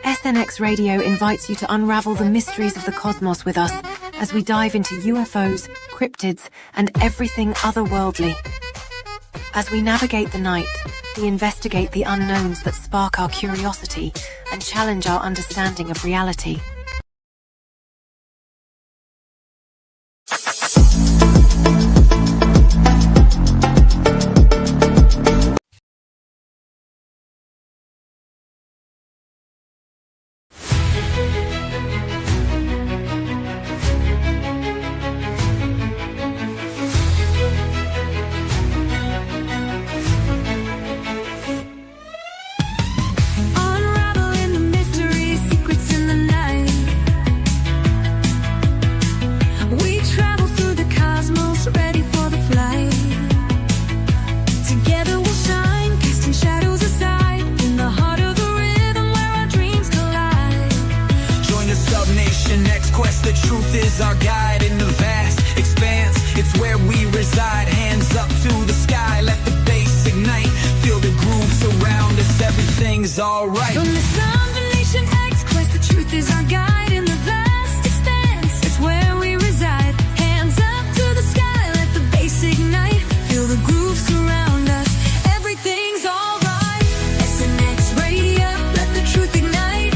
SNX Radio invites you to unravel the mysteries of the cosmos with us as we dive into UFOs, cryptids, and everything otherworldly. As we navigate the night, we investigate the unknowns that spark our curiosity and challenge our understanding of reality. Alright. From the sound of Nation X quest, the truth is our guide in the vast expanse. It's where we reside. Hands up to the sky, let the bass ignite. Feel the groove surround us. Everything's alright. SNX Radio, let the truth ignite.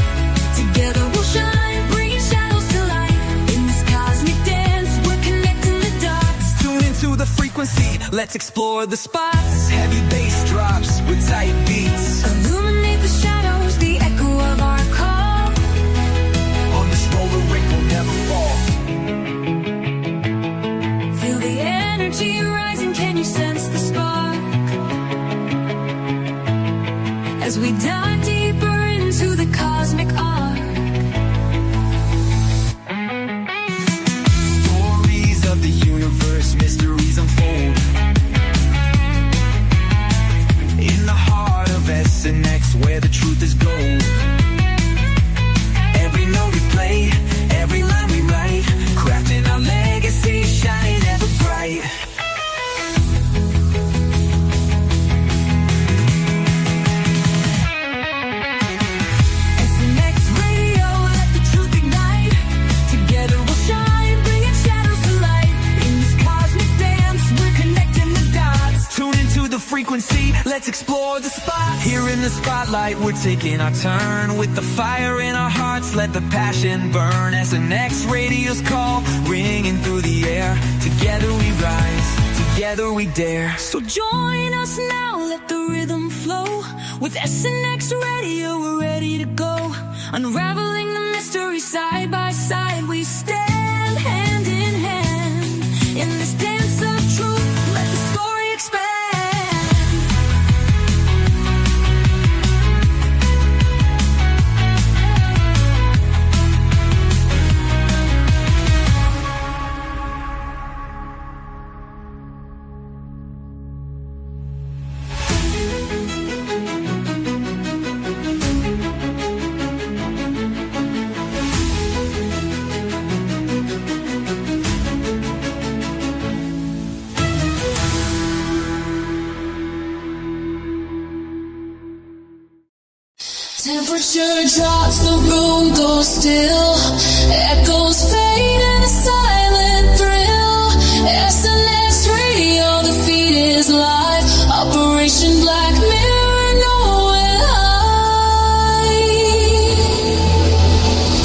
Together we'll shine, bringing shadows to light. In this cosmic dance, we're connecting the dots. Tune into the frequency, let's explore the spots. Heavy bass drops with tight beats. Illuminate the shadows, the echo of our call. On this roller rink we'll never fall. Feel the energy rising, can you sense the spark? As we dive deeper into the cosmic arc. Stories of the universe, mysteries unfold. In the heart of SNX, where the truth is gold. Every note we play, every line we write, crafting our legacy, shining ever bright. SNX Radio, let the truth ignite. Together we'll shine, bringing shadows to light. In this cosmic dance, we're connecting the dots. Tune into the frequency, let's explore the spot. Here in the spotlight, we're taking our turn. With the fire in our hearts, let the passion burn. SNX Radio's call, ringing through the air. Together we rise, together we dare. So join us now, let the rhythm flow. With SNX Radio, we're ready to go. Unraveling the mystery side by side, we stand hand in hand. In this dance of truth, let the story expand. Temperature drops, the room goes still. Echoes fade in a silent thrill. SNX Radio, the feed is live. Operation Black Mirror, nowhere high.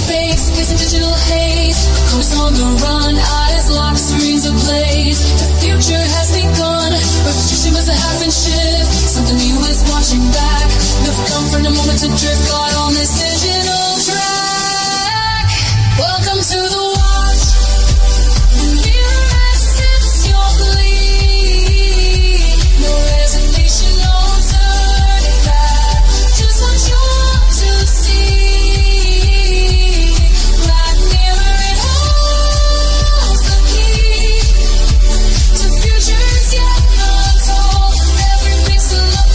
Face and digital haze. Coast on the run, eyes locked, screens ablaze. The future has begun. Restitution was a half inch shift. Something new is watching back. We've come from the moment to drift, caught on this digital track. Welcome to the watch. Mirror accents your bleed. No resignation, no turning back. Just what you want to see. Black Mirror, it holds the key to futures yet untold. Every pixel of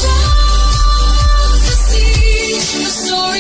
prophecy, the story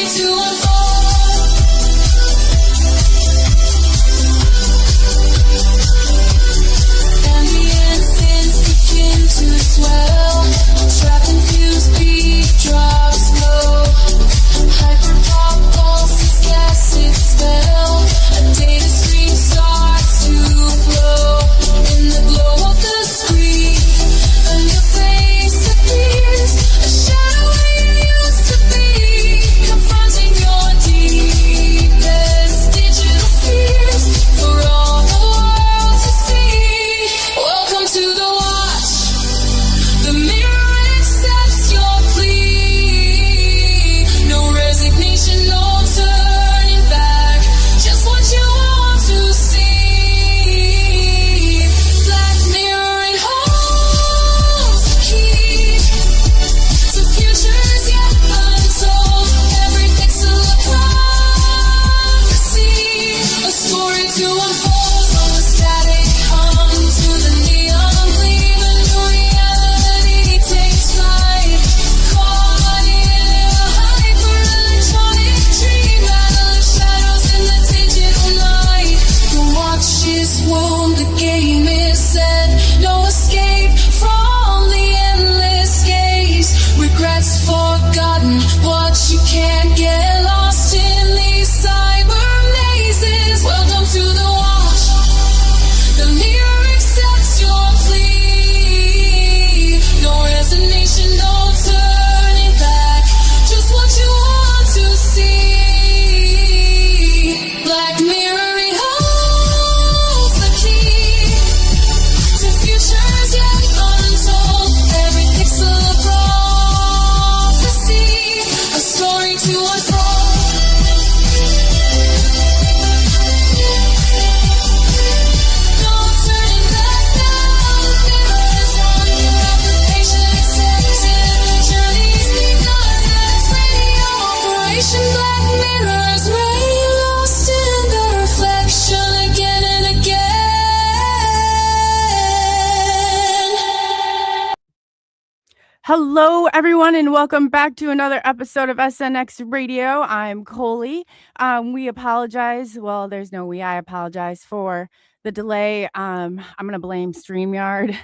Hello, everyone, and welcome back to another episode of SNX Radio. I'm Coley. We apologize. Well, there's no we. I apologize for the delay. I'm going to blame StreamYard.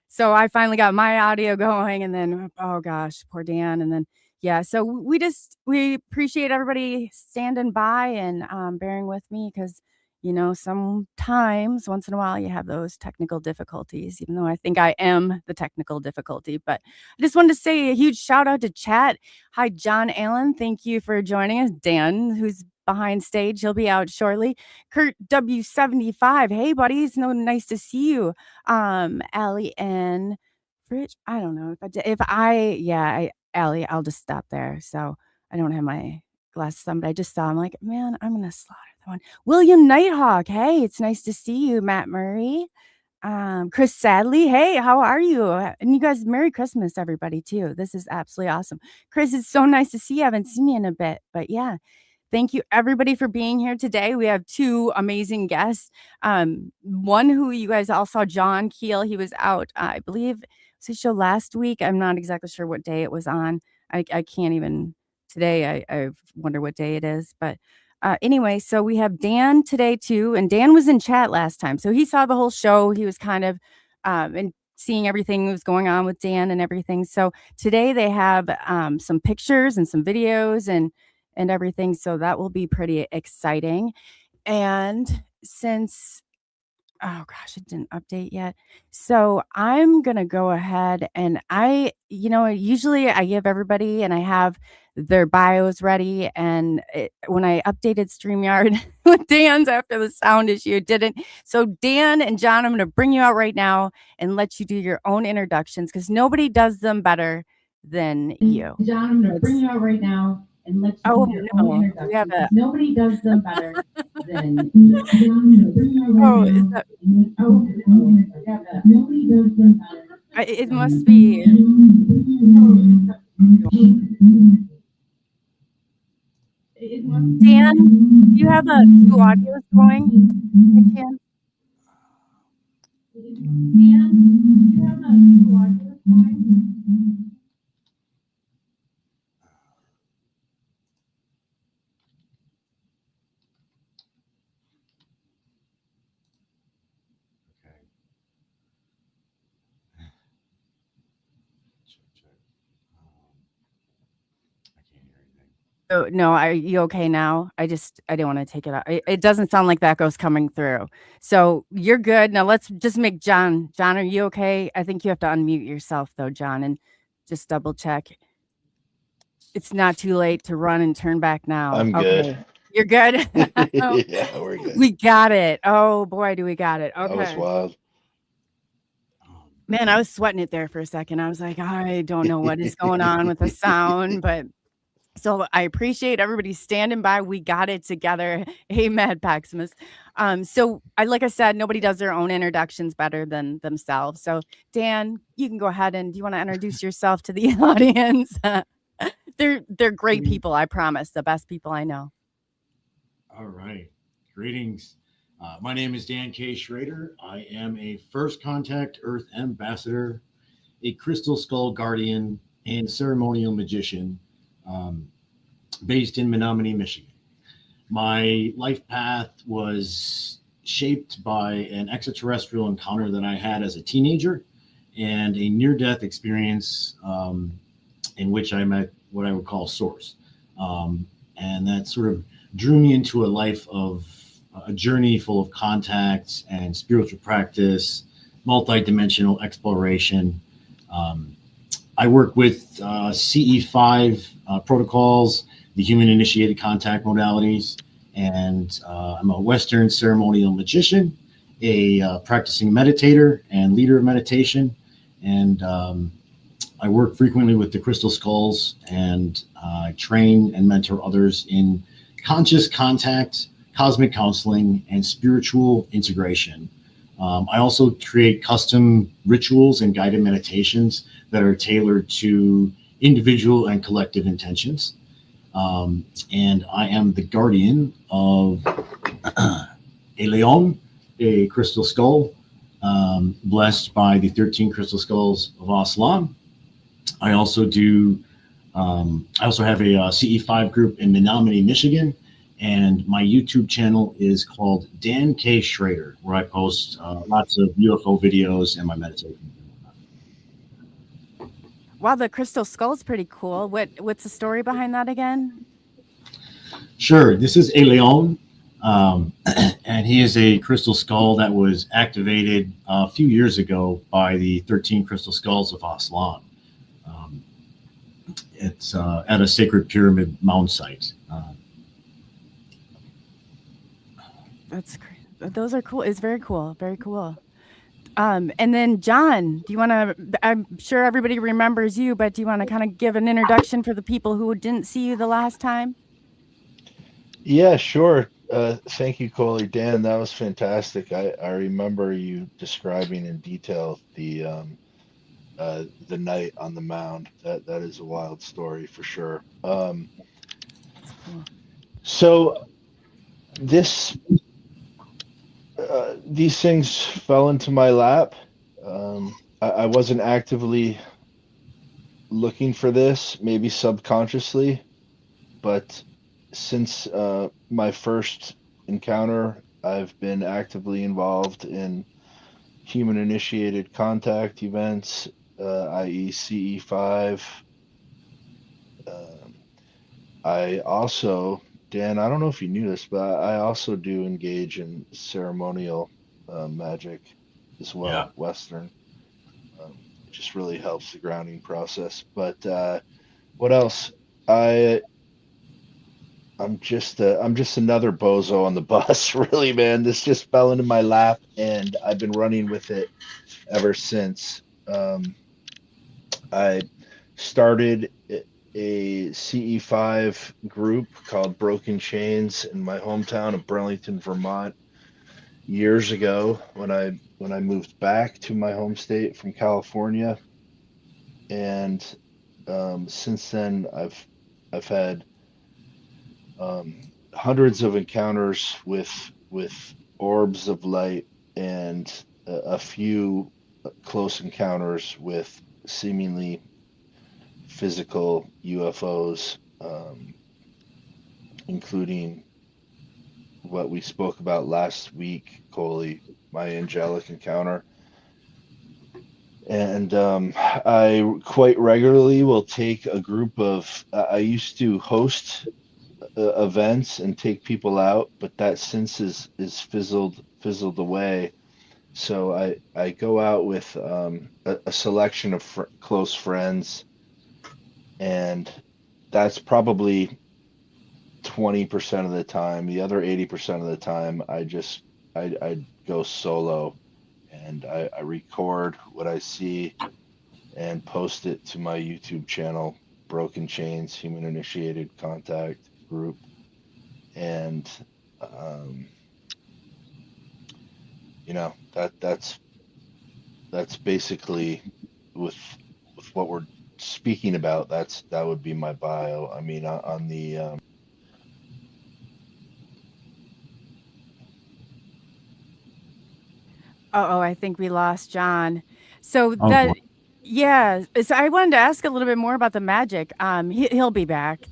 So I finally got my audio going, and then, oh gosh, poor Dan. And then, yeah, so we appreciate everybody standing by and bearing with me because sometimes once in a while you have those technical difficulties, even though I think I am the technical difficulty. But I just wanted to say a huge shout out to chat. Hi, John Allen. Thank you for joining us. Dan, who's behind stage, he'll be out shortly. Kurt W75. Hey, buddies. Nice to see you. Allie and Rich. I don't know Allie, I'll just stop there. So I don't have my glasses on, but I just saw, I'm like, man, I'm going to slaughter that one. William Nighthawk. Hey, it's nice to see you. Matt Murray. Chris Sadley. Hey, how are you? And you guys, Merry Christmas, everybody, too. This is absolutely awesome. Chris, it's so nice to see you. I haven't seen you in a bit, but yeah. Thank you, everybody, for being here today. We have two amazing guests. One who you guys all saw, John Kiehl. He was out, I believe, was his show last week. I'm not exactly sure what day it was on. I can't even today. I wonder what day it is. But anyway, so we have Dan today, too. And Dan was in chat last time. So he saw the whole show. He was kind of and seeing everything that was going on with Dan and everything. So today they have some pictures and some videos and everything. So that will be pretty exciting. And since, oh gosh, it didn't update yet. So I'm going to go ahead and usually I give everybody and I have their bios ready. And when I updated StreamYard with Dan's after the sound issue, it didn't. So Dan and John, I'm going to bring you out right now and let you do your own introductions because nobody does them better than you. John, I'm going to bring you out right now and let you do your own introduction. Nobody does them better than John. I'm going to bring you out right now. Nobody does them better. It must be. Dan, do you have two audios going? Dan, do you have two audios going? Oh, no, are you okay now? I didn't want to take it out. It doesn't sound like that goes coming through. So you're good. Now let's just make John. John, are you okay? I think you have to unmute yourself though, John, and just double check. It's not too late to run and turn back now. I'm good. You're good? Yeah, we're good. We got it. Oh boy, do we got it. Okay. That was wild. Man, I was sweating it there for a second. I was like, I don't know what is going on with the sound, but so I appreciate everybody standing by. We got it together. Hey, Mad Paximus. So like I said, nobody does their own introductions better than themselves. So Dan, you can go ahead and do you want to introduce yourself to the audience? They're great people, I promise. The best people I know. All right. Greetings. My name is Dan K. Schroeder. I am a First Contact Earth Ambassador, a Crystal Skull Guardian, and ceremonial magician based in Menominee, Michigan. My life path was shaped by an extraterrestrial encounter that I had as a teenager and a near-death experience in which I met what I would call Source. And that sort of drew me into a life of a journey full of contacts and spiritual practice, multi-dimensional exploration. I work with CE5 protocols, the human initiated contact modalities, and I'm a Western ceremonial magician, a practicing meditator and leader of meditation. And I work frequently with the Crystal Skulls, and I train and mentor others in conscious contact, cosmic counseling, and spiritual integration. I also create custom rituals and guided meditations that are tailored to individual and collective intentions. And I am the guardian of a Leon, a crystal skull, blessed by the 13 crystal skulls of Aslan. I also do. I also have a CE5 group in Menominee, Michigan, and my YouTube channel is called Dan K. Schroeder, where I post lots of UFO videos and my meditations. Wow, the crystal skull is pretty cool. What's the story behind that again? Sure, this is a Leon, and he is a crystal skull that was activated a few years ago by the 13 crystal skulls of Aslan. It's at a sacred pyramid mound site. That's great. Those are cool. It's very cool. Very cool. And then John, do you want to, I'm sure everybody remembers you, but do you want to kind of give an introduction for the people who didn't see you the last time? Yeah, sure. Thank you, Coley. Dan, that was fantastic. I remember you describing in detail the night on the mound. That is a wild story for sure. So these things fell into my lap. I wasn't actively looking for this, maybe subconsciously, but since my first encounter, I've been actively involved in human initiated contact events, i.e. CE5. I also, Dan, I don't know if you knew this, but I also do engage in ceremonial magic as well, Yeah. Western. It just really helps the grounding process. But what else? I'm just another bozo on the bus, really, man. This just fell into my lap, and I've been running with it ever since. I started a CE5 group called Broken Chains in my hometown of Burlington, Vermont, years ago when I moved back to my home state from California, and since then I've had hundreds of encounters with orbs of light and a few close encounters with seemingly physical UFOs, including what we spoke about last week, Coley, my angelic encounter. And I quite regularly will take a group of, I used to host events and take people out, but that since is fizzled away. So I go out with a selection of close friends, and that's probably 20% of the time. The other 80% of the time, I go solo, and I record what I see and post it to my YouTube channel, Broken Chains Human Initiated Contact Group. And that's basically with what we're speaking about. That would be my bio. I mean, on the I think we lost John. So Oh, that, boy. yeah. So I wanted to ask a little bit more about the magic. He'll be back.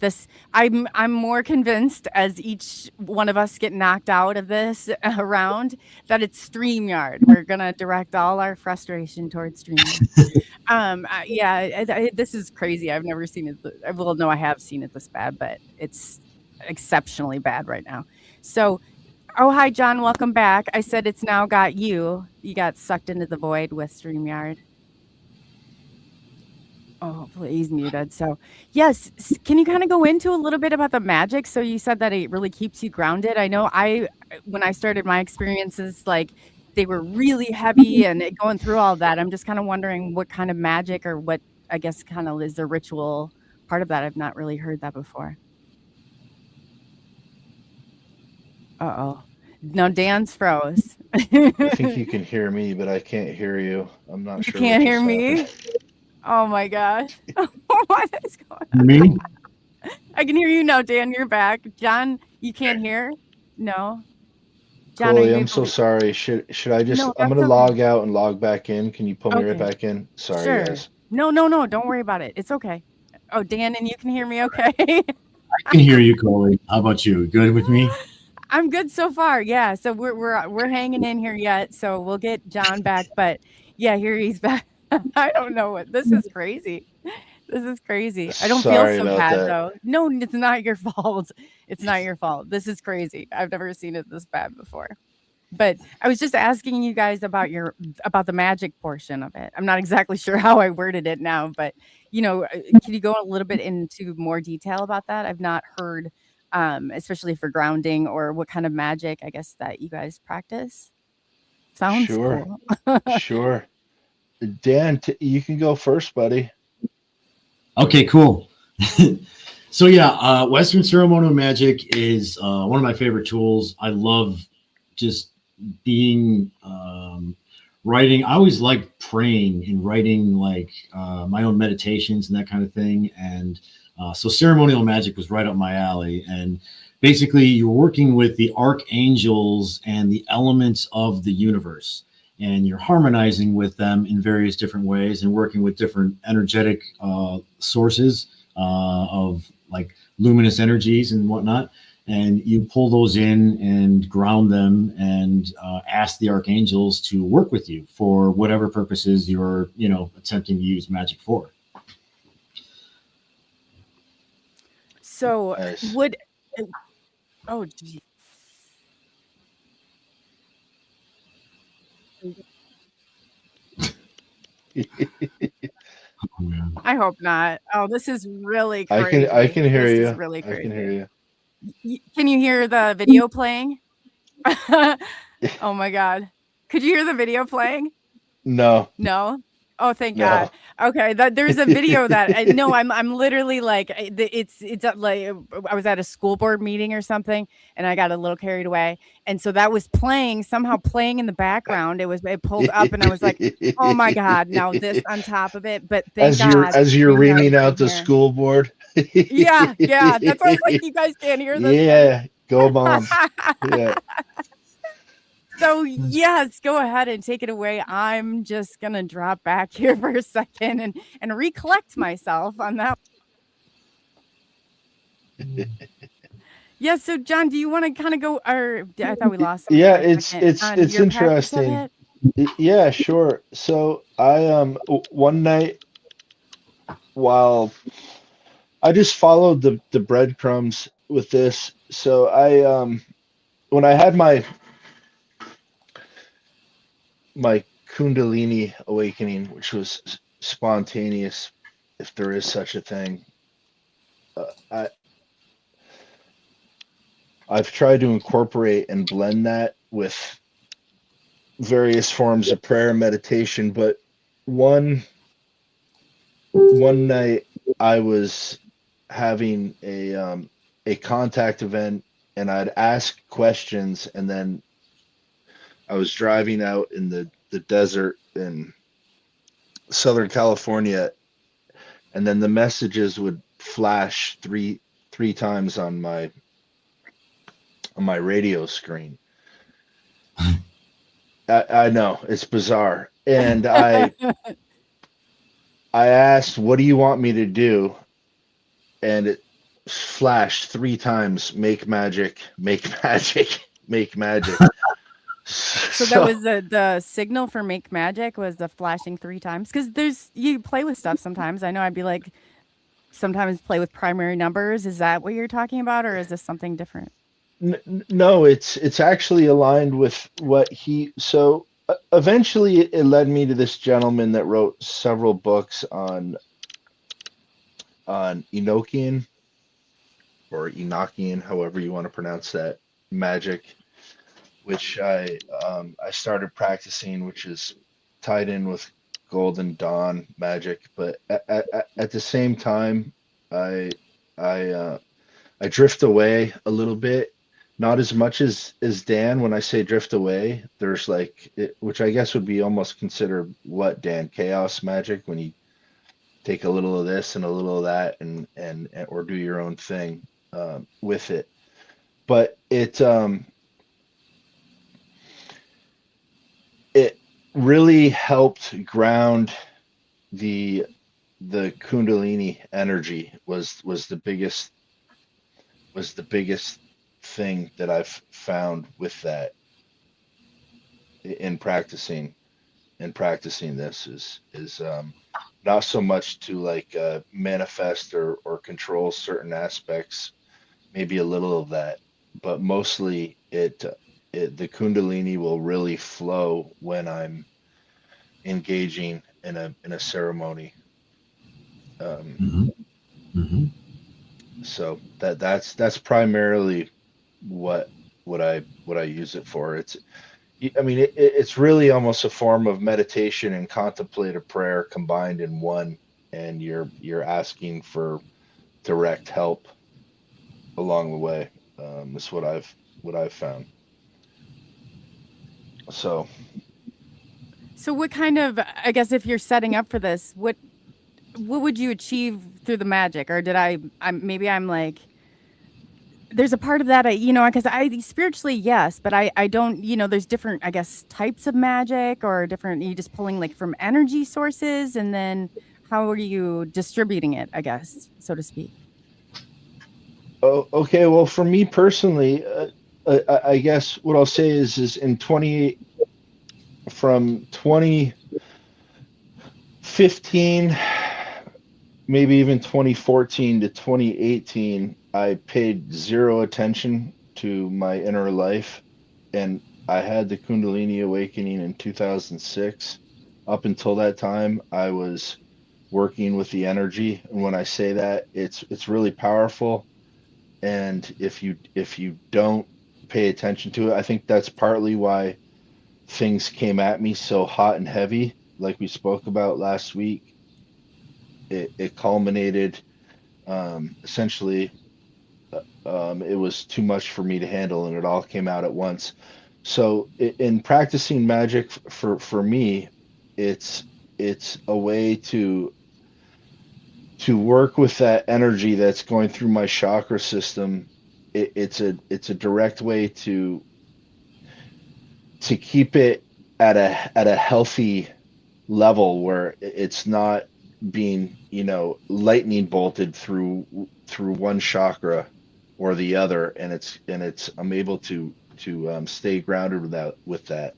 I'm more convinced as each one of us get knocked out of this round that it's StreamYard. We're gonna direct all our frustration towards StreamYard. This is crazy. I've never seen it. Well, no, I have seen it this bad, but it's exceptionally bad right now. So. Oh, hi, John. Welcome back. I said it's now got you. You got sucked into the void with StreamYard. Oh, hopefully he's muted. So, yes. Can you kind of go into a little bit about the magic? So you said that it really keeps you grounded. I know when I started my experiences, like they were really heavy and going through all that. I'm just kind of wondering what kind of magic or what, I guess, kind of is the ritual part of that. I've not really heard that before. Uh-oh. No, Dan's froze. I think you can hear me, but I can't hear you. I'm not sure. You can't hear me? Oh my gosh. What is going on? Me? I can hear you now, Dan. You're back. John, you can't hear? No. John, Coley, I'm so sorry. Should I just, No, I'm going to log out and log back in. Can you pull me right Okay. back in? Sorry, Sure. guys. No, don't worry about it. It's okay. Oh, Dan, and you can hear me okay? I can hear you, Coley. How about you? Good with me? I'm good so far. Yeah, so we're hanging in here yet. So we'll get John back, but yeah, here he's back. I don't know what this is crazy. This is crazy. I don't feel Sorry so about bad that. though. No, it's not your fault. It's not your fault. This is crazy. I've never seen it this bad before. But I was just asking you guys about the magic portion of it. I'm not exactly sure how I worded it now, but can you go a little bit into more detail about that? I've not heard, especially for grounding or what kind of magic I guess that you guys practice. Sounds Sure, cool. sure. Dan, you can go first, buddy. Okay, cool. So yeah, Western ceremonial magic is one of my favorite tools. I love just being writing. I always like praying and writing like my own meditations and that kind of thing. And so ceremonial magic was right up my alley. And basically you're working with the archangels and the elements of the universe. And you're harmonizing with them in various different ways and working with different energetic sources of like luminous energies and whatnot. And you pull those in and ground them and ask the archangels to work with you for whatever purposes you're, attempting to use magic for. So Nice. oh gee. I hope not. Oh, this is really crazy. I can hear This you. is really I can crazy. hear you. Can you hear the video playing? Oh my God. Could you hear the video playing? No, No? Oh, thank no. God. Okay, there's a video that no, I'm literally like it's like I was at a school board meeting or something, and I got a little carried away, and so that was somehow playing in the background. It pulled up, and I was like, oh my God, now this on top of it. But thank God As you're you guys reading can out the hear. school board. Yeah, that's why I was like, you guys can't hear this. Yeah, go moms. Yeah. So yes, go ahead and take it away. I'm just gonna drop back here for a second and recollect myself on that. Yeah. So John, do you want to kind of go? Or I thought we lost. Yeah, For a second on it's your practice of interesting. it. Yeah, sure. So I one night while I just followed the breadcrumbs with this. So I when I had my Kundalini awakening, which was spontaneous, if there is such a thing. I've tried to incorporate and blend that with various forms of prayer and meditation, but one night I was having a contact event, and I'd ask questions, and then I was driving out in the desert in Southern California, and then the messages would flash three times on my radio screen. I know, it's bizarre. And I asked, what do you want me to do? And it flashed 3 times, make magic, make magic, make magic. So that was the signal for make magic was the flashing 3 times. Because you play with stuff sometimes. I know I'd be like, sometimes play with primary numbers. Is that what you're talking about? Or is this something different? No, it's actually aligned with what so eventually it led me to this gentleman that wrote several books on Enochian or Enochian, however you want to pronounce that, magic, which I started practicing, which is tied in with Golden Dawn magic. But at the same time, I drift away a little bit. Not as much as Dan. When I say drift away, there's which I guess would be almost considered what, Dan, chaos magic, when you take a little of this and a little of that and or do your own thing with it. But it really helped ground the the Kundalini energy was the biggest thing that I've found with that in practicing this is not so much to like manifest or control certain aspects, maybe a little of that, but mostly the Kundalini will really flow when I'm engaging in a ceremony. So that's primarily what I use it for. It's really almost a form of meditation and contemplative prayer combined in one, and you're asking for direct help along the way. Is what I've found. So what kind of, I guess, if you're setting up for this, what would you achieve through the magic? Or did I'm like, there's a part of that, because I spiritually, yes, but I don't, there's different, I guess, types of magic or different, you just pulling like from energy sources, and then how are you distributing it, I guess, so to speak? Oh, okay. Well, for me personally, I guess what I'll say is from 2015, maybe even 2014 to 2018, I paid zero attention to my inner life, and I had the Kundalini awakening in 2006. Up until that time, I was working with the energy, and when I say that, it's really powerful. And if you don't pay attention to it, I think that's partly why things came at me so hot and heavy, like we spoke about last week. It culminated, essentially, it was too much for me to handle, and it all came out at once. So in practicing magic for me, it's a way to work with that energy that's going through my chakra system. It's a direct way to keep it at a healthy level where it's not being lightning bolted through one chakra or the other, and I'm able to stay grounded with that,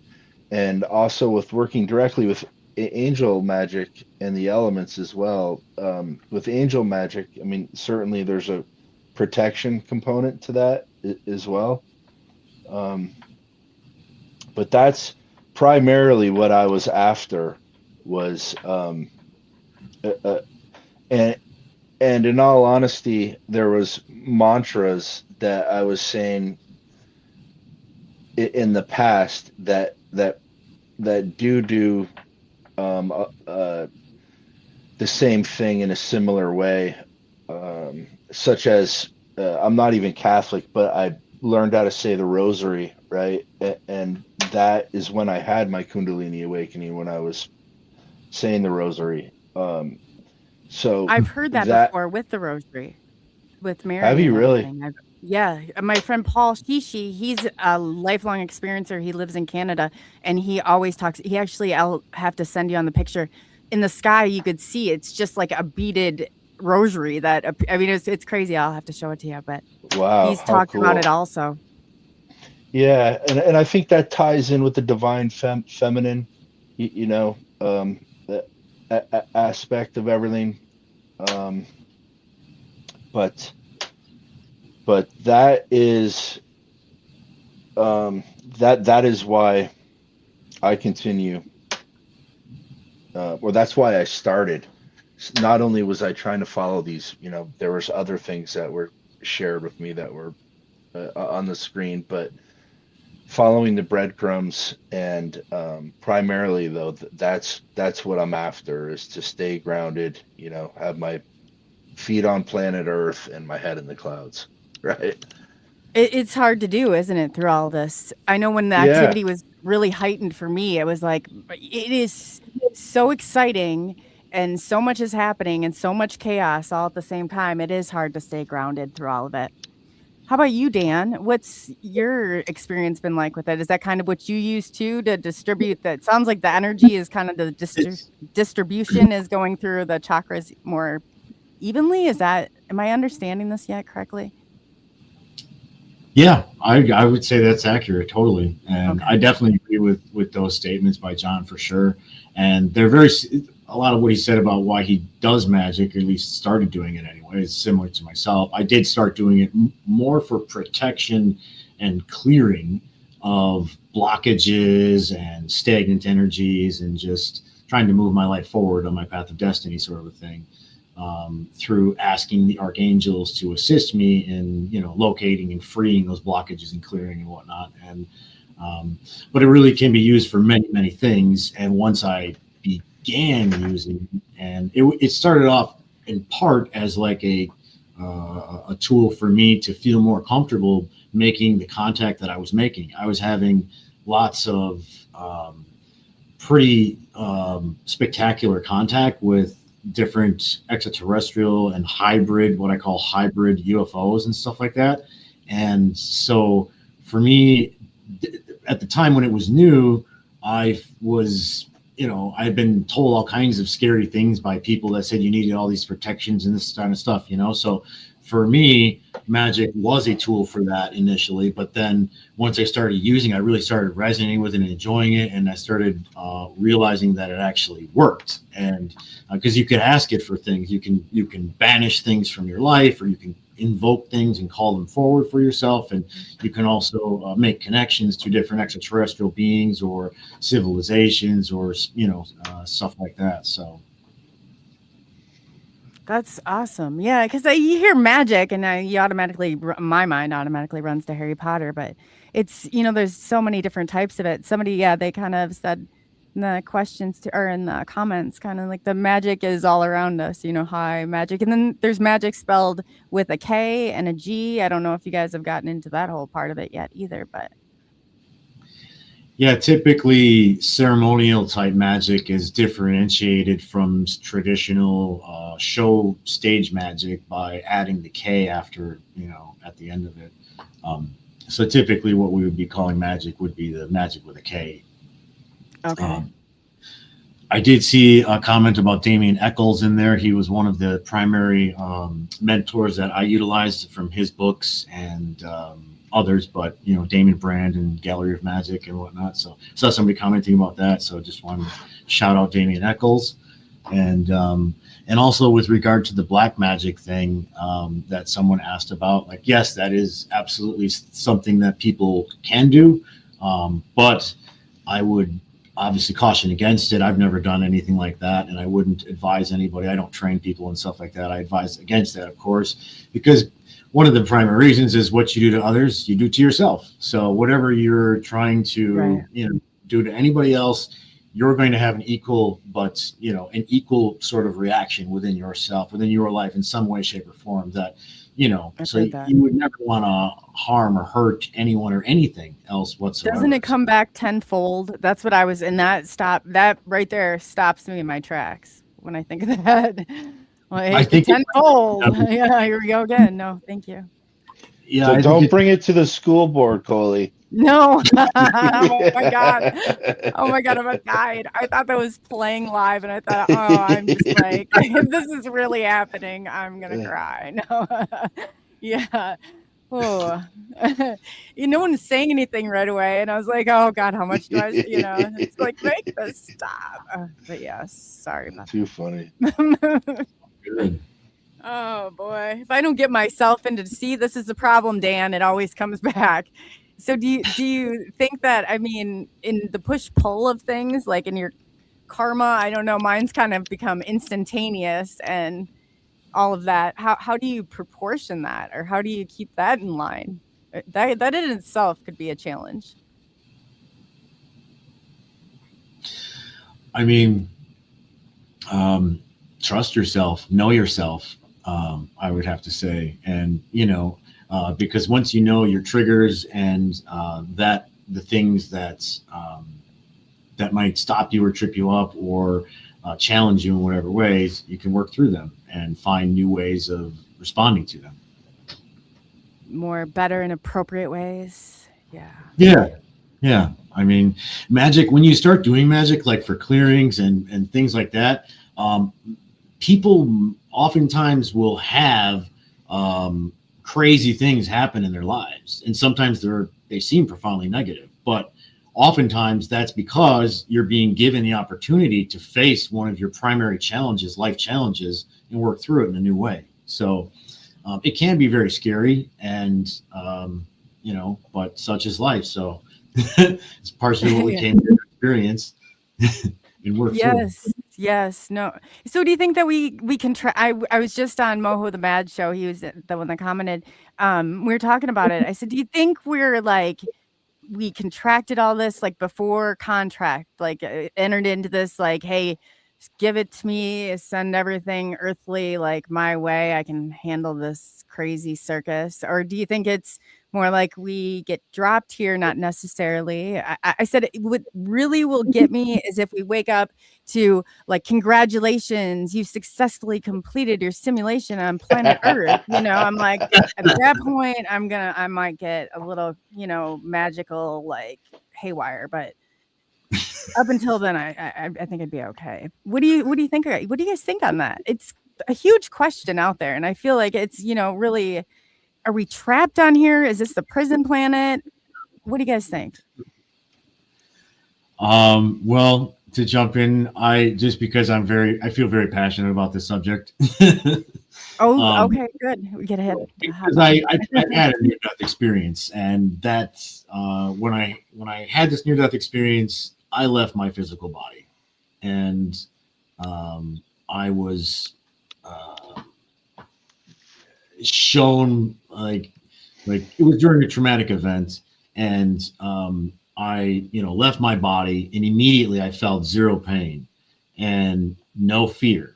and also with working directly with angel magic and the elements as well. With angel magic, certainly there's a protection component to that as well, but that's primarily what I was after was and in all honesty, there was mantras that I was saying in the past that do the same thing in a similar way, such as I'm not even Catholic, but I learned how to say the rosary, right? And that is when I had my Kundalini awakening, when I was saying the rosary. So I've heard that before with the rosary, with Mera. Have you really? Yeah, my friend Paul Shishi, he's a lifelong experiencer. He lives in Canada, and he always talks. He actually, I'll have to send you on the picture. In the sky, you could see it's just like a beaded rosary. It's crazy. I'll have to show it to you. But wow, he's talked about it also. Yeah, and I think that ties in with the divine feminine, aspect of everything. But that is that is why I continue, or that's why I started. Not only was I trying to follow these, there was other things that were shared with me that were on the screen, but following the breadcrumbs, and primarily though, that's what I'm after, is to stay grounded, have my feet on planet Earth and my head in the clouds, right? It's hard to do, isn't it, through all this? I know when the activity was really heightened for me, it was like, it is so exciting and so much is happening and so much chaos all at the same time. It is hard to stay grounded through all of it. How about you, Dan? What's your experience been like with it? Is that kind of what you use too to distribute that? Sounds like the energy is kind of the distribution is going through the chakras more evenly. Am I understanding this yet correctly? Yeah, I would say that's accurate, totally. And I definitely agree with those statements by John for sure. And they're a lot of what he said about why he does magic, or at least started doing it anyway, is similar to myself. I did start doing it more for protection and clearing of blockages and stagnant energies, and just trying to move my life forward on my path of destiny, sort of a thing. Through asking the archangels to assist me in, locating and freeing those blockages and clearing and whatnot. And but it really can be used for many, many things. And once I began using, and it started off in part as like a tool for me to feel more comfortable making the contact that I was making. I was having lots of pretty spectacular contact with different extraterrestrial and what I call hybrid UFOs and stuff like that. And so for me, at the time when it was new, I was, I had been told all kinds of scary things by people that said you needed all these protections and this kind of stuff, So for me, magic was a tool for that initially, but then once I started using, I really started resonating with it and enjoying it, and I started realizing that it actually worked. And because you can ask it for things, you can banish things from your life, or you can invoke things and call them forward for yourself, and you can also make connections to different extraterrestrial beings or civilizations or stuff like that. So. That's awesome. Yeah, because you hear magic and my mind automatically runs to Harry Potter, but it's, there's so many different types of it. Somebody, they kind of said in the questions or in the comments, kind of like the magic is all around us, high magic. And then there's magic spelled with a K and a G. I don't know if you guys have gotten into that whole part of it yet either, but. Yeah, typically ceremonial type magic is differentiated from traditional show stage magic by adding the K after, at the end of it. So typically what we would be calling magic would be the magic with a K. Okay. I did see a comment about Damien Eccles in there. He was one of the primary mentors that I utilized from his books and others, but Damien Brand and Gallery of Magic and whatnot. So saw somebody commenting about that. So just wanted to shout out Damien Eccles. And also with regard to the black magic thing that someone asked about, like, yes, that is absolutely something that people can do. But I would obviously caution against it. I've never done anything like that, and I wouldn't advise anybody. I don't train people and stuff like that. I advise against that, of course, because one of the primary reasons is what you do to others, you do to yourself. So whatever you're trying to, do to anybody else, you're going to have an equal sort of reaction within yourself, within your life in some way, shape, or form that, so you would never want to harm or hurt anyone or anything else whatsoever. Doesn't it come back tenfold? That's what I was in that right there stops me in my tracks when I think of that. Like, I think tenfold. Yeah, here we go again. No, thank you. Yeah, so don't bring it to the school board, Coley. No. Oh my god. Oh my god, I'm a guide. I thought that was playing live, and I thought, I'm just like, if this is really happening, I'm gonna cry. No. Yeah. Oh. No one's saying anything right away, and I was like, oh god, how much do I? It's like, make this stop. But yes, sorry about Too funny. Good. Oh boy, if I don't get myself into this is the problem, Dan. It always comes back. So do you think that, in the push-pull of things, like in your karma, I don't know, mine's kind of become instantaneous and all of that. How do you proportion that, or how do you keep that in line? That in itself could be a challenge. Trust yourself, know yourself, I would have to say. And, because once you know your triggers and that the things that might stop you or trip you up or challenge you in whatever ways, you can work through them and find new ways of responding to them. more better and appropriate ways. Yeah. I mean, magic, when you start doing magic, like for clearings and things like that, people oftentimes will have crazy things happen in their lives. And sometimes they seem profoundly negative, but oftentimes that's because you're being given the opportunity to face one of your primary challenges, life challenges, and work through it in a new way. So it can be very scary, and but such is life. So it's partially what we came to experience and work through. Yes. No. So do you think that we can try? I was just on Moho the Mad show. He was the one that commented. We were talking about it. I said, do you think we're like, we contracted all this like before contract, like entered into this, like, hey, just give it to me, send everything earthly like my way, I can handle this crazy circus? Or do you think it's more like we get dropped here? Not necessarily. I said what really will get me is if we wake up to like, congratulations, you successfully completed your simulation on planet Earth. I'm like, at that point, I might get a little, magical, like haywire. But up until then, I think I'd be okay. What do you think? What do you guys think on that? It's a huge question out there, and I feel like it's, really, are we trapped on here? Is this the prison planet? What do you guys think? Well, to jump in, because I feel very passionate about this subject. Okay, good. We get ahead. Because I had a near-death experience, and that's when I had this near-death experience, I left my physical body, and I was shown like it was during a traumatic event, and I left my body, and immediately I felt zero pain and no fear.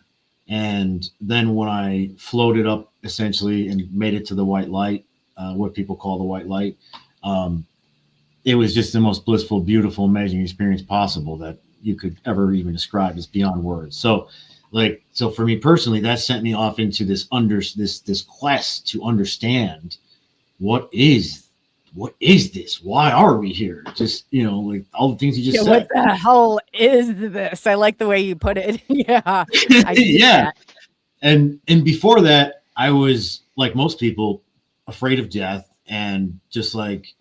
And then when I floated up essentially and made it to the white light, what people call the white light, it was just the most blissful, beautiful, amazing experience possible that you could ever even describe. It's beyond words. So for me personally, that sent me off into this quest to understand what is this? Why are we here? Just, like all the things you just said. What the hell is this? I like the way you put it. Yeah. Yeah. And before that, I was, like most people, afraid of death, and just like,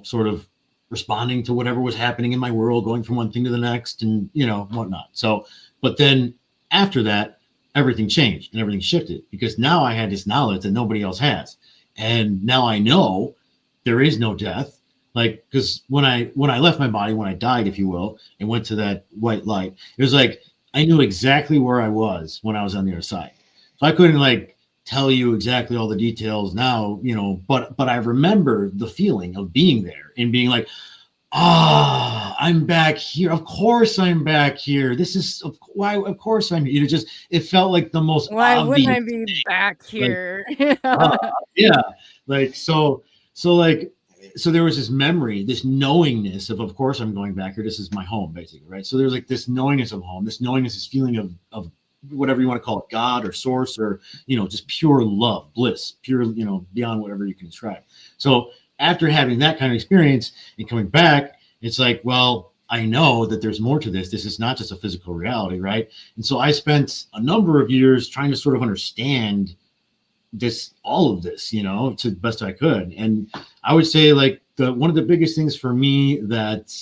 sort of responding to whatever was happening in my world, going from one thing to the next, and, whatnot. So, but then after that, everything changed and everything shifted, because now I had this knowledge that nobody else has. And now I know there is no death. Like, because when I left my body, when I died, if you will, and went to that white light, it was like I knew exactly where I was when I was on the other side. So I couldn't like tell you exactly all the details now, but I remember the feeling of being there and being like, I'm back here. Of course I'm back here. This is why. Of course I'm here. It felt like the most. Why wouldn't I be back here? Yeah. Like, so there was this memory, this knowingness of course I'm going back here. This is my home, basically, right? So there's like this knowingness of home, this knowingness, this feeling of whatever you want to call it, God or source, or, just pure love, bliss, pure, beyond whatever you can describe. So after having that kind of experience and coming back, it's like, well, I know that there's more to this. This is not just a physical reality, right? And so I spent a number of years trying to sort of understand all of this, to the best I could. And I would say like one of the biggest things for me that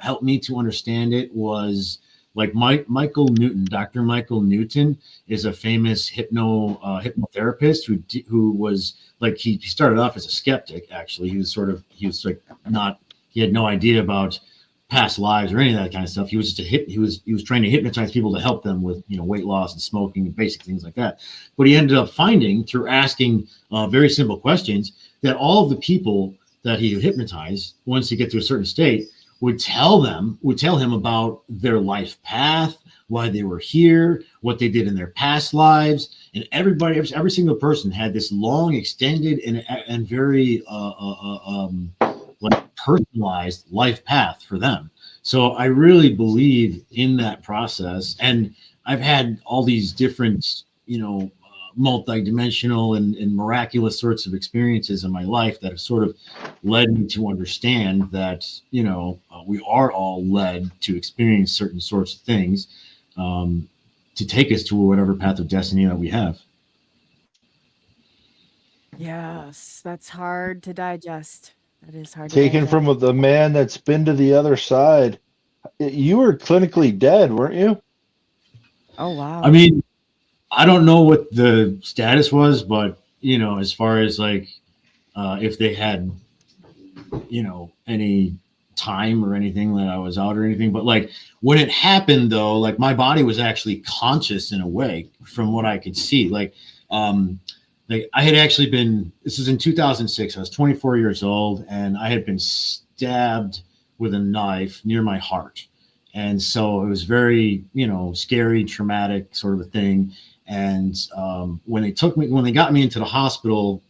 helped me to understand it was like Michael Newton. Dr. Michael Newton is a famous hypnotherapist who was like, he started off as a skeptic. Actually, he was he had no idea about past lives or any of that kind of stuff. He was just he was trying to hypnotize people to help them with weight loss and smoking and basic things like that. But he ended up finding, through asking very simple questions, that all of the people that he hypnotized, once they get to a certain state, would tell him about their life path, why they were here, what they did in their past lives, and every single person had this long, extended, and very like personalized life path for them. So I really believe in that process, and I've had all these different multi-dimensional and miraculous sorts of experiences in my life that have sort of led me to understand that, we are all led to experience certain sorts of things to take us to whatever path of destiny that we have. Yes, that's hard to digest. That is hard to Taken digest. from the man that's been to the other side. You were clinically dead, weren't you? Oh, wow. I mean, I don't know what the status was, but, as far as like, if they had, any time or anything that I was out or anything, but like when it happened though, like my body was actually conscious in a way from what I could see. Like I had actually been, this was in 2006, I was 24 years old and I had been stabbed with a knife near my heart. And so it was very, scary, traumatic sort of a thing. And when they got me into the hospital,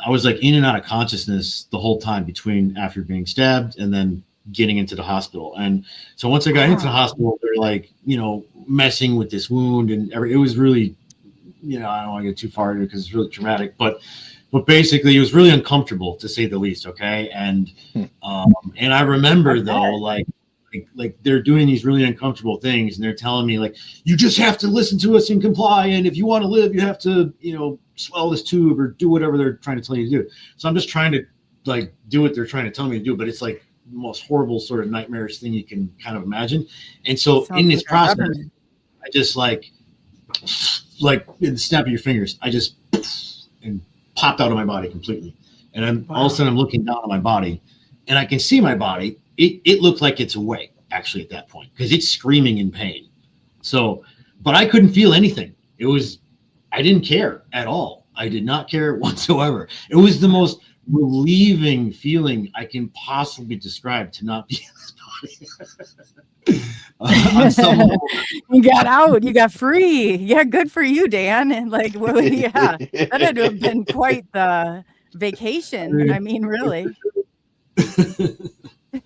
I was like in and out of consciousness the whole time between after being stabbed and then getting into the hospital. And so once I got into the hospital, they're like, messing with this wound and it was really, I don't want to get too far into it because it's really traumatic, but basically it was really uncomfortable to say the least. Okay. And I remember though, like they're doing these really uncomfortable things and they're telling me like, you just have to listen to us and comply. And if you want to live, you have to, swallow this tube or do whatever they're trying to tell you to do. So I'm just trying to like do what they're trying to tell me to do, but it's like the most horrible sort of nightmarish thing you can kind of imagine. And so in this process, I just like in the snap of your fingers, I just and popped out of my body completely. And all of a sudden I'm looking down on my body and I can see my body. It looked like it's awake actually at that point because it's screaming in pain. So, but I couldn't feel anything. I didn't care at all. I did not care whatsoever. It was the most relieving feeling I can possibly describe to not be in this body. You got out. You got free. Yeah, good for you, Dan. And like, well, yeah, that had to have been quite the vacation. I mean, really.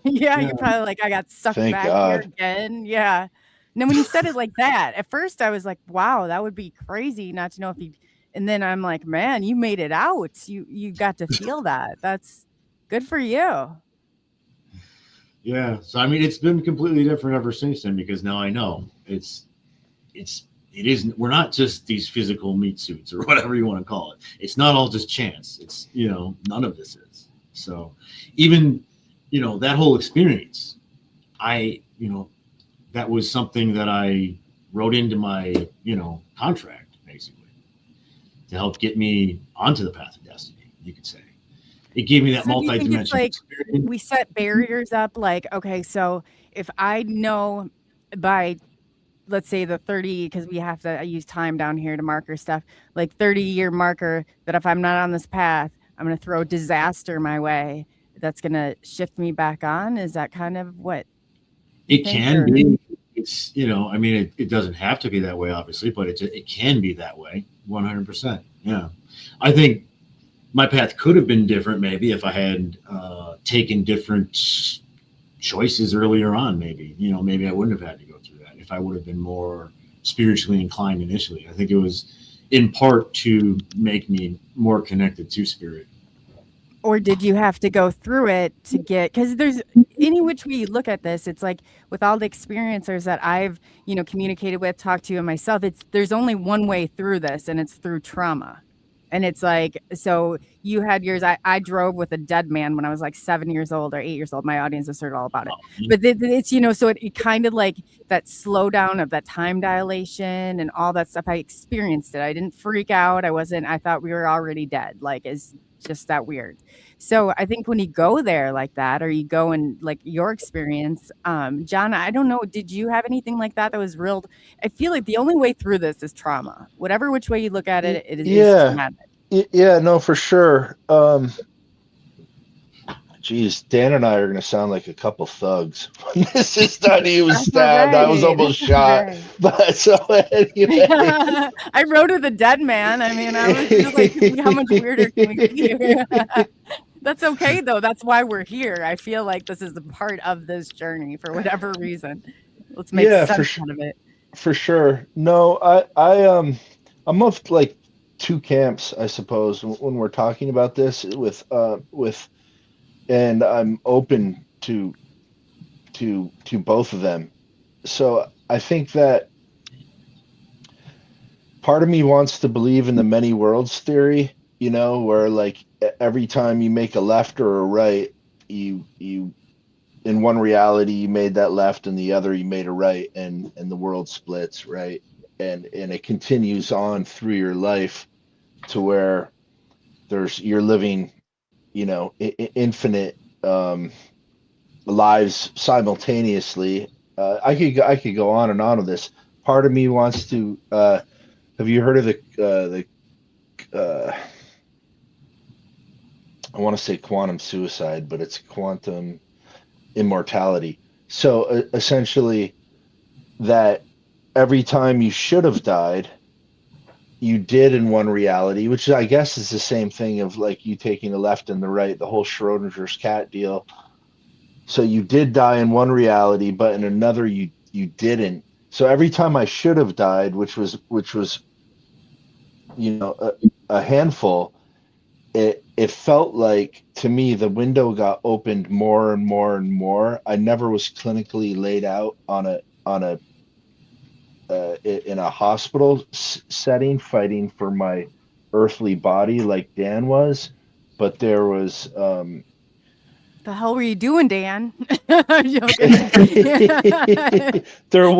Yeah, you're probably like, I got sucked back here again. Yeah. And then when you said it like that, at first I was like, wow, that would be crazy not to know if you. And then I'm like, man, you made it out. You got to feel that. That's good for you. Yeah. So I mean, it's been completely different ever since then because now I know it isn't. We're not just these physical meat suits or whatever you want to call it. It's not all just chance. It's none of this is. So even that whole experience, that was something that I wrote into my, contract, basically, to help get me onto the path of destiny, you could say. It gave me that multi-dimensional experience. We set barriers up like, okay, so if I know by, let's say the 30, because we have to use time down here to marker stuff, like 30-year marker, that if I'm not on this path, I'm going to throw disaster my way. That's going to shift me back on. Is that kind of what? It can be. It's, it doesn't have to be that way, obviously, but it can be that way. 100%. Yeah. I think my path could have been different maybe if I had taken different choices earlier on, maybe, maybe I wouldn't have had to go through that if I would have been more spiritually inclined initially. I think it was in part to make me more connected to spirit. Or did you have to go through it to get, because there's any which way you look at this, it's like with all the experiencers that I've, communicated with, talked to, and myself, there's only one way through this, and it's through trauma. And it's like, so you had yours, I drove with a dead man when I was like 7 years old or 8 years old. My audience has heard all about it. But it's, so it kind of like that slowdown of that time dilation and all that stuff. I experienced it. I didn't freak out. I thought we were already dead. Like, it's just that weird. So I think when you go there like that, or you go and like your experience, John, I don't know, did you have anything like that was real? I feel like the only way through this is trauma. Whatever which way you look at it, it is traumatic. Yeah, no, for sure. Geez, Dan and I are going to sound like a couple thugs. This is not, he was stabbed. Right. I was almost shot. Right. But so anyway. I wrote to the dead man. I mean, I was like, how much weirder can we be? That's okay, though. That's why we're here. I feel like this is a part of this journey for whatever reason. Let's make sense out of it. For sure. No, I'm of like two camps, I suppose, when we're talking about this and I'm open to both of them. So I think that part of me wants to believe in the many worlds theory, where like every time you make a left or a right, you in one reality you made that left, and the other you made a right, and the world splits, right? And it continues on through your life to where you're living, infinite lives simultaneously. I could go on and on with this. Part of me wants to. Have you heard of the I want to say quantum suicide, but it's quantum immortality. So essentially, that every time you should have died, you did in one reality, which I guess is the same thing of like you taking the left and the right, the whole Schrodinger's cat deal. So you did die in one reality, but in another you didn't. So every time I should have died, which was a handful, it felt like to me the window got opened more and more and more. I never was clinically laid out on a in a hospital setting fighting for my earthly body like Dan was, but there was The hell were you doing, Dan? I'm joking. there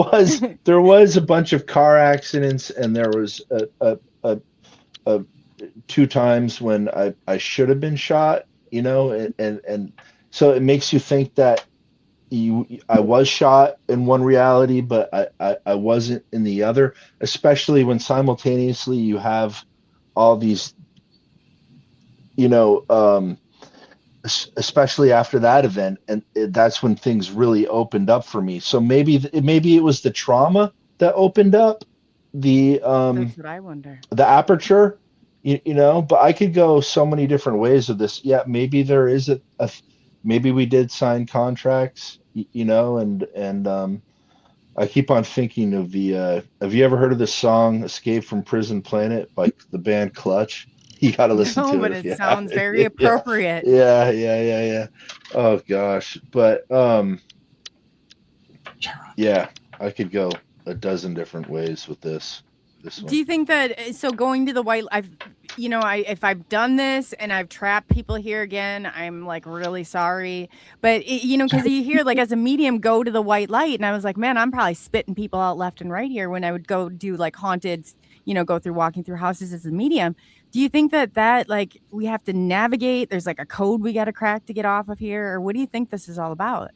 was a bunch of car accidents, and there was a two times when I should have been shot, and so it makes you think that I was shot in one reality, but I wasn't in the other, especially when simultaneously you have all these, especially after that event, and that's when things really opened up for me. So maybe it was the trauma that opened up the That's what I wonder. the aperture, but I could go so many different ways of this. Yeah, maybe there is maybe we did sign contracts, and I keep on thinking of have you ever heard of the song Escape from Prison Planet by the band Clutch? You got to listen No, to but it if it you sounds haven't. very appropriate. Yeah. Oh gosh. But yeah, I could go a dozen different ways with this one. Do you think that so going to the white if I've done this and I've trapped people here again, I'm like really sorry. But because you hear like as a medium go to the white light, and I was like, man, I'm probably spitting people out left and right here when I would go do like haunted, go through walking through houses as a medium. Do you think that like we have to navigate? There's like a code we got to crack to get off of here, or what do you think this is all about?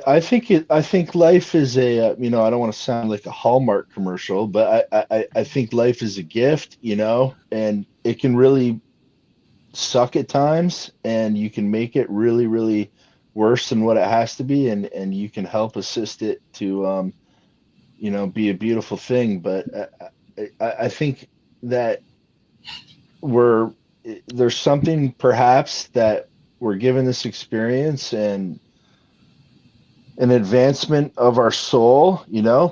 I think life is a, I don't want to sound like a Hallmark commercial, but I think life is a gift, and it can really suck at times, and you can make it really, really worse than what it has to be, and you can help assist it to, be a beautiful thing. But I think that there's something perhaps that we're given this experience and an advancement of our soul,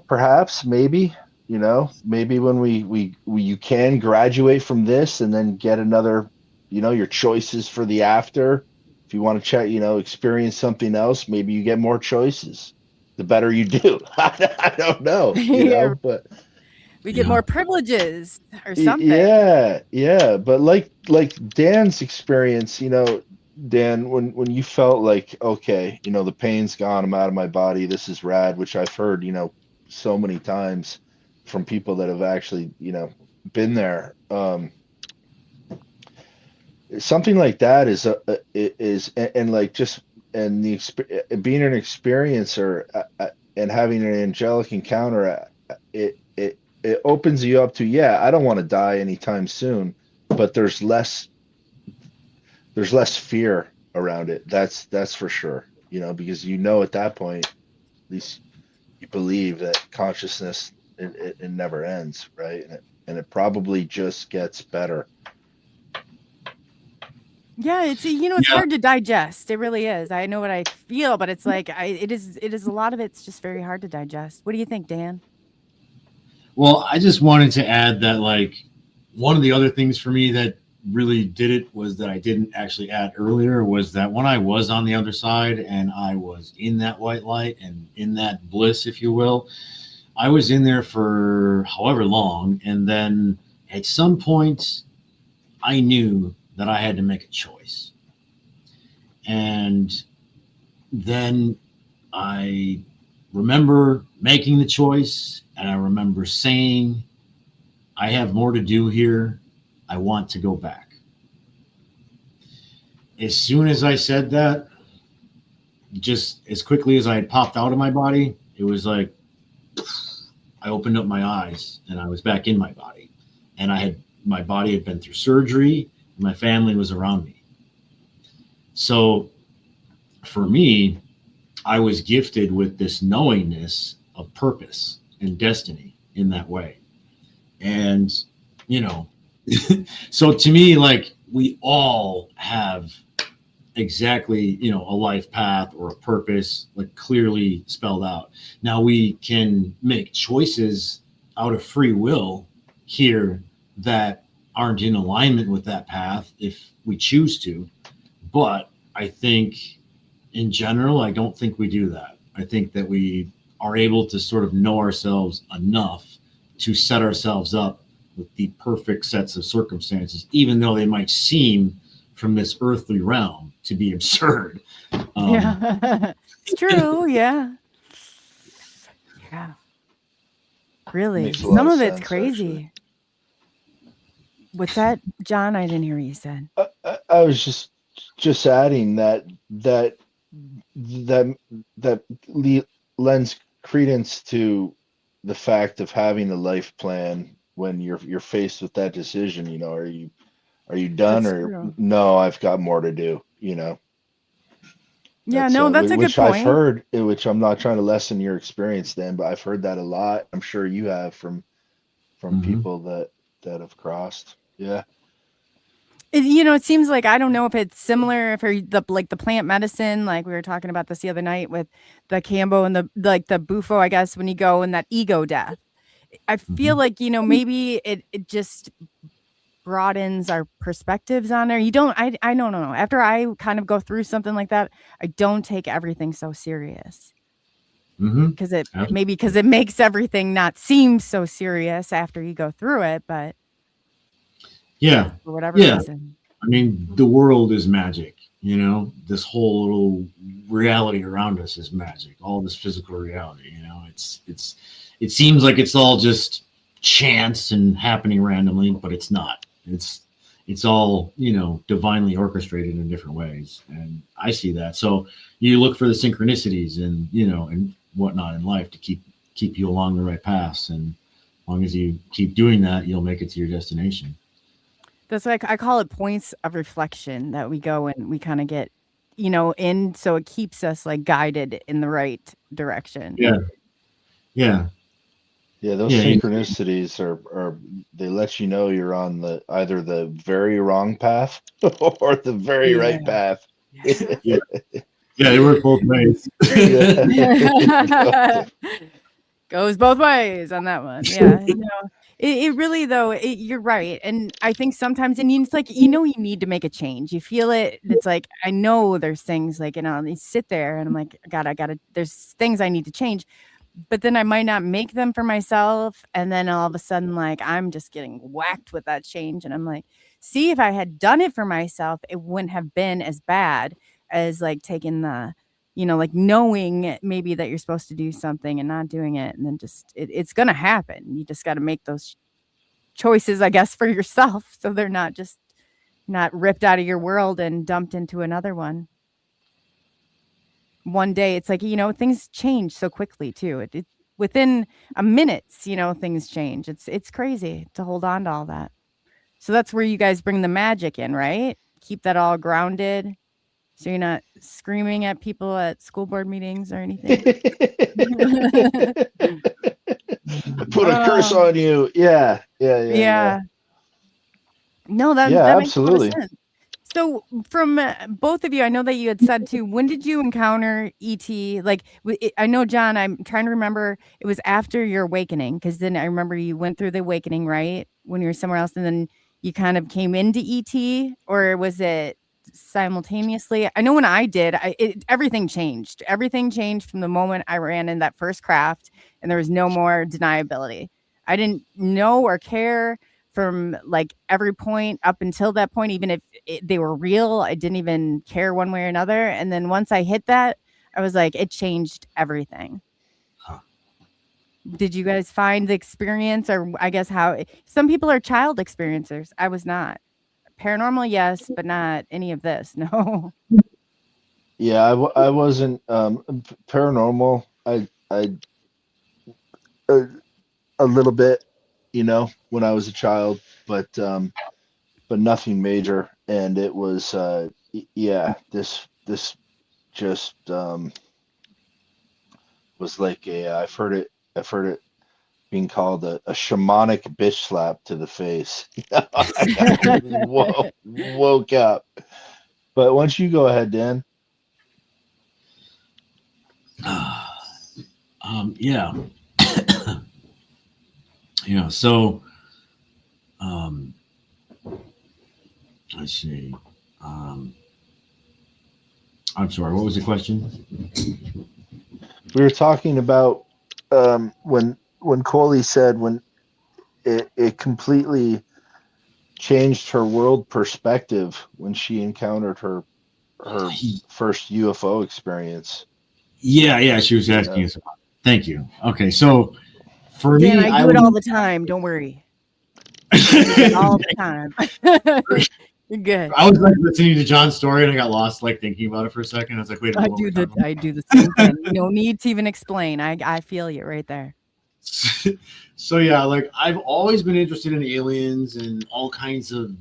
perhaps maybe when you can graduate from this and then get another, your choices for the after. If you want to check, experience something else, maybe you get more choices the better you do. I don't know, but we get more privileges or something. Yeah. But like Dan's experience, Dan, when you felt like, okay, the pain's gone, I'm out of my body, this is rad, which I've heard, so many times from people that have actually, been there. Something like that is and like just and being an experiencer and having an angelic encounter, it opens you up to, I don't want to die anytime soon, but there's less fear around it. That's for sure. Because at that point, at least you believe that consciousness it never ends, right? And it probably just gets better. Yeah, it's it's hard to digest. It really is. I know what I feel, but it's like it is a lot of it's just very hard to digest. What do you think, Dan? Well, I just wanted to add that, like, one of the other things for me that really did it was that I didn't actually add earlier was that when I was on the other side and I was in that white light and in that bliss, if you will, I was in there for however long. And then at some point, I knew that I had to make a choice. And then I remember making the choice, and I remember saying, I have more to do here. I want to go back. As soon as I said that, just as quickly as I had popped out of my body, it was like I opened up my eyes and I was back in my body. And my body had been through surgery, and my family was around me. So for me, I was gifted with this knowingness of purpose and destiny in that way. And, so to me, like, we all have exactly, a life path or a purpose, like, clearly spelled out. Now we can make choices out of free will here that aren't in alignment with that path if we choose to. But I think in general, I don't think we do that. I think that we are able to sort of know ourselves enough to set ourselves up with the perfect sets of circumstances, even though they might seem from this earthly realm to be absurd. Yeah, it's true. Yeah. Yeah. Really. Makes a lot Some of of it's sense, crazy. actually. What's that, John? I didn't hear what you said. I was just adding that lends credence to the fact of having a life plan when you're faced with that decision. Are you done, That's or true. no, I've got more to do. Yeah, That's, no, that's a good which I've point. heard, which I'm not trying to lessen your experience, Dan, but I've heard that a lot. I'm sure you have from people that have crossed. Yeah. It seems like, I don't know if it's similar for the plant medicine, like we were talking about this the other night with the Cambo and the Bufo, I guess, when you go in that ego death. I feel like, maybe it just broadens our perspectives on there. I don't know. After I kind of go through something like that, I don't take everything so serious. Because it makes everything not seem so serious after you go through it, but Yeah. for whatever reason. I mean, the world is magic, this whole little reality around us is magic. All this physical reality, it seems like it's all just chance and happening randomly, but it's not. It's all, divinely orchestrated in different ways. And I see that. So you look for the synchronicities and, and whatnot in life to keep you along the right paths. And as long as you keep doing that, you'll make it to your destination. That's like, I call it points of reflection that we go and we kind of get, in, so it keeps us like guided in the right direction. Yeah. Those synchronicities are they let you know you're on either the very wrong path or the very right path. Yeah, they work both ways. Goes both ways on that one. Yeah. It really, though, you're right. And I think sometimes, and it's like, you need to make a change. You feel it. It's like, I know there's things like, you sit there and I'm like, God, there's things I need to change. But then I might not make them for myself. And then all of a sudden, like, I'm just getting whacked with that change. And I'm like, see, if I had done it for myself, it wouldn't have been as bad as like taking the, like knowing maybe that you're supposed to do something and not doing it. And then just, it's going to happen. You just got to make those choices, I guess, for yourself. So they're not ripped out of your world and dumped into another one. One day it's like, things change so quickly too. It within a minute, things change. It's crazy to hold on to all that. So that's where you guys bring the magic in, right? Keep that all grounded. So you're not screaming at people at school board meetings or anything. Put a curse on you. Yeah. No, that absolutely. makes a lot of sense. So from both of you, I know that you had said too, when did you encounter ET? Like, I know, John, I'm trying to remember, it was after your awakening, because then I remember you went through the awakening, right? When you were somewhere else, and then you kind of came into ET, or was it simultaneously? I know when I did, everything changed. Everything changed from the moment I ran in that first craft, and there was no more deniability. I didn't know or care from like every point up until that point, even if they were real, I didn't even care one way or another. And then once I hit that, I was like, it changed everything. Huh. Did you guys find the experience, or I guess how some people are child experiencers? I was not. Paranormal, yes, but not any of this. No. Yeah, I wasn't paranormal. I a little bit, when I was a child, but nothing major. And it was this just was like I've heard it being called a shamanic bitch slap to the face. Whoa, woke up. But once you go ahead, Dan. Yeah. So let's see. I'm sorry, what was the question? We were talking about when Coley said when it completely changed her world perspective when she encountered her first UFO experience. Yeah, she was asking us about it. Thank you. Okay, so for Dan, me, I do it all the time. Don't worry. All the time. You're good. I was like listening to John's story and I got lost like thinking about it for a second. I was like, wait a minute. I do the same thing. No need to even explain. I feel you right there. So yeah, like I've always been interested in aliens and all kinds of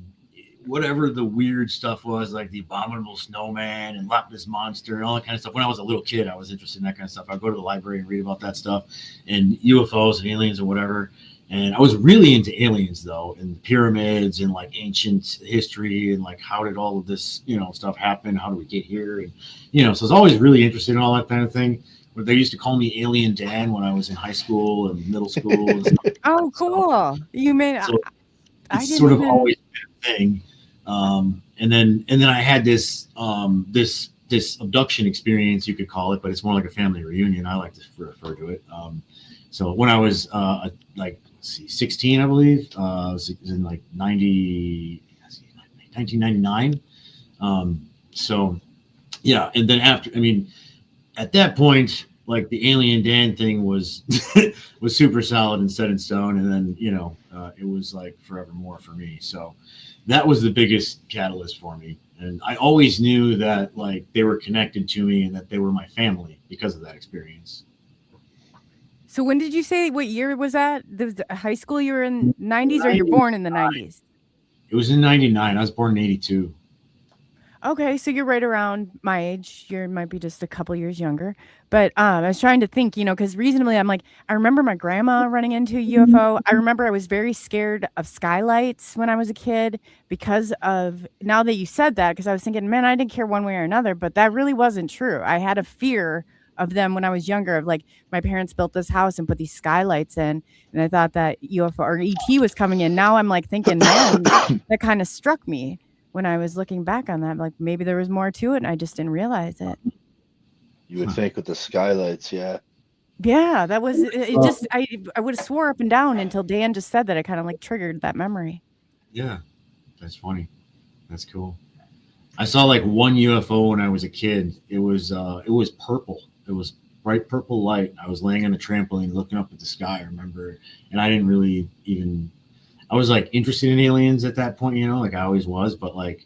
whatever the weird stuff was, like the abominable snowman and Loch Ness monster and all that kind of stuff. When I was a little kid, I was interested in that kind of stuff. I'd go to the library and read about that stuff and UFOs and aliens or whatever. And I was really into aliens though, and pyramids and like ancient history and like how did all of this, stuff happen? How do we get here? And, so I was always really interested in all that kind of thing. They used to call me Alien Dan when I was in high school and middle school. And stuff. Oh, cool. You made so it's sort of always been a thing. And then I had this abduction experience, you could call it, but it's more like a family reunion. I like to refer to it. So when I was 16, I believe, it was in like 1999. So yeah, and then at that point, like the Alien Dan thing was was super solid and set in stone, and then it was like forevermore for me. So that was the biggest catalyst for me, and I always knew that like they were connected to me and that they were my family because of that experience. So when did you say, what year was that? Was high school you were in 90s, or you're born in the 90s? It was in 99. I was born in 82. Okay, so you're right around my age. You might be just a couple years younger. But I was trying to think, because reasonably, I'm like, I remember my grandma running into a UFO. I remember I was very scared of skylights when I was a kid because of, now that you said that, because I was thinking, man, I didn't care one way or another, but that really wasn't true. I had a fear of them when I was younger, of like, my parents built this house and put these skylights in, and I thought that UFO or ET was coming in. Now I'm like thinking, man, that kind of struck me when I was looking back on that. Like, maybe there was more to it and I just didn't realize it. You would think with the skylights, yeah. Yeah, that was it. Just I would have swore up and down until Dan just said that. It kind of like triggered that memory. Yeah, that's funny. That's cool. I saw like one UFO when I was a kid. It was purple. It was bright purple light. I was laying on a trampoline looking up at the sky, I remember, and I didn't really even, I was like interested in aliens at that point, like I always was, but like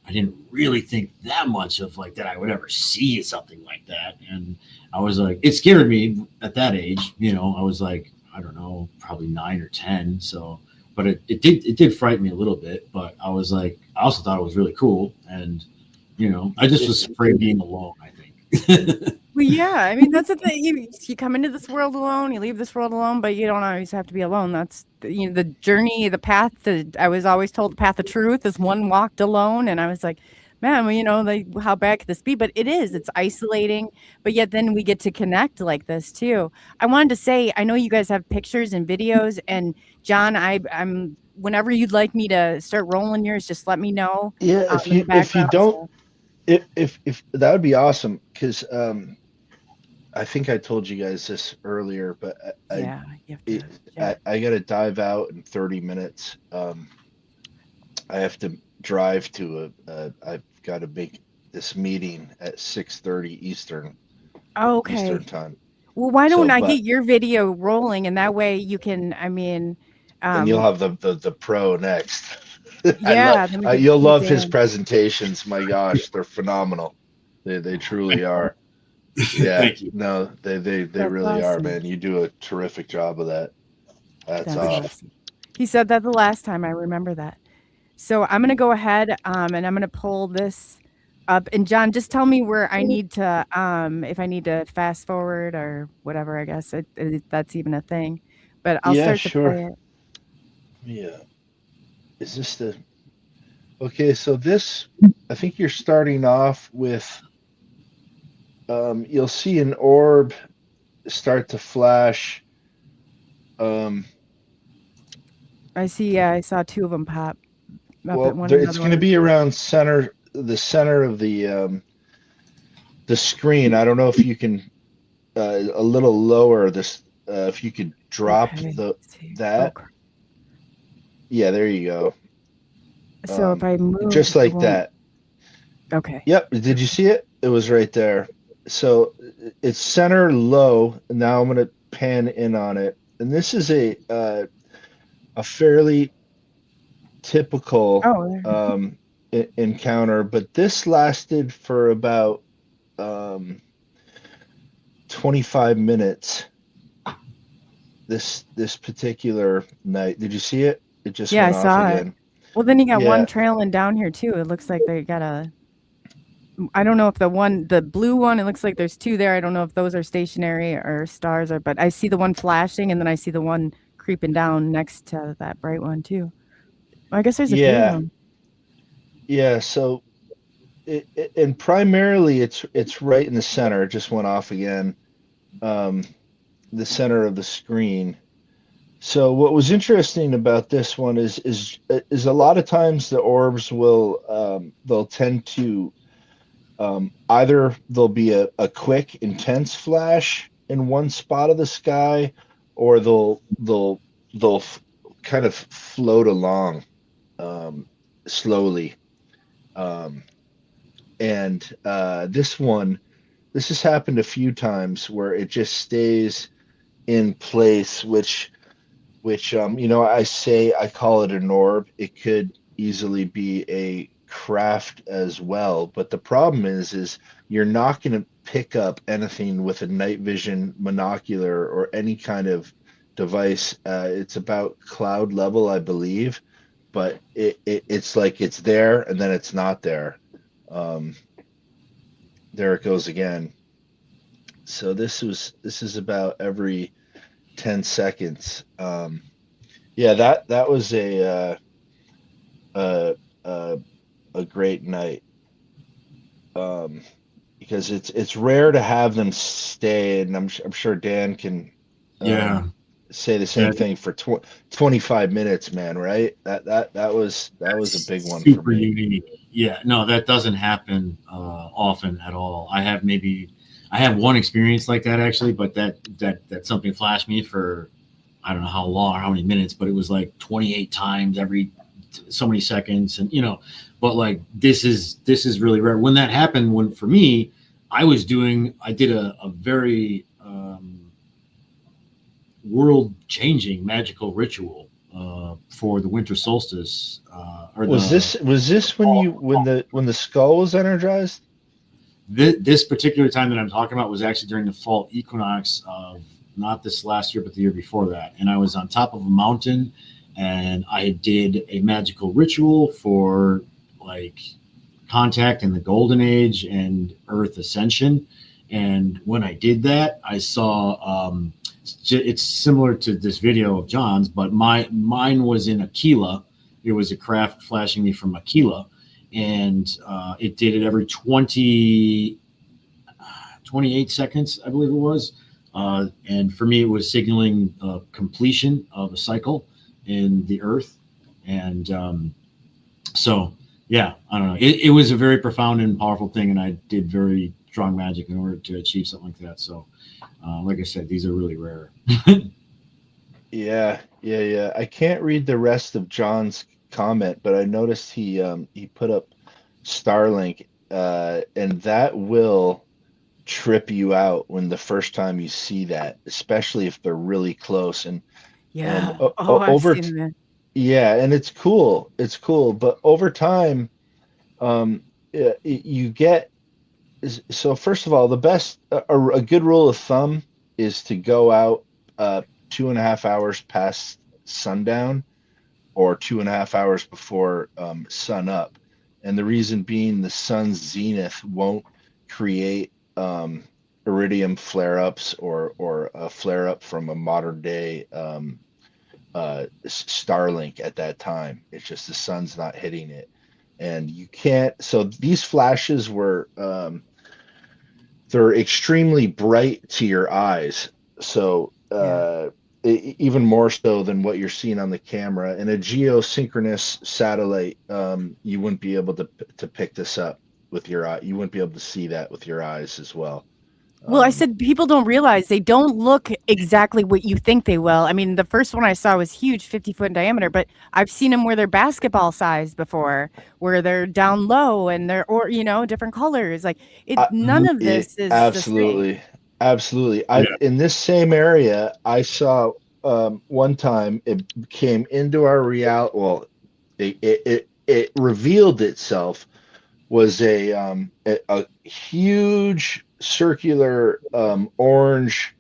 I didn't really think that much of like that I would ever see something like that. And I was like, it scared me at that age, I was like, I don't know, probably 9 or 10. So, but it did frighten me a little bit, but I was like, I also thought it was really cool. And, I just was afraid of being alone, I think. Well, yeah, I mean, that's the thing. You come into this world alone, you leave this world alone, but you don't always have to be alone. That's the journey, the path. I was always told the path of truth is one walked alone, and I was like, man, well, like how bad could this be? But it is. It's isolating, but yet then we get to connect like this too. I wanted to say, I know you guys have pictures and videos, and John, I'm whenever you'd like me to start rolling yours, just let me know. Yeah, if you don't, if that would be awesome, because I think I told you guys this earlier, but I got to dive out in 30 minutes. I have to drive to I've got to make this meeting at 6:30 Eastern. Oh, okay. Eastern time. Well, why don't I get your video rolling, and that way you can, I mean, and you'll have the pro next. Yeah, you'll love his presentations. My gosh, they're phenomenal. They truly are. Yeah, Thank you. No, they really are, man. You do a terrific job of that. That's awesome. He said that the last time. I remember that. So I'm gonna go ahead and I'm gonna pull this up. And John, just tell me where I need to if I need to fast forward or whatever. I guess that's even a thing. But I'll start to play it. Yeah. Is this the? Okay, so this, I think you're starting off with. You'll see an orb start to flash. I see. Yeah, I saw two of them pop. Well, it's going to be around the center of the screen. I don't know if you can a little lower this. If you could drop that. Okay. Yeah, there you go. So if I move, just like that. Okay. Yep. Did you see it? It was right there. So it's center low. Now I'm going to pan in on it, and this is a fairly typical encounter, but this lasted for about 25 minutes. This particular night. Did you see it? It just went off again. Well, then you got one trailing down here too. It looks like they got I don't know if the blue one, it looks like there's two there. I don't know if those are stationary or stars, but I see the one flashing, and then I see the one creeping down next to that bright one too. I guess there's a few of them. Yeah. So, and primarily it's right in the center. It just went off again. The center of the screen. So what was interesting about this one is a lot of times the orbs will they'll tend to either there'll be a quick intense flash in one spot of the sky, or they'll kind of float along slowly. And this has happened a few times where it just stays in place, which I call it an orb. It could easily be a craft as well, but the problem is you're not going to pick up anything with a night vision monocular or any kind of device. It's about cloud level, I believe, but it's like it's there and then it's not there. There it goes again. So this is about every 10 seconds. That was a great night, because it's rare to have them stay, and I'm sure Dan can say the same thing for 25 minutes, man. Right? That was a big one. Super for me. Unique. Yeah, no, that doesn't happen often at all. I have one experience like that actually, but that something flashed me for I don't know how long or how many minutes, but it was like 28 times every so many seconds, and but like this is really rare. When that happened, for me, I did a very world changing magical ritual for the winter solstice. Was this when the skull was energized? This particular time that I'm talking about was actually during the fall equinox of not this last year, but the year before that. And I was on top of a mountain, and I did a magical ritual for like contact in the golden age and earth ascension. And when I did that, I saw it's similar to this video of John's, but mine was in a Kiehl. It was a craft flashing me from a Kiehl, and it did it every 28 seconds, I believe it was. And for me, it was signaling completion of a cycle in the Earth. And so, yeah, I don't know. It was a very profound and powerful thing, and I did very strong magic in order to achieve something like that. So, like I said, these are really rare. Yeah. I can't read the rest of John's comment, but I noticed he put up Starlink, and that will trip you out when the first time you see that, especially if they're really close. And Yeah. o- Oh, I've over seen that. yeah, and it's cool. It's cool, but over time, you get. So first of all, the best a good rule of thumb is to go out 2.5 hours past sundown, or 2.5 hours before sun up. And the reason being, the sun's zenith won't create iridium flare-ups or a flare-up from a modern day Starlink at that time. It's just the sun's not hitting it. And you can't, so these flashes were they're extremely bright to your eyes. So even more so than what you're seeing on the camera. In a geosynchronous satellite, you wouldn't be able to pick this up with your eye. You wouldn't be able to see that with your eyes as well. Well, I said people don't realize they don't look exactly what you think they will. I mean, the first one I saw was huge, 50-foot in diameter, but I've seen them where they're basketball size before, where they're down low and they're, or, different colors. Like none of this is absolutely, absolutely. Yeah. In this same area, I saw one time it came into our reality. Well, it revealed itself was a huge circular orange,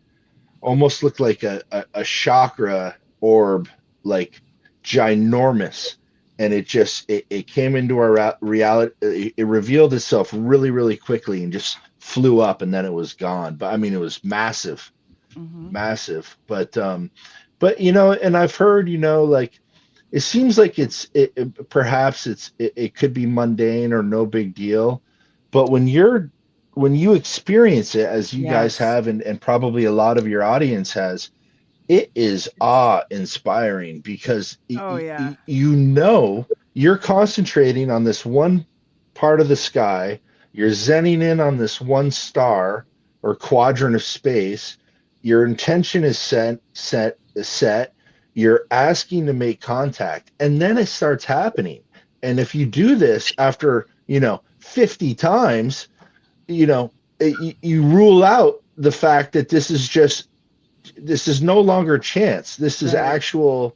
almost looked like a chakra orb, like ginormous. And it came into our reality. It revealed itself really, really quickly and just flew up, and then it was gone. But I mean, it was massive, massive. But and I've heard, like, it seems like perhaps it could be mundane or no big deal, but when you experience it, as you guys have, and probably a lot of your audience has, it is awe-inspiring, because you're concentrating on this one part of the sky, you're zenning in on this one star or quadrant of space, your intention is set, you're asking to make contact, and then it starts happening. And if you do this after 50 times, you rule out the fact that this is no longer chance. This is actual,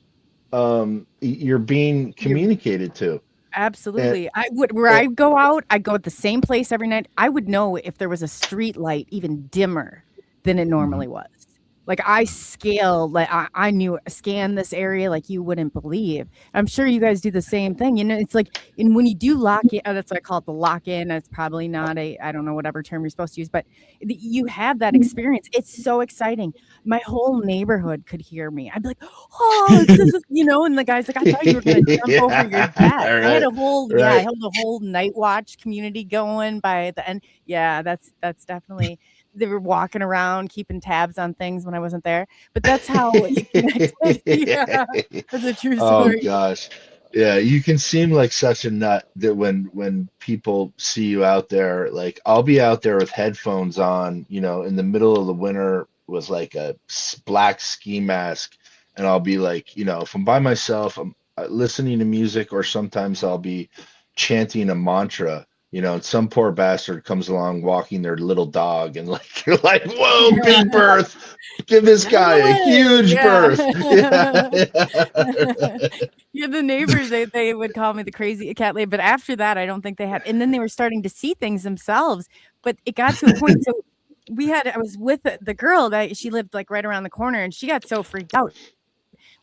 you're being communicated to. Absolutely. I go out, I go at the same place every night. I would know if there was a street light even dimmer than it normally was. Like I I knew scan this area like you wouldn't believe. I'm sure you guys do the same thing. It's like, and when you do lock in, that's what I call it, the lock in. It's probably not I don't know, whatever term you're supposed to use, but you have that experience. It's so exciting. My whole neighborhood could hear me. I'd be like, oh, this is, and the guy's like, I thought you were going to jump over your desk. Right. I had I held a whole night watch community going by the end. Yeah, that's definitely. They were walking around keeping tabs on things when I wasn't there, but that's how you connected. Yeah, that's a true story. Oh gosh, yeah, you can seem like such a nut that when people see you out there, like I'll be out there with headphones on, in the middle of the winter with like a black ski mask, and I'll be like, if I'm by myself, I'm listening to music, or sometimes I'll be chanting a mantra. And some poor bastard comes along walking their little dog, and like you're like, whoa, big birth. Give this guy a huge birth. Yeah, the neighbors, they would call me the crazy cat lady, but after that, I don't think they had. And then they were starting to see things themselves. But it got to a point. So I was with the girl that she lived like right around the corner, and she got so freaked out.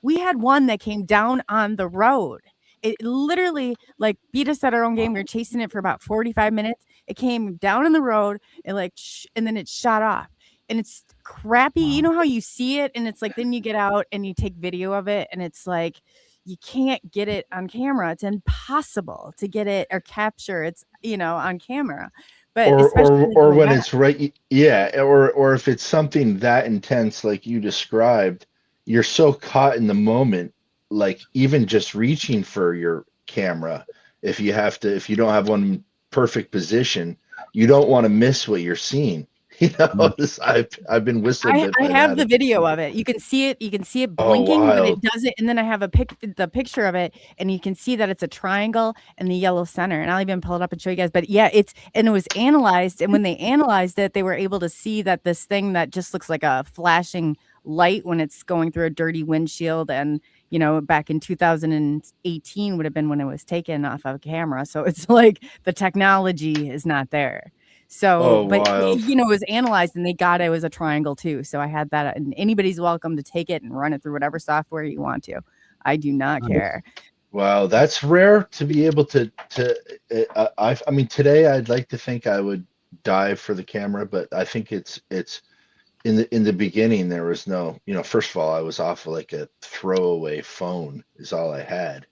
We had one that came down on the road. It literally like beat us at our own game. We were chasing it for about 45 minutes. It came down in the road and like, and then it shot off. And it's crappy. You know how you see it and it's like, then you get out and you take video of it and it's like, you can't get it on camera. It's impossible to get it or capture. It's, on camera. But especially or when it's right, yeah, or if it's something that intense like you described, you're so caught in the moment, like even just reaching for your camera, if you don't have one in perfect position, you don't want to miss what you're seeing. I've been whistled. I have the video of it. You can see it blinking, but it doesn't. And then I have the picture of it, and you can see that it's a triangle and the yellow center. And I'll even pull it up and show you guys. But yeah, it was analyzed. And when they analyzed it, they were able to see that this thing that just looks like a flashing light when it's going through a dirty windshield. And, back in 2018 would have been when it was taken off of camera. So it's like the technology is not there. So, but wild. it was analyzed and they got it was a triangle too. So I had that, and anybody's welcome to take it and run it through whatever software you want to. I do not care. Wow, that's rare to be able to. I mean, today I'd like to think I would dive for the camera, but I think it's in the beginning there was no. First of all, I was off of like a throwaway phone is all I had.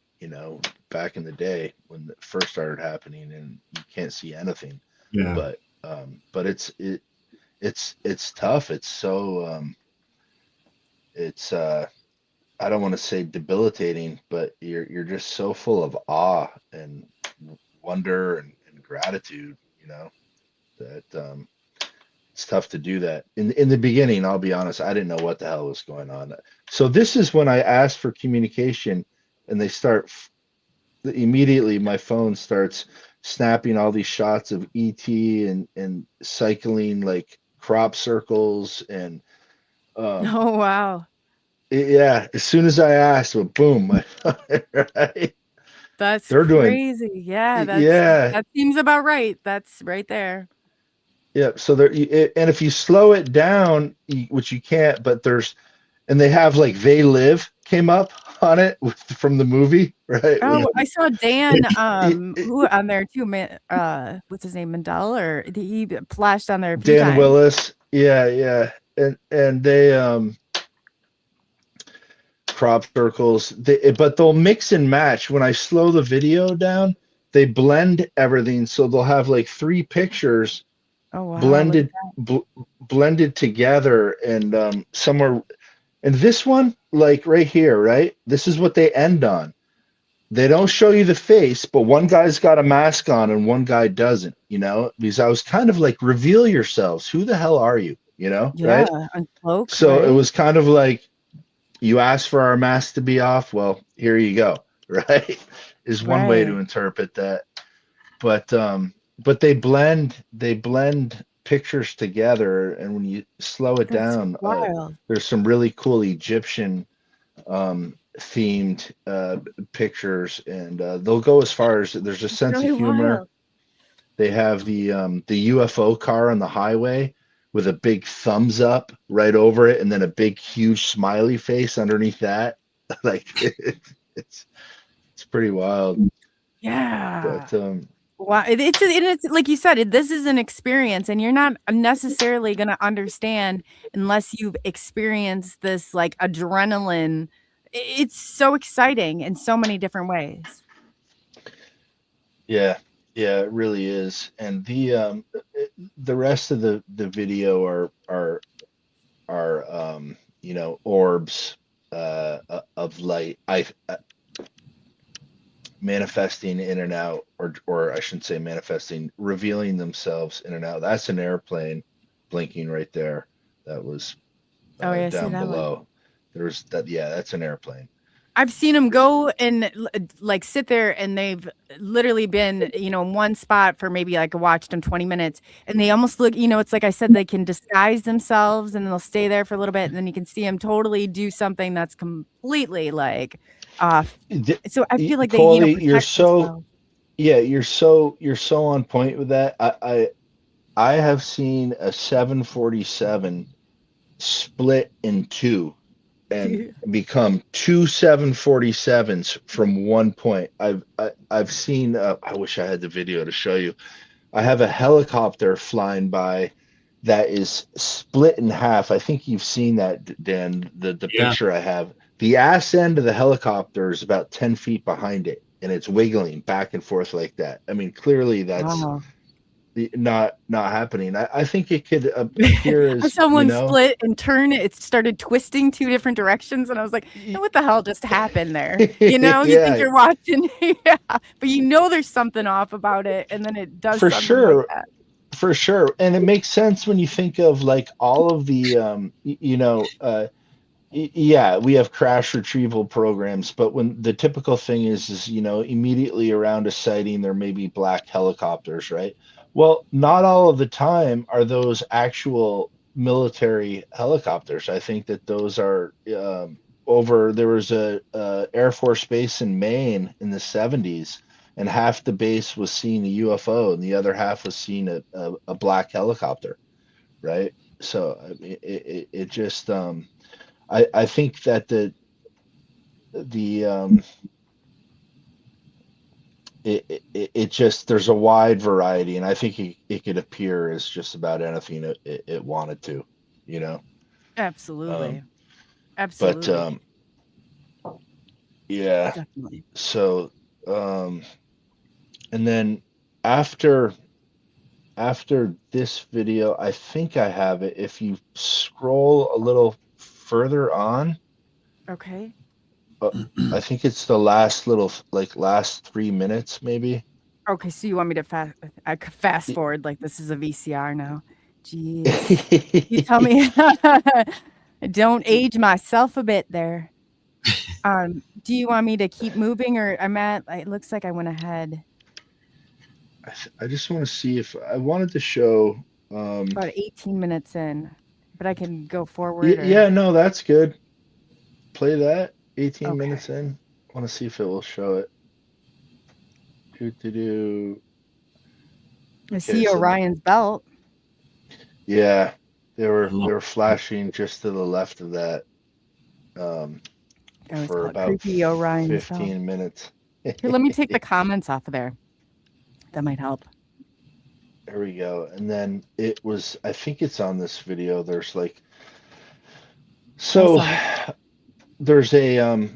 Back in the day when it first started happening, and you can't see anything. Yeah. But it's tough. It's so I don't want to say debilitating, but you're just so full of awe and wonder and gratitude, that it's tough to do that. In the beginning, I'll be honest, I didn't know what the hell was going on. So this is when I asked for communication, and they start immediately. My phone starts snapping all these shots of ET and cycling like crop circles and oh wow. Yeah, as soon as I asked, well, boom, right? That's crazy. Yeah, that seems about right. That's right there. Yeah, so and if you slow it down, which you can't, but they have like They Live came up on it from the movie, right? Oh, I saw Dan who on there too, what's his name, Mandel, or he flashed on there a few Dan times. Willis. Yeah. And they crop circles, but they'll mix and match. When I slow the video down, they blend everything, so they'll have like 3 pictures blended together, and somewhere. And this one, like right here, right? This is what they end on. They don't show you the face, but one guy's got a mask on and one guy doesn't, because I was kind of like, reveal yourselves. Who the hell are you? Right? Uncloak, so right? It was kind of like, you asked for our masks to be off. Well, here you go. Right? Is one way to interpret that. But they blend pictures together, and when you slow it down, there's some really cool Egyptian themed pictures, and they'll go as far as there's a sense of humor. Wild. They have the UFO car on the highway with a big thumbs up right over it, and then a big huge smiley face underneath that. Like it's pretty wild. Yeah. But wow, it's like you said, this is an experience, and you're not necessarily going to understand unless you've experienced this like adrenaline. It's so exciting in so many different ways. Yeah, it really is. And the rest of the video are orbs of light. Manifesting in and out, or I shouldn't say manifesting, revealing themselves in and out. That's an airplane blinking right there. That was down below. One. There's that. Yeah, that's an airplane. I've seen them go and like sit there, and they've literally been, in one spot for maybe like watched them 20 minutes, and they almost look, it's like I said, they can disguise themselves, and they'll stay there for a little bit, and then you can see them totally do something that's completely like off. So I feel like Coley, you're so on point with that. I have seen a 747 split in 2 and become 2 747s from one point. I've seen I wish I had the video to show you. I have a helicopter flying by that is split in half. I think you've seen that, Dan, the Yeah. picture I have. The ass end of the helicopter is about 10 feet behind it, and it's wiggling back and forth like that. I mean, clearly that's Wow. not happening. I think it could appear I as, saw you one know, split and turn. It started twisting 2 different directions, and I was like, what the hell just happened there? You know, you think Yeah. you're watching, yeah, but you know there's something off about it, and then it does For something like sure. that. For sure. And it makes sense when you think of like all of the, yeah, we have crash retrieval programs, but when the typical thing is, you know, immediately around a sighting, there may be black helicopters, right? Well, not all of the time are those actual military helicopters. I think that those are there was a Air Force base in Maine in the 70s, and half the base was seeing a UFO and the other half was seeing a black helicopter, right? So I mean, it just I think that it just, there's a wide variety, and I think it could appear as just about anything it wanted to, you know. Absolutely. But Absolutely. yeah. Definitely. So and then after this video, I think I have it. If you scroll a little further on, Okay. I think it's the last little, like last 3 minutes maybe. Okay, so you want me to fast forward like this is a VCR now? Jeez. You tell me. Don't age myself a bit there. Do you want me to keep moving, or it looks like I went ahead. I just want to see if I wanted to show About 18 minutes in, but I can go forward. yeah, no, that's good. Play that 18 Okay. minutes in. I want to see if it will show it. I see Orion's belt. Yeah, they were flashing just to the left of that for about creepy Orion's 15 belt. minutes. Here, let me take the comments off of there. That might help. There we go. And then it was, I think it's on this video. There's like, so there's a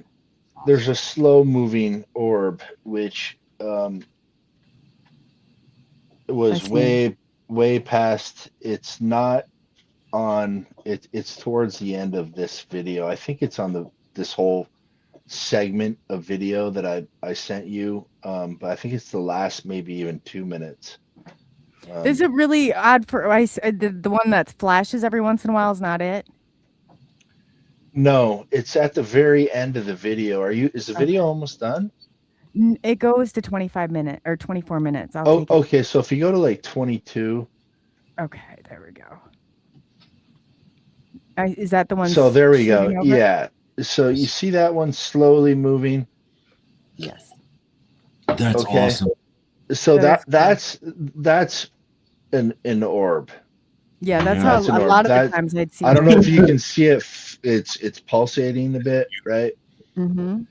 slow moving orb, which was way past. It's not on it. It's towards the end of this video. I think it's on this whole segment of video that I sent you. But I think it's the last, maybe even 2 minutes. Is it really odd for the one that flashes every once in a while is not it? No, it's at the very end of the video. Is the video almost done? It goes to 25 minutes or 24 minutes. Okay. So if you go to like 22. Okay, there we go. Is that the one? So there we go. Over? Yeah. So you see that one slowly moving? Yes. That's awesome. So that's an orb. Yeah, that's how a lot of the times I'd see. I don't know if you can see it. It's pulsating a bit, right? Mm-hmm.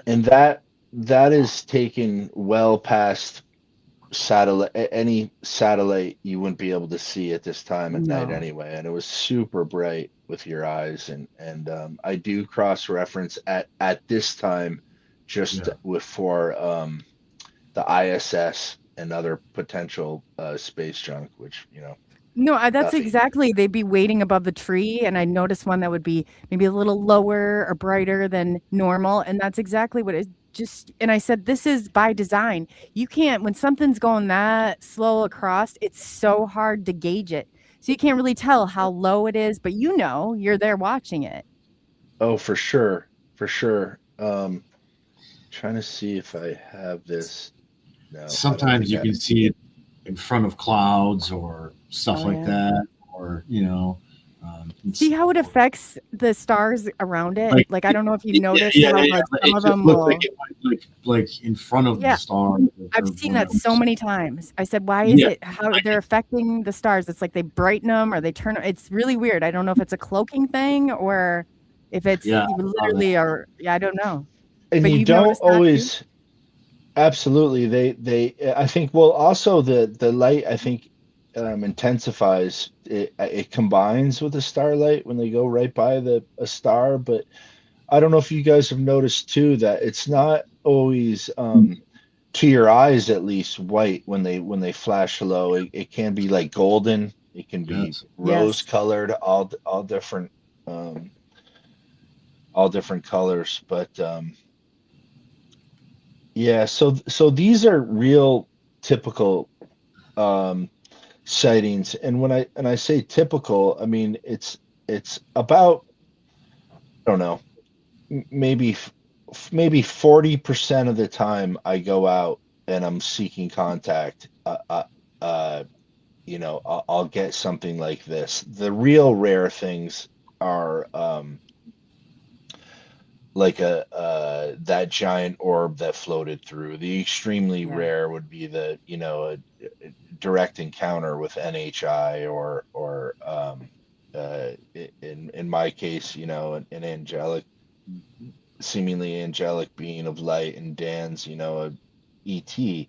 And that is taken well past satellite. Any satellite you wouldn't be able to see at this time at night anyway. And it was super bright with your eyes. And I do cross-reference at this time just for the ISS and other potential space junk, which, you know. No, that's exactly. They'd be waiting above the tree, and I noticed one that would be maybe a little lower or brighter than normal, and that's exactly what it just. And I said, this is by design. You can't, when something's going that slow across, it's so hard to gauge it. So you can't really tell how low it is, but you know, you're there watching it. Oh, for sure. Trying to see if I have this. No, sometimes you can see it in front of clouds or stuff like that, or you know. See how it affects the stars around it. Like I don't know if you noticed how some of them will like in front of the stars. I've seen that so many times. I said, why is it how they're affecting the stars? It's like they brighten them or they turn. It's really weird. I don't know if it's a cloaking thing or if it's literally I don't know. And but you don't always. Absolutely. I think, well, also the light, I think, intensifies. It combines with the starlight when they go right by a star. But I don't know if you guys have noticed too that it's not always, to your eyes at least, white when they flash low. It can be like golden. It can be Yes. rose Yes. colored, um, all different colors. But yeah, so these are real typical um, sightings, and when I say typical, I mean it's about, I don't know, maybe 40% of the time I go out and I'm seeking contact. Uh, I'll get something like this. The real rare things are like that giant orb that floated through. The extremely Yeah. rare would be a direct encounter with NHI, or in my case, an angelic, seemingly angelic being of light, and Dan's, a ET.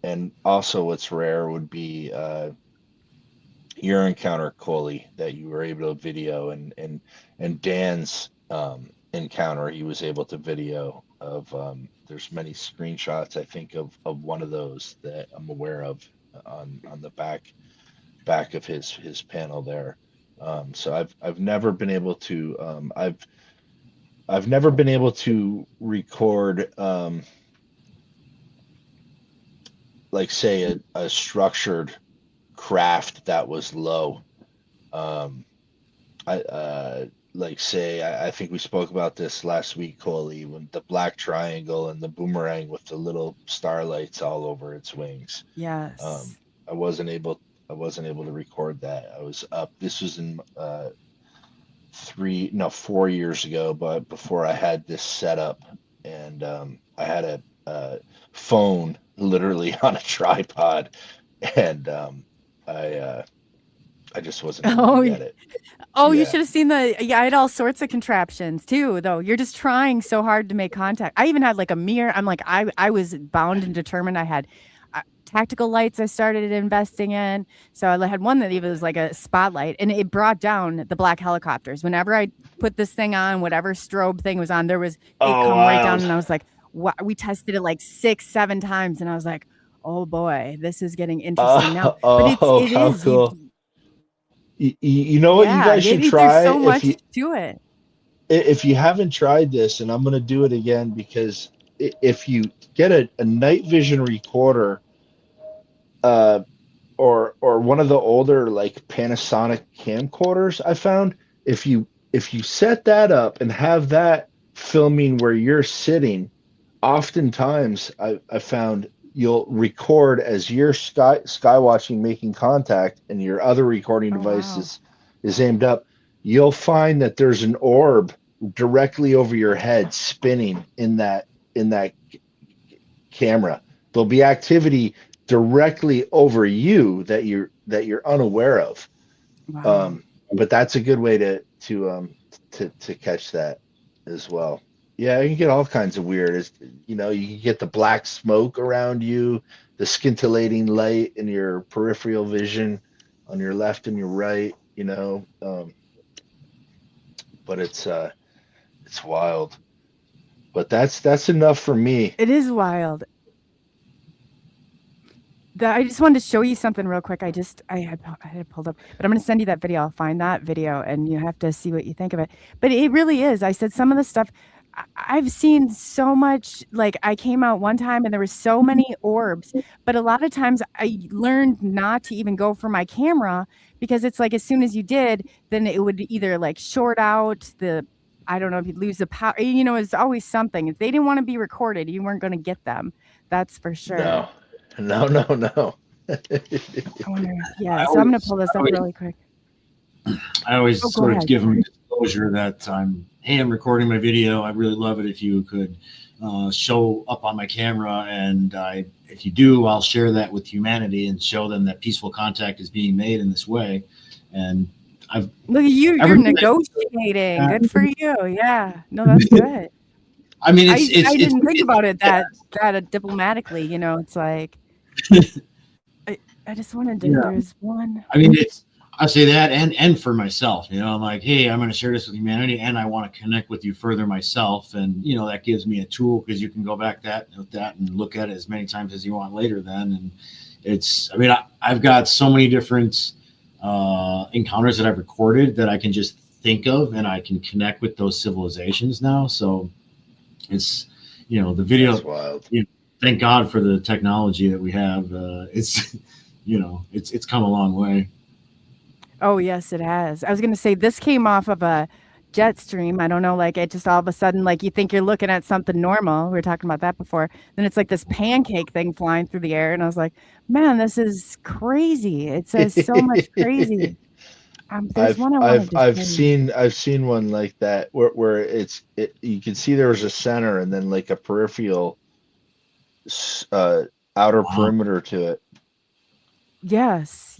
And also what's rare would be your encounter, Coley, that you were able to video, and Dan's encounter, he was able to video of. There's many screenshots, I think, of one of those that I'm aware of on the back of his panel there. So I've never been able to I've never been able to record, like, say, a structured craft that was low. Um, like, say, I think we spoke about this last week, Coley, when the black triangle and the boomerang with the little starlights all over its wings. Yes. I wasn't able I wasn't able to record that. I was up. This was in 4 years ago, but before I had this set up, and I had a phone literally on a tripod, and I just wasn't able Oh, to get it. you Yeah. should have seen I had all sorts of contraptions too, though. You're just trying so hard to make contact. I even had like a mirror. I'm like, I was bound and determined. I had tactical lights I started investing in. So I had one that even was like a spotlight, and it brought down the black helicopters. Whenever I put this thing on, whatever strobe thing was on, it Oh, come right down, wild. and I was like, what? We tested it like 6-7 times, and I was like, oh boy, this is getting interesting now. But Oh, it how is you. cool. You know what you Yeah, guys should there's try, so much to it. if you haven't tried this, and I'm going to do it again, because if you get a night vision recorder, uh, or one of the older, like, Panasonic camcorders, I found, if you set that up and have that filming where you're sitting, oftentimes I found you'll record as you're sky watching, making contact, and your other recording Oh device wow. is aimed up. You'll find that there's an orb directly over your head spinning in that camera. There'll be activity directly over you that you're unaware of. Wow. But that's a good way to catch that as well. Yeah, you can get all kinds of weird. You can get the black smoke around you, the scintillating light in your peripheral vision on your left and your right. But it's wild. But that's enough for me. It is wild. I just wanted to show you something real quick. I had it pulled up, but I'm going to send you that video. I'll find that video, and you have to see what you think of it. But it really is. I said some of the stuff I've seen so much. Like, I came out one time and there were so many orbs, but a lot of times I learned not to even go for my camera, because it's like, as soon as you did, then it would either like short out I don't know, if you'd lose the power. It's always something. If they didn't want to be recorded, you weren't going to get them. That's for sure. No. I wonder. Yeah, so I'm going to pull this up really quick. I always go sort of ahead, give them Kurt. disclosure that I'm recording my video. I really love it if you could show up on my camera, and if you do, I'll share that with humanity and show them that peaceful contact is being made in this way. And Look at you, you're negotiating. Good for you. Yeah, no, that's good. I mean, I didn't think about it that diplomatically. You know, it's like I just wanted to. Yeah. There's one. I mean, I say that and for myself, you know, I'm like, hey, I'm going to share this with humanity, and I want to connect with you further myself, and you know, that gives me a tool because you can go back with that and look at it as many times as you want later. Then, and it's, I mean, I've got so many different encounters that I've recorded that I can just think of, and I can connect with those civilizations now. So it's, you know, the video. That's wild. You know, thank God for the technology that we have. It's, you know, it's come a long way. Oh, yes, it has. I was going to say this came off of a jet stream. I don't know, like it just all of a sudden, like you think you're looking at something normal. We were talking about that before. Then it's like this pancake thing flying through the air. And I was like, man, this is crazy. It says so much crazy. There's one I've seen one like that where you can see there was a center and then like a peripheral outer perimeter to it. Yes.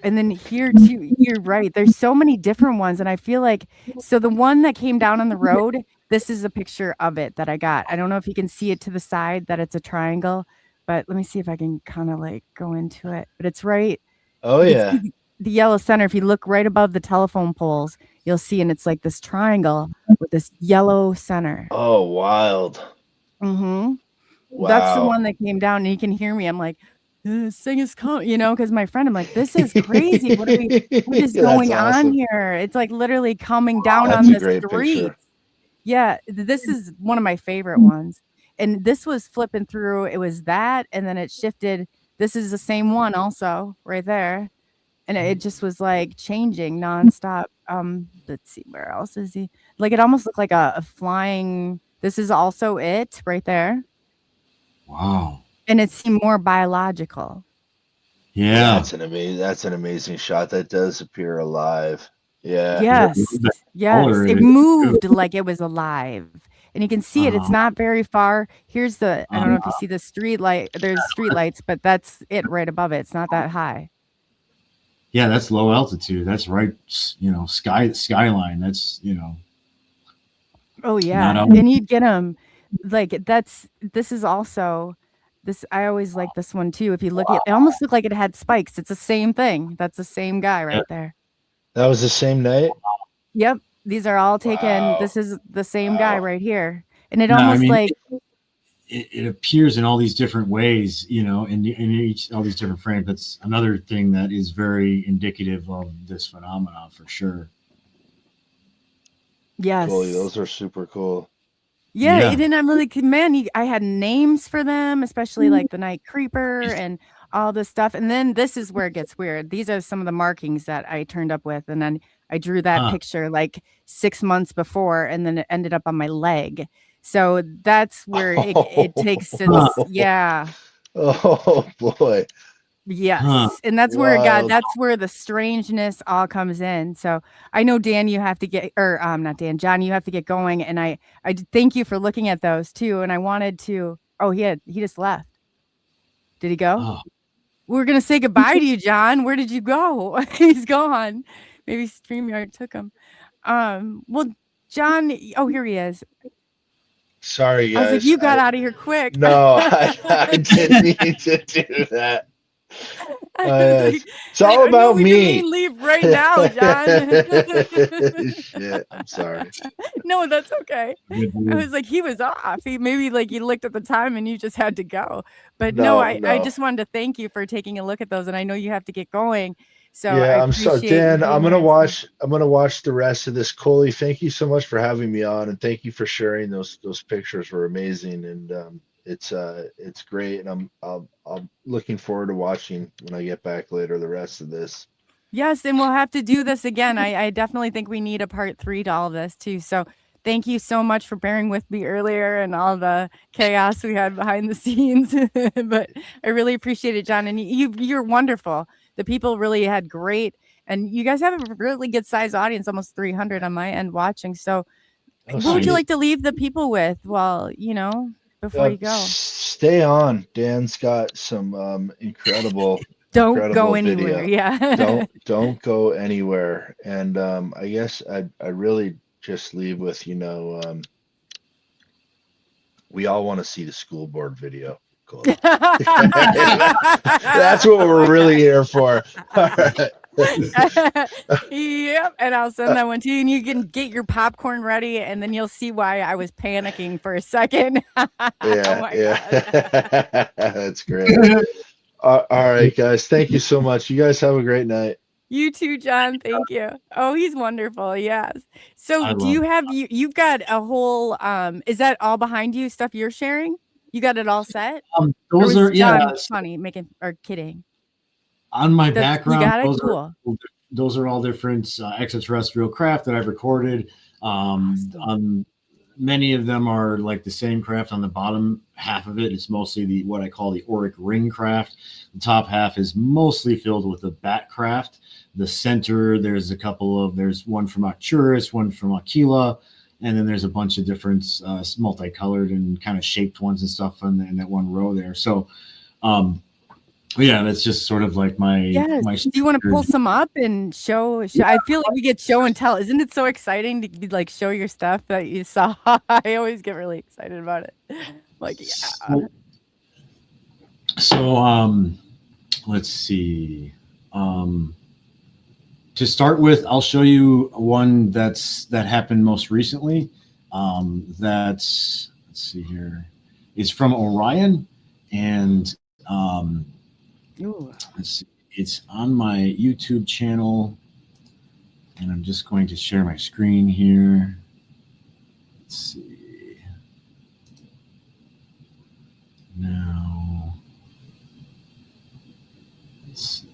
And then here too, you're right. There's so many different ones. And I feel like, so the one that came down on the road, this is a picture of it that I got. I don't know if you can see it to the side that it's a triangle, but let me see if I can kind of like go into it. But it's right. Oh yeah. The yellow center. If you look right above the telephone poles, you'll see, and it's like this triangle with this yellow center. Oh, wild. Mm-hmm. Wow. That's the one that came down, and you can hear me. I'm like, this thing is coming, you know, because my friend, I'm like, this is crazy. What is going on here? It's like literally coming down on the street. Picture. Yeah, this is one of my favorite ones. And this was flipping through. It was that, and then it shifted. This is the same one also right there. And it just was like changing nonstop. Let's see, where else is he? Like it almost looked like a flying. This is also it right there. Wow. And it seemed more biological. Yeah. That's an amazing shot. That does appear alive. Yeah. Yes. It moved like it was alive. And you can see it. It's not very far. Here's I don't know if you see the street light. There's street lights, but that's it right above it. It's not that high. Yeah, that's low altitude. That's right, you know, skyline. That's, you know. Oh yeah. And you'd get them like this is also this. I always like this one too. If you look at it, almost looked like it had spikes. It's the same thing. That's the same guy right there. That was the same night? Yep. These are all taken. Wow. This is the same guy right here. And it almost like it appears in all these different ways, you know, in all these different frames. That's another thing that is very indicative of this phenomenon for sure. Yes. Cool. Those are super cool. Yeah. And then I'm really, man, I had names for them, especially like the night creeper and all this stuff. And then this is where it gets weird. These are some of the markings that I turned up with. And then I drew that picture like 6 months before, and then it ended up on my leg. So that's where it takes its, yeah. Oh boy. Yes. And that's where that's where the strangeness all comes in. So I know, Dan, you have to get, or not Dan, John, you have to get going. And I thank you for looking at those too. And I wanted to, he just left. Did he go? Oh. We're going to say goodbye to you, John. Where did you go? He's gone. Maybe StreamYard took him. Well, John, here he is. Sorry, guys. I was like, you got out of here quick. No, I didn't need to do that. It's all about me. Leave right now, John. Shit, I'm sorry. No, that's okay. I was like, he was off. Maybe like you looked at the time and you just had to go. But no, I just wanted to thank you for taking a look at those. And I know you have to get going. So yeah, I'm sorry, Dan. I'm gonna watch the rest of this. Coley, thank you so much for having me on, and thank you for sharing those pictures. Were amazing, and it's great, and I'm looking forward to watching when I get back later the rest of this. Yes, and we'll have to do this again. I definitely think we need a part 3 to all of this too. So thank you so much for bearing with me earlier and all the chaos we had behind the scenes. But I really appreciate it, John, and you're wonderful. The people really had great, and you guys have a really good size audience, almost 300 on my end watching. So what would you like to leave the people with? Well, before you go, stay on. Dan's got some incredible. Don't go anywhere. Video. Yeah. don't go anywhere. And I guess I really just leave with we all want to see the school board video. Cool. That's what we're really here for. All right. Yep, and I'll send that one to you, and you can get your popcorn ready, and then you'll see why I was panicking for a second. Yeah, Oh my God. That's great. All right, guys. Thank you so much. You guys have a great night. You too, John. Thank you. Oh, he's wonderful. Yes. So do you have you've got a whole is that all behind you stuff you're sharing? You got it all set? Those are funny, making or kidding. On my background, you got it? Cool. Those are all different extraterrestrial craft that I've recorded. Many of them are like the same craft. On the bottom half of it, it's mostly what I call the auric ring craft. The top half is mostly filled with the bat craft. The center, there's one from Arcturus, one from Kiehl, and then there's a bunch of different multicolored and kind of shaped ones and stuff in that one row there. So, yeah, that's just sort of like my. Do you want to pull some up and show? I feel like we get show and tell. Isn't it so exciting to be like show your stuff that you saw? I always get really excited about it. Like, yeah. So, let's see. To start with, I'll show you one that happened most recently. Let's see here. It's from Orion, and let's see. It's on my YouTube channel, and I'm just going to share my screen here. Let's see. Now, let's see.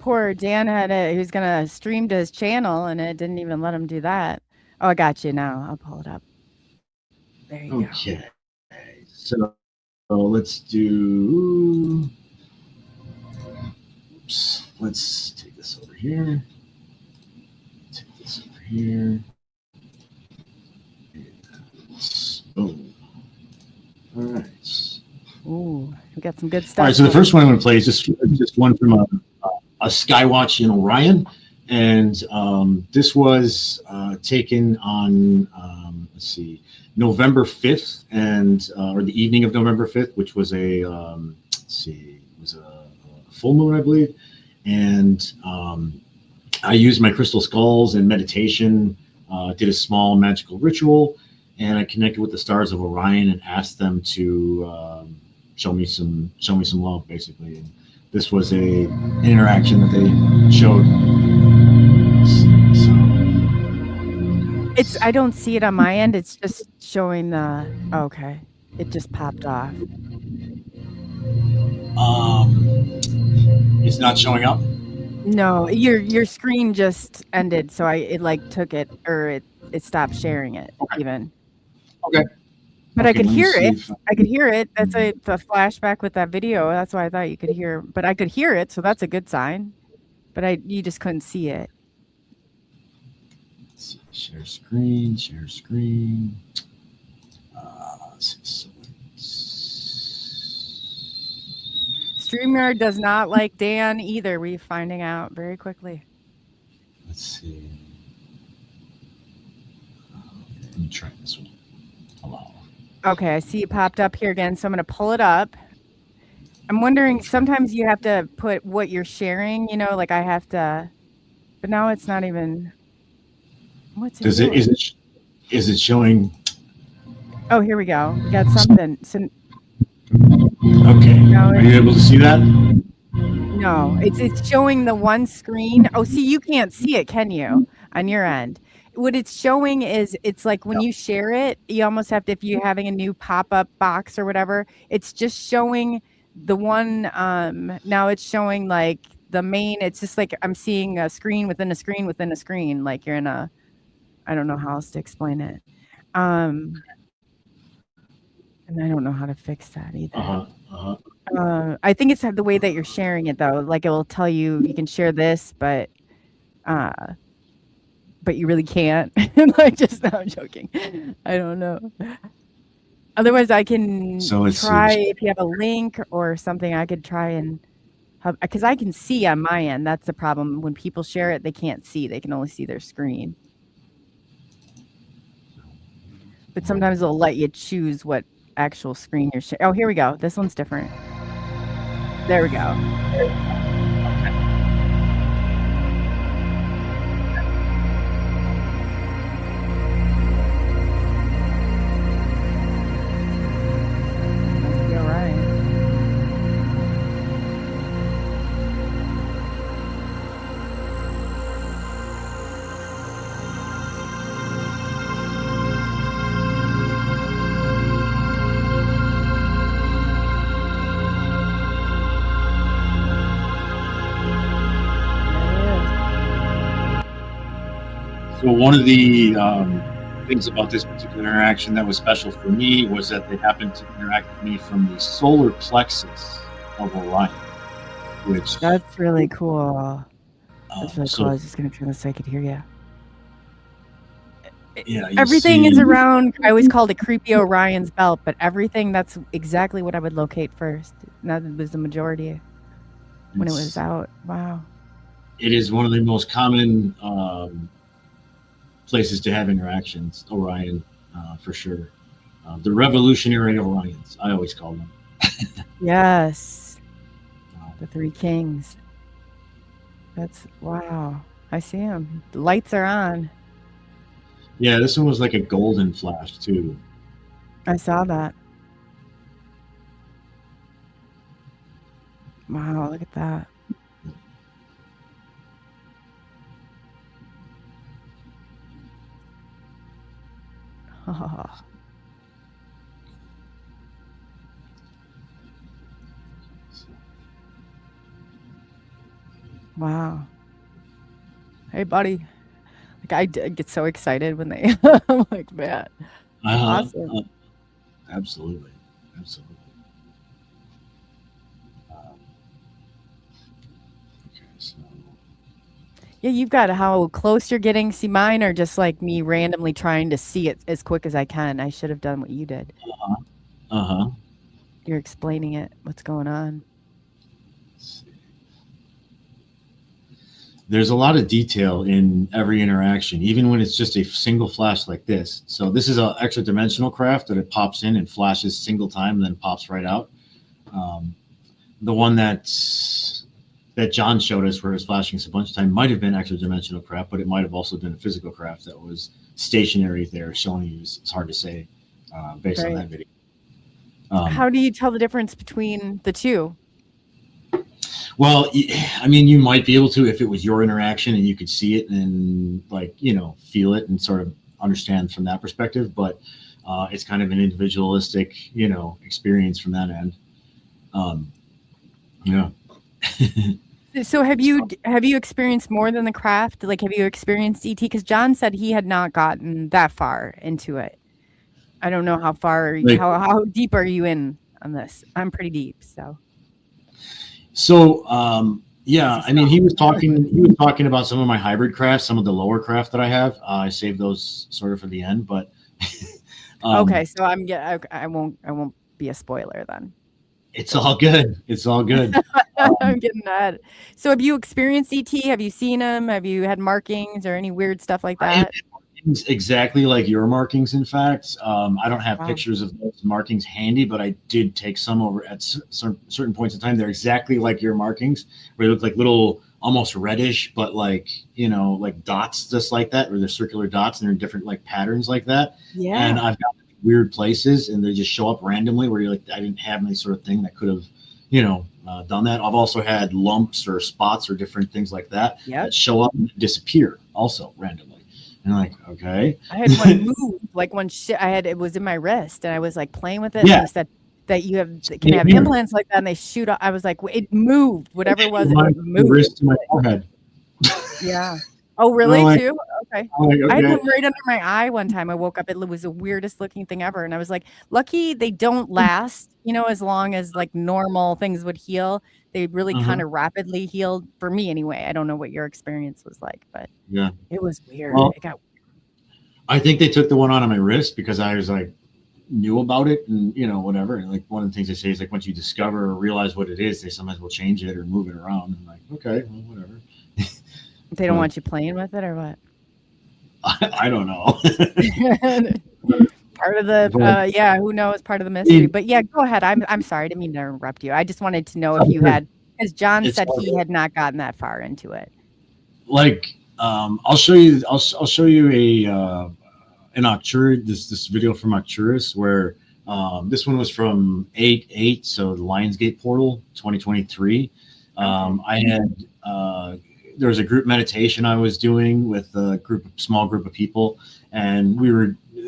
Poor Dan he was gonna stream to his channel and it didn't even let him do that. Oh, I got you now. I'll pull it up. There you go. Okay. So let's do. Oops. Let's take this over here. Take this over here. Boom. All right. Ooh, we got some good stuff. All right. So the first one I'm going to play is just one from a Skywatch in Orion, and this was taken on let's see, November 5th, and or the evening of November 5th, which was a full moon, I believe, and I used my crystal skulls and meditation, did a small magical ritual, and I connected with the stars of Orion and asked them to show me some love, basically. And this was an interaction that they showed. So I don't see it on my end. It's just showing the. Okay, it just popped off. It's not showing up. No, your screen just ended, so it took it, or it stopped sharing it even. Okay. But I could hear it. I could hear it. That's the flashback with that video. That's why I thought you could hear. But I could hear it, so that's a good sign. But you just couldn't see it. Let's see, share screen. StreamYard does not like Dan either. We're finding out very quickly. Let's see. Let me try this one. Allow. Okay, I see it popped up here again, so I'm going to pull it up. I'm wondering, sometimes you have to put what you're sharing, like I have to, but now it's not even, what's it doing? Is it showing? Oh, here we go. We got something. So, okay, are you able to see that? No, it's showing the one screen. Oh, see, you can't see it, can you, on your end? What it's showing is it's like when you share it, you almost have to, if you're having a new pop-up box or whatever, it's just showing the one. Now it's showing like the main. It's just like I'm seeing a screen within a screen within a screen. Like you're in a. I don't know how else to explain it. And I don't know how to fix that either. I think it's the way that you're sharing it though. Like it will tell you can share this, but you really can't. I'm joking. I don't know. Otherwise, I can So let's try see. if you have a link or something. I could try and because I can see on my end. That's the problem. When people share it, they can't see. They can only see their screen. But sometimes they'll let you choose what actual screen you're sharing. Oh, here we go. This one's different. There we go. You're right. So one of the things about this particular interaction that was special for me was that they happened to interact with me from the solar plexus of Orion, which That's really cool. That's really so cool. I was just going to turn this so I could hear you. yeah, Everything is around. I always called it creepy Orion's belt, but everything, that's exactly what I would locate first. And that was the majority when it was out. Wow. It is one of the most common places to have interactions, Orion, for sure. The revolutionary Orions, I always call them. Yes. The Three Kings. That's, wow. I see them. The lights are on. Yeah, this one was like a golden flash too. I saw that. Wow, look at that. Oh. Wow. Hey, buddy. Like I get so excited when they. I'm like, man, awesome. Absolutely, absolutely. Okay, so. Yeah, you've got how close you're getting. See, mine are just like me randomly trying to see it as quick as I can. I should have done what you did. You're explaining it. What's going on? There's a lot of detail in every interaction, even when it's just a single flash like this. So this is an extra dimensional craft that it pops in and flashes single time and then pops right out. The one that John showed us where it was flashing a bunch of time might have been extra dimensional craft, but it might have also been a physical craft that was stationary there showing you. It's hard to say based on that video. How do you tell the difference between the two? Well, I mean, you might be able to if it was your interaction and you could see it and like, feel it and sort of understand from that perspective. But it's kind of an individualistic, experience from that end. Yeah. So have you experienced more than the craft? Like, have you experienced ET? Because John said he had not gotten that far into it. I don't know how far, how deep are you in on this? I'm pretty deep, so. So, yeah, I mean, he was talking about some of my hybrid crafts, some of the lower craft that I have. I saved those sort of for the end, but. Okay, so I won't be a spoiler then. It's all good. It's all good. I'm getting that. So have you experienced ET? Have you seen him? Have you had markings or any weird stuff like that? Exactly like your markings, in fact. I don't have pictures of those markings handy, but I did take some over at certain points in time. They're exactly like your markings, where they look like little, almost reddish, but like dots, just like that, or they're circular dots, and they're in different like patterns like that. Yeah. And I've got weird places, and they just show up randomly, where you're like, I didn't have any sort of thing that could have, done that. I've also had lumps or spots or different things like that that show up and disappear also randomly. And I'm like, okay. I had one move, like one it was in my wrist, and I was like playing with it. Yeah. And they said that can have implants like that, and they shoot up. I was like, it moved, whatever it was, it moved. Wrist to my forehead. Yeah. Oh, really? Like, too? Okay. Like, okay. I had one right under my eye one time. I woke up. It was the weirdest looking thing ever. And I was like, lucky they don't last, as long as like normal things would heal. They really kind of rapidly healed for me anyway. I don't know what your experience was like, but yeah, it was weird. Well, it got weird. I think they took the one out of my wrist because I was like, knew about it and, whatever. And like one of the things they say is like, once you discover or realize what it is, they sometimes will change it or move it around. And I'm like, okay, well, whatever. They don't want you playing with it or what? I don't know. Part of the who knows, part of the mystery. But yeah, go ahead. I'm sorry, I didn't mean to interrupt you. I just wanted to know if you had, because John said he had not gotten that far into it. Like I'll show you an Arcturus, this video from Arcturus where this one was from 8/8, so the Lionsgate portal 2023. I had there was a group meditation I was doing with a small group of people, and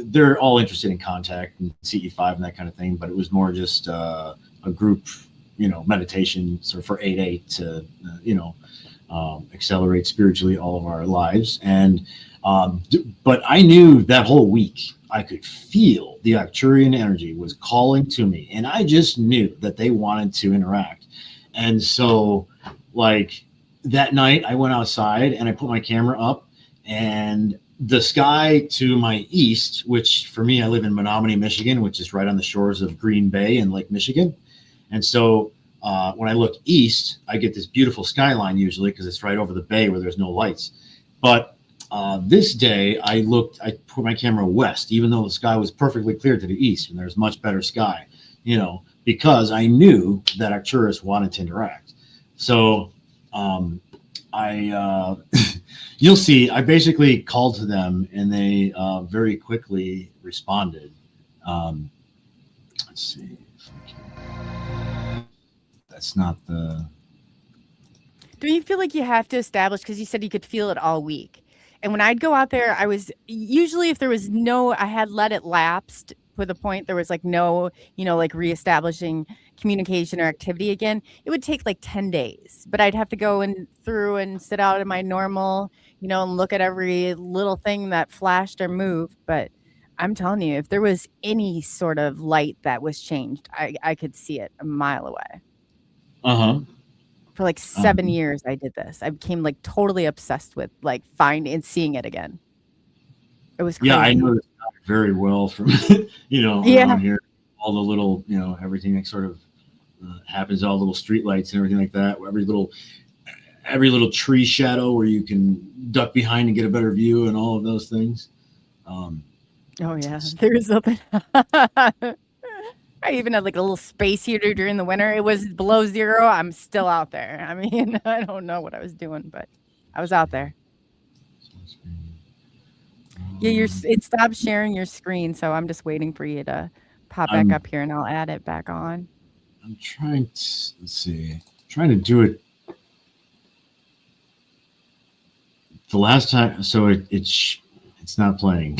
they're all interested in contact and CE5 and that kind of thing, but it was more just a group, meditation sort of for 8/8 to, accelerate spiritually all of our lives. And, but I knew that whole week I could feel the Arcturian energy was calling to me, and I just knew that they wanted to interact. And so like that night I went outside and I put my camera up, and the sky to my east, which for me, I live in Menominee, Michigan, which is right on the shores of Green Bay and Lake Michigan. And so when I look east, I get this beautiful skyline usually because it's right over the bay where there's no lights. But this day I put my camera west, even though the sky was perfectly clear to the east and there's much better sky, because I knew that Arcturus wanted to interact. So you'll see, I basically called to them and they very quickly responded. Let's see. That's not the... Do you feel like you have to establish, because you said you could feel it all week. And when I'd go out there, I was usually, if there was I had let it lapse to the point there was like no, like reestablishing communication or activity again, it would take like 10 days. But I'd have to go through and sit out in my normal, and look at every little thing that flashed or moved. But I'm telling you, if there was any sort of light that was changed, I could see it a mile away. For like 7 years, I did this. I became like totally obsessed with like finding and seeing it again. It was crazy. Yeah, I know this very well from around here. All the little, everything that sort of happens, all little street lights and everything like that. Every little tree shadow where you can duck behind and get a better view, and all of those things. Oh yeah, there's something. I even had like a little space heater during the winter. It was below 0. I'm still out there. I mean, I don't know what I was doing, but I was out there. Yeah, it stopped sharing your screen, so I'm just waiting for you to pop back up here, and I'll add it back on. I'm trying to do it the last time, so it's not playing.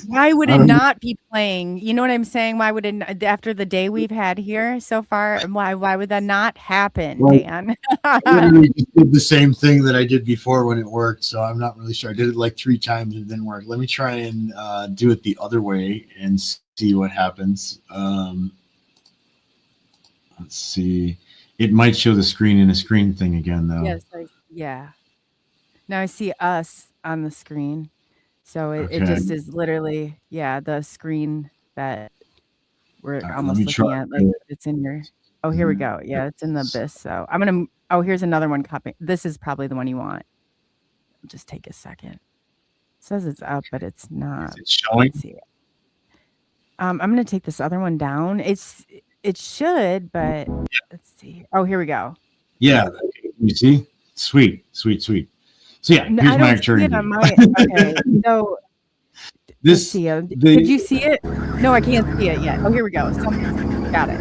Why would it not be playing? You know what I'm saying? Why would it, after the day we've had here so far, why would that not happen, Dan? I literally just did the same thing that I did before when it worked, so I'm not really sure. I did it like 3 times and it didn't work. Let me try and do it the other way and see what happens. Let's see. It might show the screen in a screen thing again, though. Yes, yeah. Now I see us on the screen. So it just is literally, the screen that we're almost looking at. Like it's in your, here we go. Yeah, it's in the abyss. So I'm going to, here's another one copy. This is probably the one you want. Just take a second. It says it's up, but it's not. Is it showing? Let's see it. I'm going to take this other one down. It should, but let's see. Oh, here we go. Yeah. You see? Sweet. So yeah, here's my Arcturian. Okay, so this. Could you see it? No, I can't see it yet. Oh, here we go. Got it.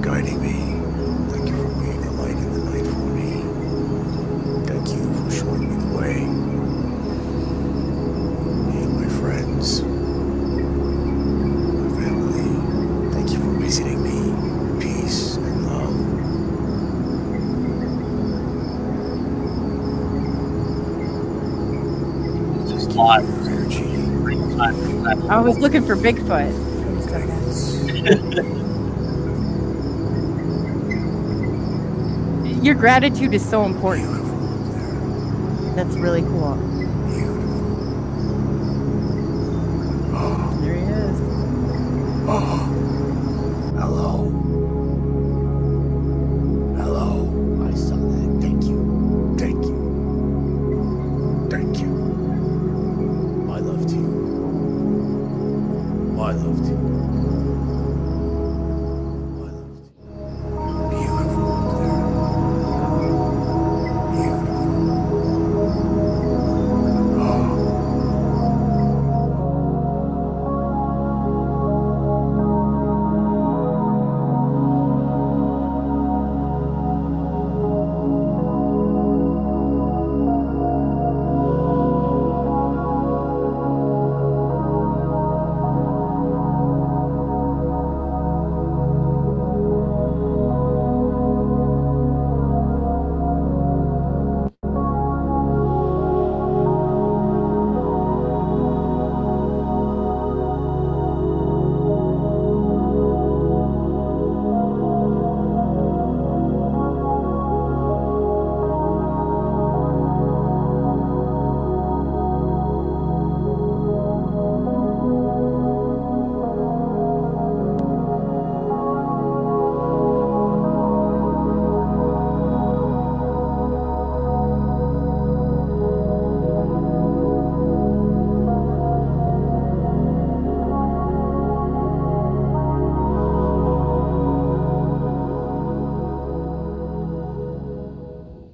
Guiding me. Thank you for being a light in the night for me. Thank you for showing me the way. Me and my friends, my family, thank you for visiting me. Peace and love. I was looking for Bigfoot. Your gratitude is so important. That's really cool. There he is. Hello. Hello. I saw that. Thank you. Thank you. Thank you. My love to you. My love to you. My love to you. Beautiful up there. Beautiful.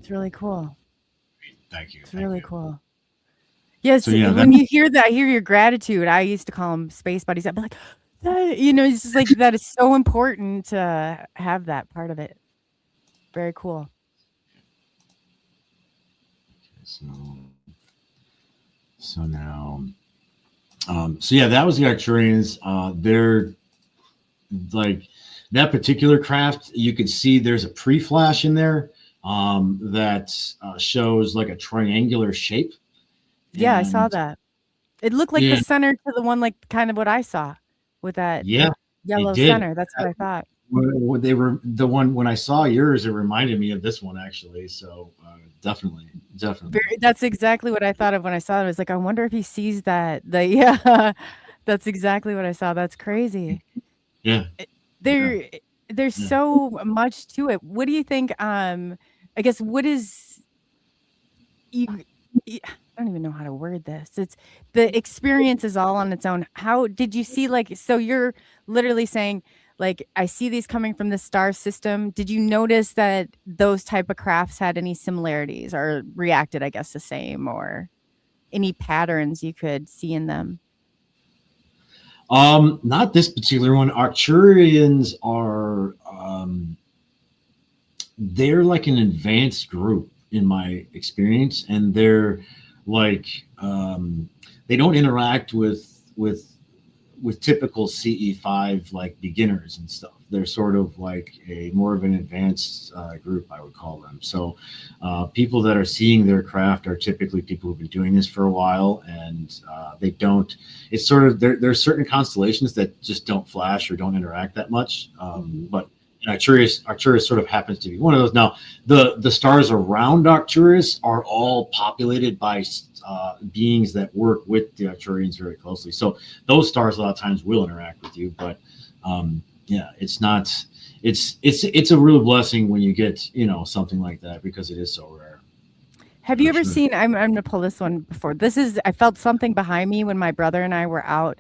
Really cool. Thank you. It's really cool. Yes, So, yeah, when you hear that, I hear your gratitude. I used to call them space buddies. I'd be like, that, it's just like that is so important to have that part of it. Very cool. So now, so yeah, that was the Arcturians. They're like that particular craft. You could see there's a pre-flash in there that shows like a triangular shape. Yeah, I saw that. It looked like Yeah. the center to the one, like kind of what I saw with that Yeah, yellow it did. center. That's what I thought. When they were the one when I saw yours, it reminded me of this one actually. So definitely. That's exactly what I thought of when I saw it. I was like, I wonder if he sees that. Yeah, that's exactly what I saw. That's crazy. Yeah. There's so much to it. What do you think? I guess what is I don't even know how to word this. It's the experience is all on its own. How did you see, like, so you're literally saying, like, I see these coming from the star system. Did you notice that those type of crafts had any similarities or reacted, I guess, the same, or any patterns you could see in them? Not this particular one. Arcturians are they're like an advanced group in my experience, and they're like they don't interact with typical CE5 like beginners and stuff. They're sort of like a more of an advanced group, I would call them. So people that are seeing their craft are typically people who've been doing this for a while, and they don't. It's sort of there's certain constellations that just don't flash or don't interact that much, but. Arcturus sort of happens to be one of those. Now, the stars around Arcturus are all populated by beings that work with the Arcturians very closely. So those stars a lot of times will interact with you, but yeah, it's not. It's a real blessing when you get something like that, because it is so rare. Have you ever seen? I'm gonna pull this one before. I felt something behind me when my brother and I were out.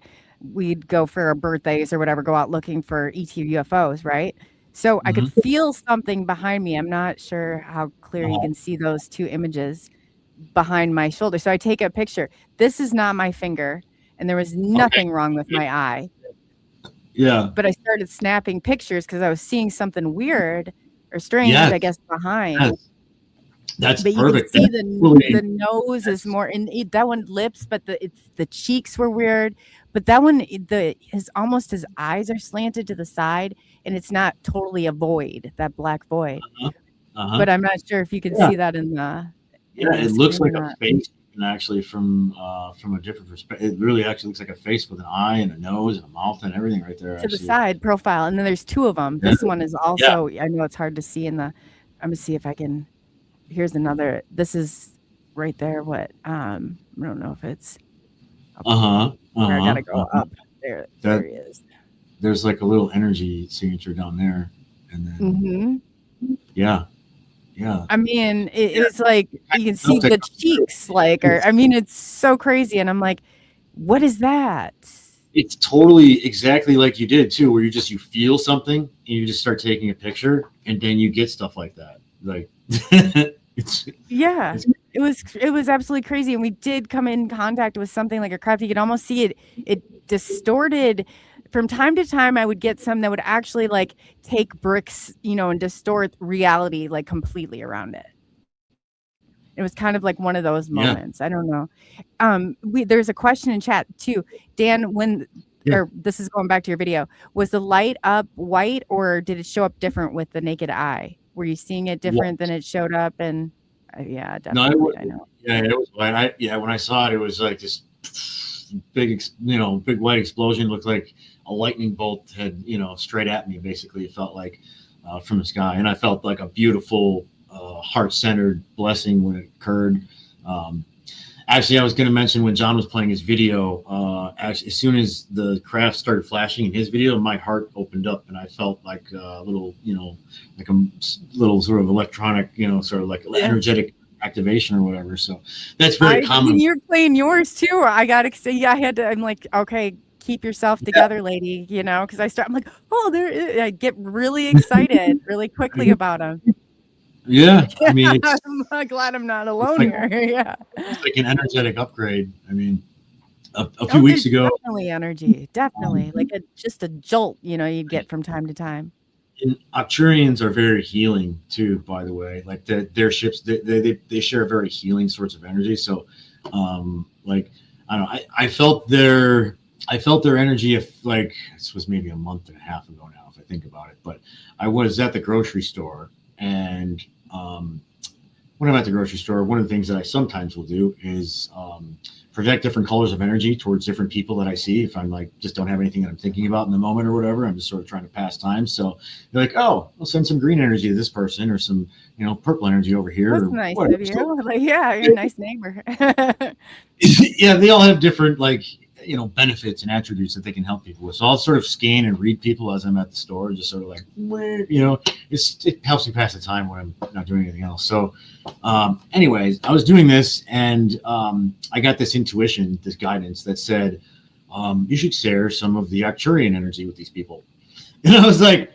We'd go for our birthdays or whatever, go out looking for ET UFOs, right? So I could feel something behind me. I'm not sure how clear you can see those two images behind my shoulder. So I take a picture. This is not my finger, and there was nothing wrong with my eye. Yeah. But I started snapping pictures because I was seeing something weird or strange, I guess, behind. Yes. That's but perfect. You can see the nose is more in that one, lips, but the cheeks were weird. But that one, his eyes are slanted to the side, and it's not totally a void, that black void. But I'm not sure if you can see that in the. It looks like a face. and actually from a different perspective, it really actually looks like a face with an eye and a nose and a mouth and everything right there. To the side profile, and then there's two of them. This one is also. I know it's hard to see in the. I'm gonna see if I can. Here's another. This is right there. What? I don't know if it's. I gotta go up. There he is. There's like a little energy signature down there, and then yeah. I mean, it's like you can see the cheeks, like, or I mean, it's so crazy, and I'm like, what is that? It's totally exactly like you did too, where you feel something and you just start taking a picture, and then you get stuff like that. Like, it was absolutely crazy, and we did come in contact with something like a craft. You could almost see it distorted. From time to time, I would get some that would actually like take bricks, and distort reality like completely around it. It was kind of like one of those moments. I don't know. There's a question in chat too, Dan. Or this is going back to your video. Was the light up white, or did it show up different with the naked eye? Were you seeing it different than it showed up? And definitely. I know. Yeah, it was white. When I saw it, it was like this big, big white explosion. Looked like a lightning bolt had, straight at me. Basically, it felt like from the sky, and I felt like a beautiful, heart-centered blessing when it occurred. Actually, I was going to mention when John was playing his video. Actually, as soon as the craft started flashing in his video, my heart opened up, and I felt like a little, like a little sort of electronic, sort of like energetic activation or whatever. So that's very common. You're playing yours too. I gotta say, I'm like, okay, keep yourself together, lady. Because I'm like, I get really excited really quickly about them. Yeah, I mean, I'm glad I'm not alone here. Yeah, it's like an energetic upgrade. I mean, a few weeks ago, definitely energy, definitely like just a jolt. You get from time to time. And Arcturians are very healing too, by the way. Like their ships, they share very healing sorts of energy. So, like I don't know, I felt their energy. If like this was maybe a month and a half ago now, if I think about it. But I was at the grocery store, and when I'm at the grocery store, one of the things that I sometimes will do is project different colors of energy towards different people that I see. If I'm like, just don't have anything that I'm thinking about in the moment or whatever, I'm just sort of trying to pass time. So they're like, oh, I'll send some green energy to this person, or some, purple energy over here. That's nice of you. So, like, you're a nice neighbor. Yeah, they all have different benefits and attributes that they can help people with. So I'll sort of scan and read people as I'm at the store, just sort of like, it helps me pass the time when I'm not doing anything else. So anyways, I was doing this, and I got this intuition, this guidance that said, you should share some of the Arcturian energy with these people. And I was like,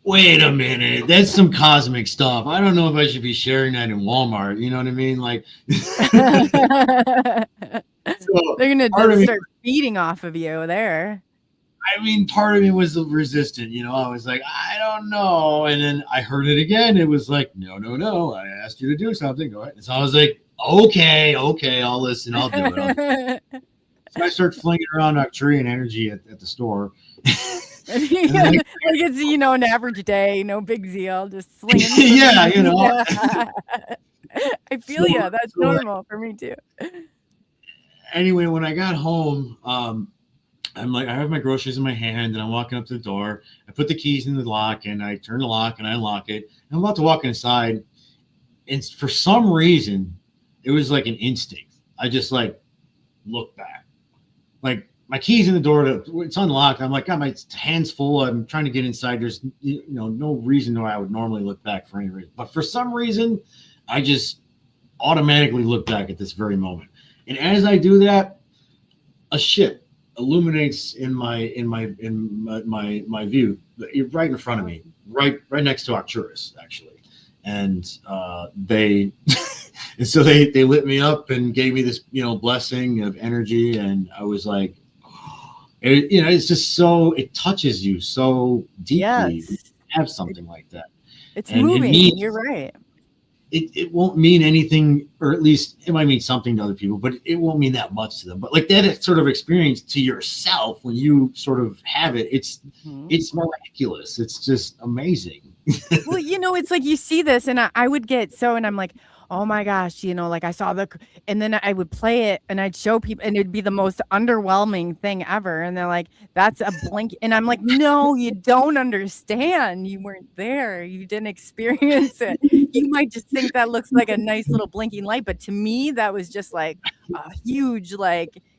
wait a minute, that's some cosmic stuff. I don't know if I should be sharing that in Walmart. You know what I mean? Like, so they're gonna start feeding off of you there. I mean, part of me was resistant. I was like, I don't know. And then I heard it again. It was like, no. I asked you to do something. Go ahead. And so I was like, okay, I'll listen. I'll do it. So I start flinging around Arcturian energy at the store. Like it's an average day, no big deal, just slinging. Yeah, I feel you. That's normal for me too. Anyway, when I got home, I'm like, I have my groceries in my hand, and I'm walking up to the door. I put the keys in the lock, and I turn the lock, and I unlock it. And I'm about to walk inside, and for some reason, it was like an instinct. I just like look back, like my keys in the door. It's unlocked. I'm like, got my hands full. I'm trying to get inside. There's no reason why I would normally look back for any reason, but for some reason, I just automatically look back at this very moment. And as I do that, a ship illuminates in my view, right in front of me, right next to Arcturus, actually. And they and so they lit me up and gave me this blessing of energy, and I was like, it's just so, it touches you so deeply to have something like that. It's moving. You're right. It won't mean anything, or at least it might mean something to other people, but it won't mean that much to them. But like that sort of experience to yourself, when you sort of have it, it's miraculous. It's just amazing. Well, it's like you see this, and I would get and I'm like, oh my gosh, like I saw and then I would play it and I'd show people and it'd be the most underwhelming thing ever. And they're like, that's a blink. And I'm like, no, you don't understand. You weren't there. You didn't experience it. You might just think that looks like a nice little blinking light. But to me, that was just like a huge,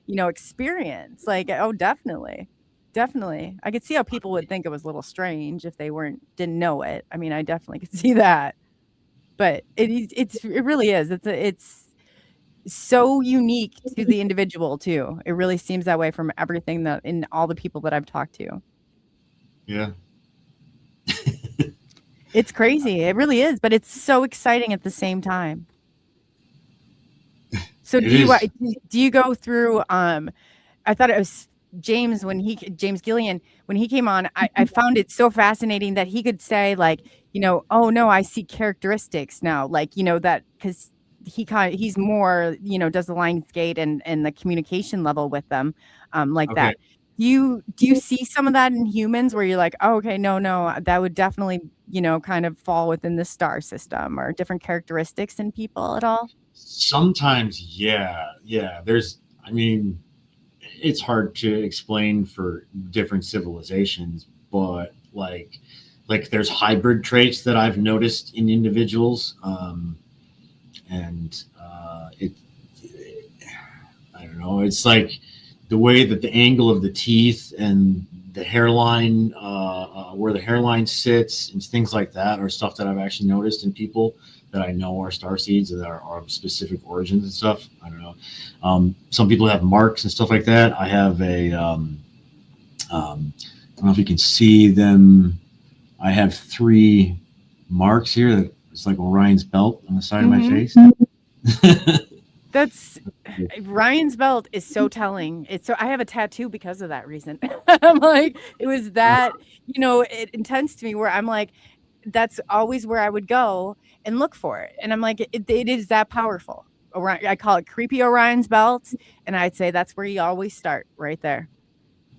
experience. Like, oh, definitely. Definitely. I could see how people would think it was a little strange if they didn't know it. I mean, I definitely could see that. But it really is. It's so unique to the individual too. It really seems that way from everything that in all the people that I've talked to. Yeah. It's crazy. It really is, but it's so exciting at the same time. So do you go through I thought it was James Gillian, when he came on, I found it so fascinating that he could say oh no, I see characteristics now, that because he's more, does the Lionsgate and the communication level with them, that. Do you see some of that in humans where you're like, oh, okay, no, that would definitely, kind of fall within the star system or different characteristics in people at all? Sometimes, yeah. It's hard to explain for different civilizations, but like there's hybrid traits that I've noticed in individuals, and I don't know. It's like the way that the angle of the teeth and the hairline, where the hairline sits, and things like that, are stuff that I've actually noticed in people that I know are starseeds that are of specific origins and stuff. I don't know. Some people have marks and stuff like that. I have I don't know if you can see them. I have 3 marks here. It's like Orion's belt on the side of my face. That's Ryan's belt is so telling. It's so I have a tattoo because of that reason. I'm like, it was that, it intense to me where I'm like, that's always where I would go and look for it. And I'm like, it is that powerful. I call it creepy Orion's belt. And I'd say that's where you always start, right there.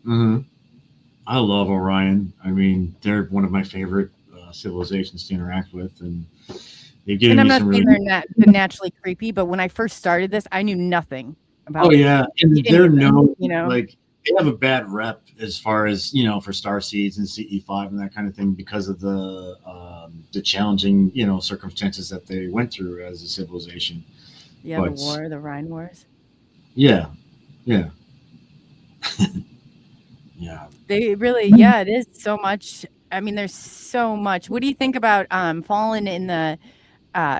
Mm-hmm. I love Orion. I mean, they're one of my favorite civilizations to interact with. And they've given me some really... they're naturally creepy, but when I first started this, I knew nothing about Oh, yeah. And they're known, like, they have a bad rep as far as, for starseeds and CE5 and that kind of thing because of the challenging, circumstances that they went through as a civilization. Yeah, but, the Rhine Wars. Yeah. Yeah. Yeah. They really, it is so much. I mean, there's so much. What do you think about Fallen in the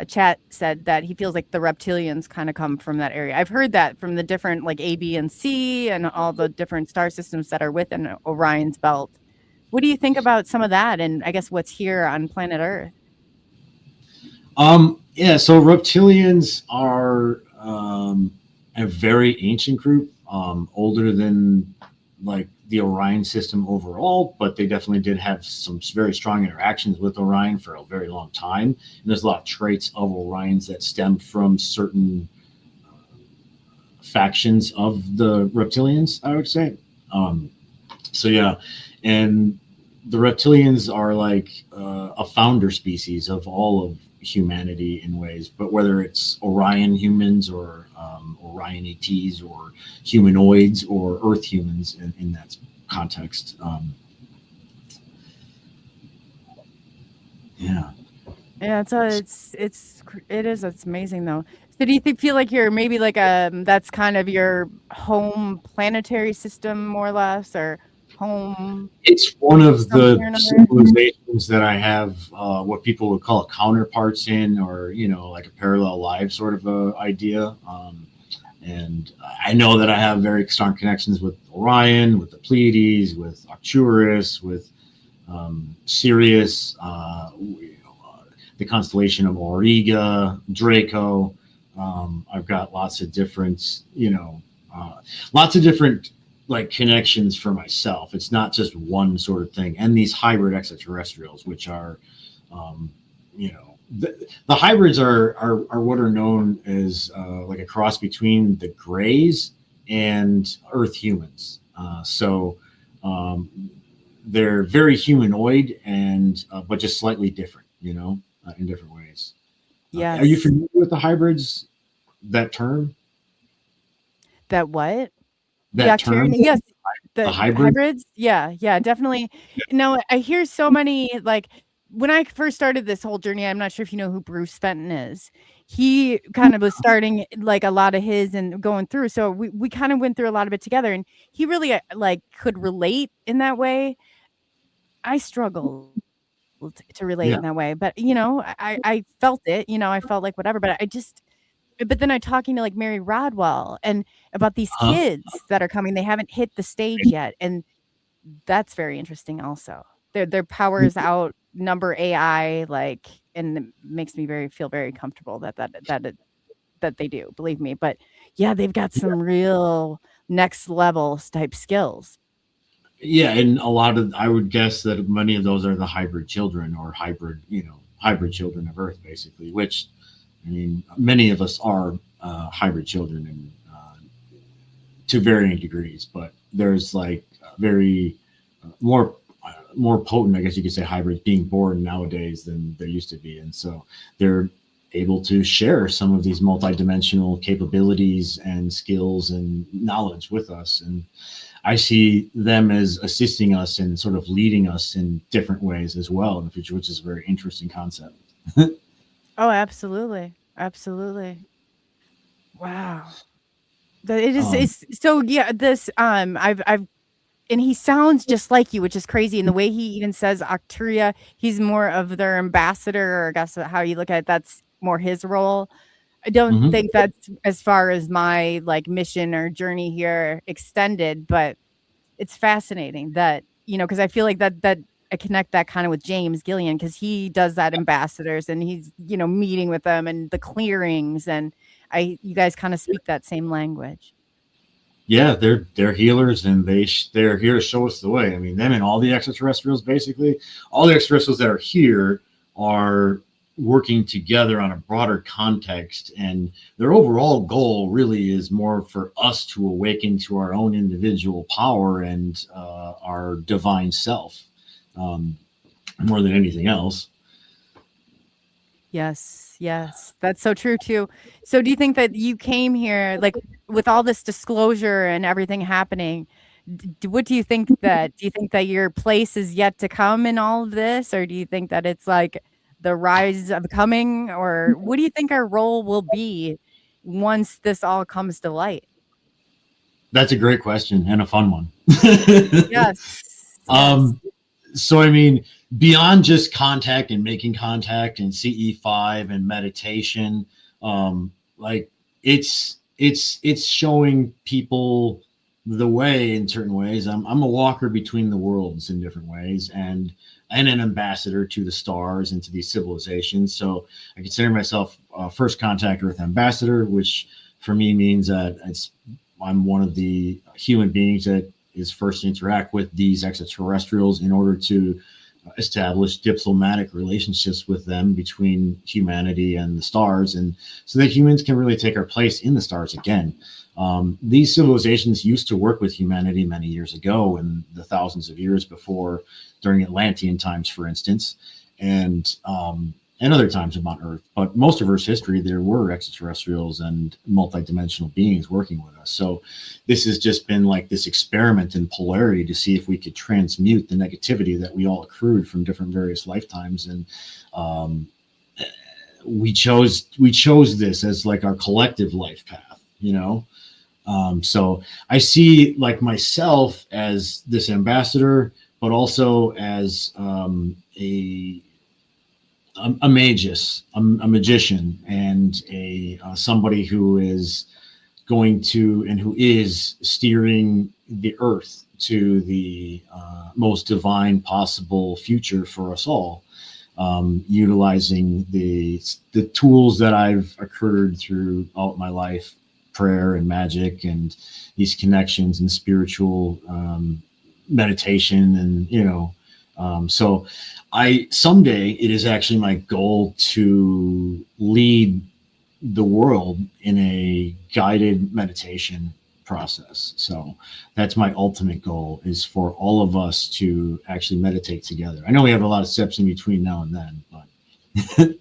chat said that he feels like the reptilians kind of come from that area? I've heard that from the different A, B, and C and all the different star systems that are within Orion's belt. What do you think about some of that? And I guess what's here on planet Earth? So reptilians are a very ancient group, older than the Orion system overall, but they definitely did have some very strong interactions with Orion for a very long time. And there's a lot of traits of Orions that stem from certain factions of the reptilians, I would say. And the reptilians are a founder species of all of humanity in ways, but whether it's Orion humans or Orion ETs or humanoids or Earth humans in that context. It's amazing though. So do you feel like you're maybe that's kind of your home planetary system more or less, or home? It's one of the civilizations that I have what people would call a counterparts in, or like a parallel life sort of a idea. And I know that I have very strong connections with Orion, with the Pleiades, with Arcturus, with Sirius, the constellation of Auriga, Draco. I've got lots of different, connections for myself. It's not just one sort of thing. And these hybrid extraterrestrials, which are, the hybrids are what are known as a cross between the Greys and Earth humans. They're very humanoid and but just slightly different, in different ways. Yes. Are you familiar with the hybrids? That term? That what? That term? Yes. The The hybrid? hybrids? Yeah, definitely. Yeah. No, I hear so many, like, when I first started this whole journey, I'm not sure if you know who Bruce Fenton is. He kind of was starting, like, a lot of his and going through, so we kind of went through a lot of it together, and he really, like, could relate in that way. I struggled to relate Yeah. in that way, but, I felt it, I felt like whatever, but then I'm talking to, like, Mary Rodwell and about these Huh? kids that are coming, they haven't hit the stage yet, and that's very interesting also. Their powers outnumber AI, like, and it makes me feel very comfortable that they do, believe me, but, yeah, they've got some real next level type skills. Yeah, and I would guess that many of those are the hybrid children or hybrid children of Earth, basically, which, I mean, many of us are hybrid children and to varying degrees, but there's like very more potent, I guess you could say, hybrids being born nowadays than there used to be, and so they're able to share some of these multidimensional capabilities and skills and knowledge with us. And I see them as assisting us and sort of leading us in different ways as well in the future, which is a very interesting concept. Oh, absolutely. Absolutely. Wow. It is Um, it's so yeah, this I've and he sounds just like you, which is crazy. And the way he even says Arcturia, he's more of their ambassador, or I guess how you look at it, that's more his role. I don't mhm. think that's as far as my like mission or journey here extended, but it's fascinating that, because I feel like that I connect that kind of with James Gillian because he does that ambassadors and he's, meeting with them and the clearings and you guys kind of speak that same language. Yeah, they're healers, and they're here to show us the way. I mean, them and all the extraterrestrials, basically, all the extraterrestrials that are here are working together on a broader context, and their overall goal really is more for us to awaken to our own individual power and our divine self, more than anything else. Yes, that's so true too. So do you think that you came here, like, with all this disclosure and everything happening, what do you think that your place is yet to come in all of this? Or do you think that it's like the rise of coming? Or what do you think our role will be once this all comes to light? That's a great question and a fun one. Yes. So I mean, beyond just contact and making contact and CE5 and meditation, like it's showing people the way in certain ways. I'm a walker between the worlds in different ways, and an ambassador to the stars and to these civilizations. So I consider myself a first contact Earth ambassador, which for me means that I'm one of the human beings that is first to interact with these extraterrestrials in order to establish diplomatic relationships with them between humanity and the stars, and so that humans can really take our place in the stars again. These civilizations used to work with humanity many years ago, in the thousands of years before, during Atlantean times, for instance, and other times about Earth. But most of Earth's history, there were extraterrestrials and multidimensional beings working with us. So this has just been like this experiment in polarity to see if we could transmute the negativity that we all accrued from different various lifetimes. And we chose this as like our collective life path, so I see like myself as this ambassador, but also as a magus, a magician, and somebody who is going to and who is steering the Earth to the most divine possible future for us all, utilizing the tools that I've accrued throughout my life, prayer and magic, and these connections and spiritual meditation, and so someday it is actually my goal to lead the world in a guided meditation process. So that's my ultimate goal, is for all of us to actually meditate together. I know we have a lot of steps in between now and then, but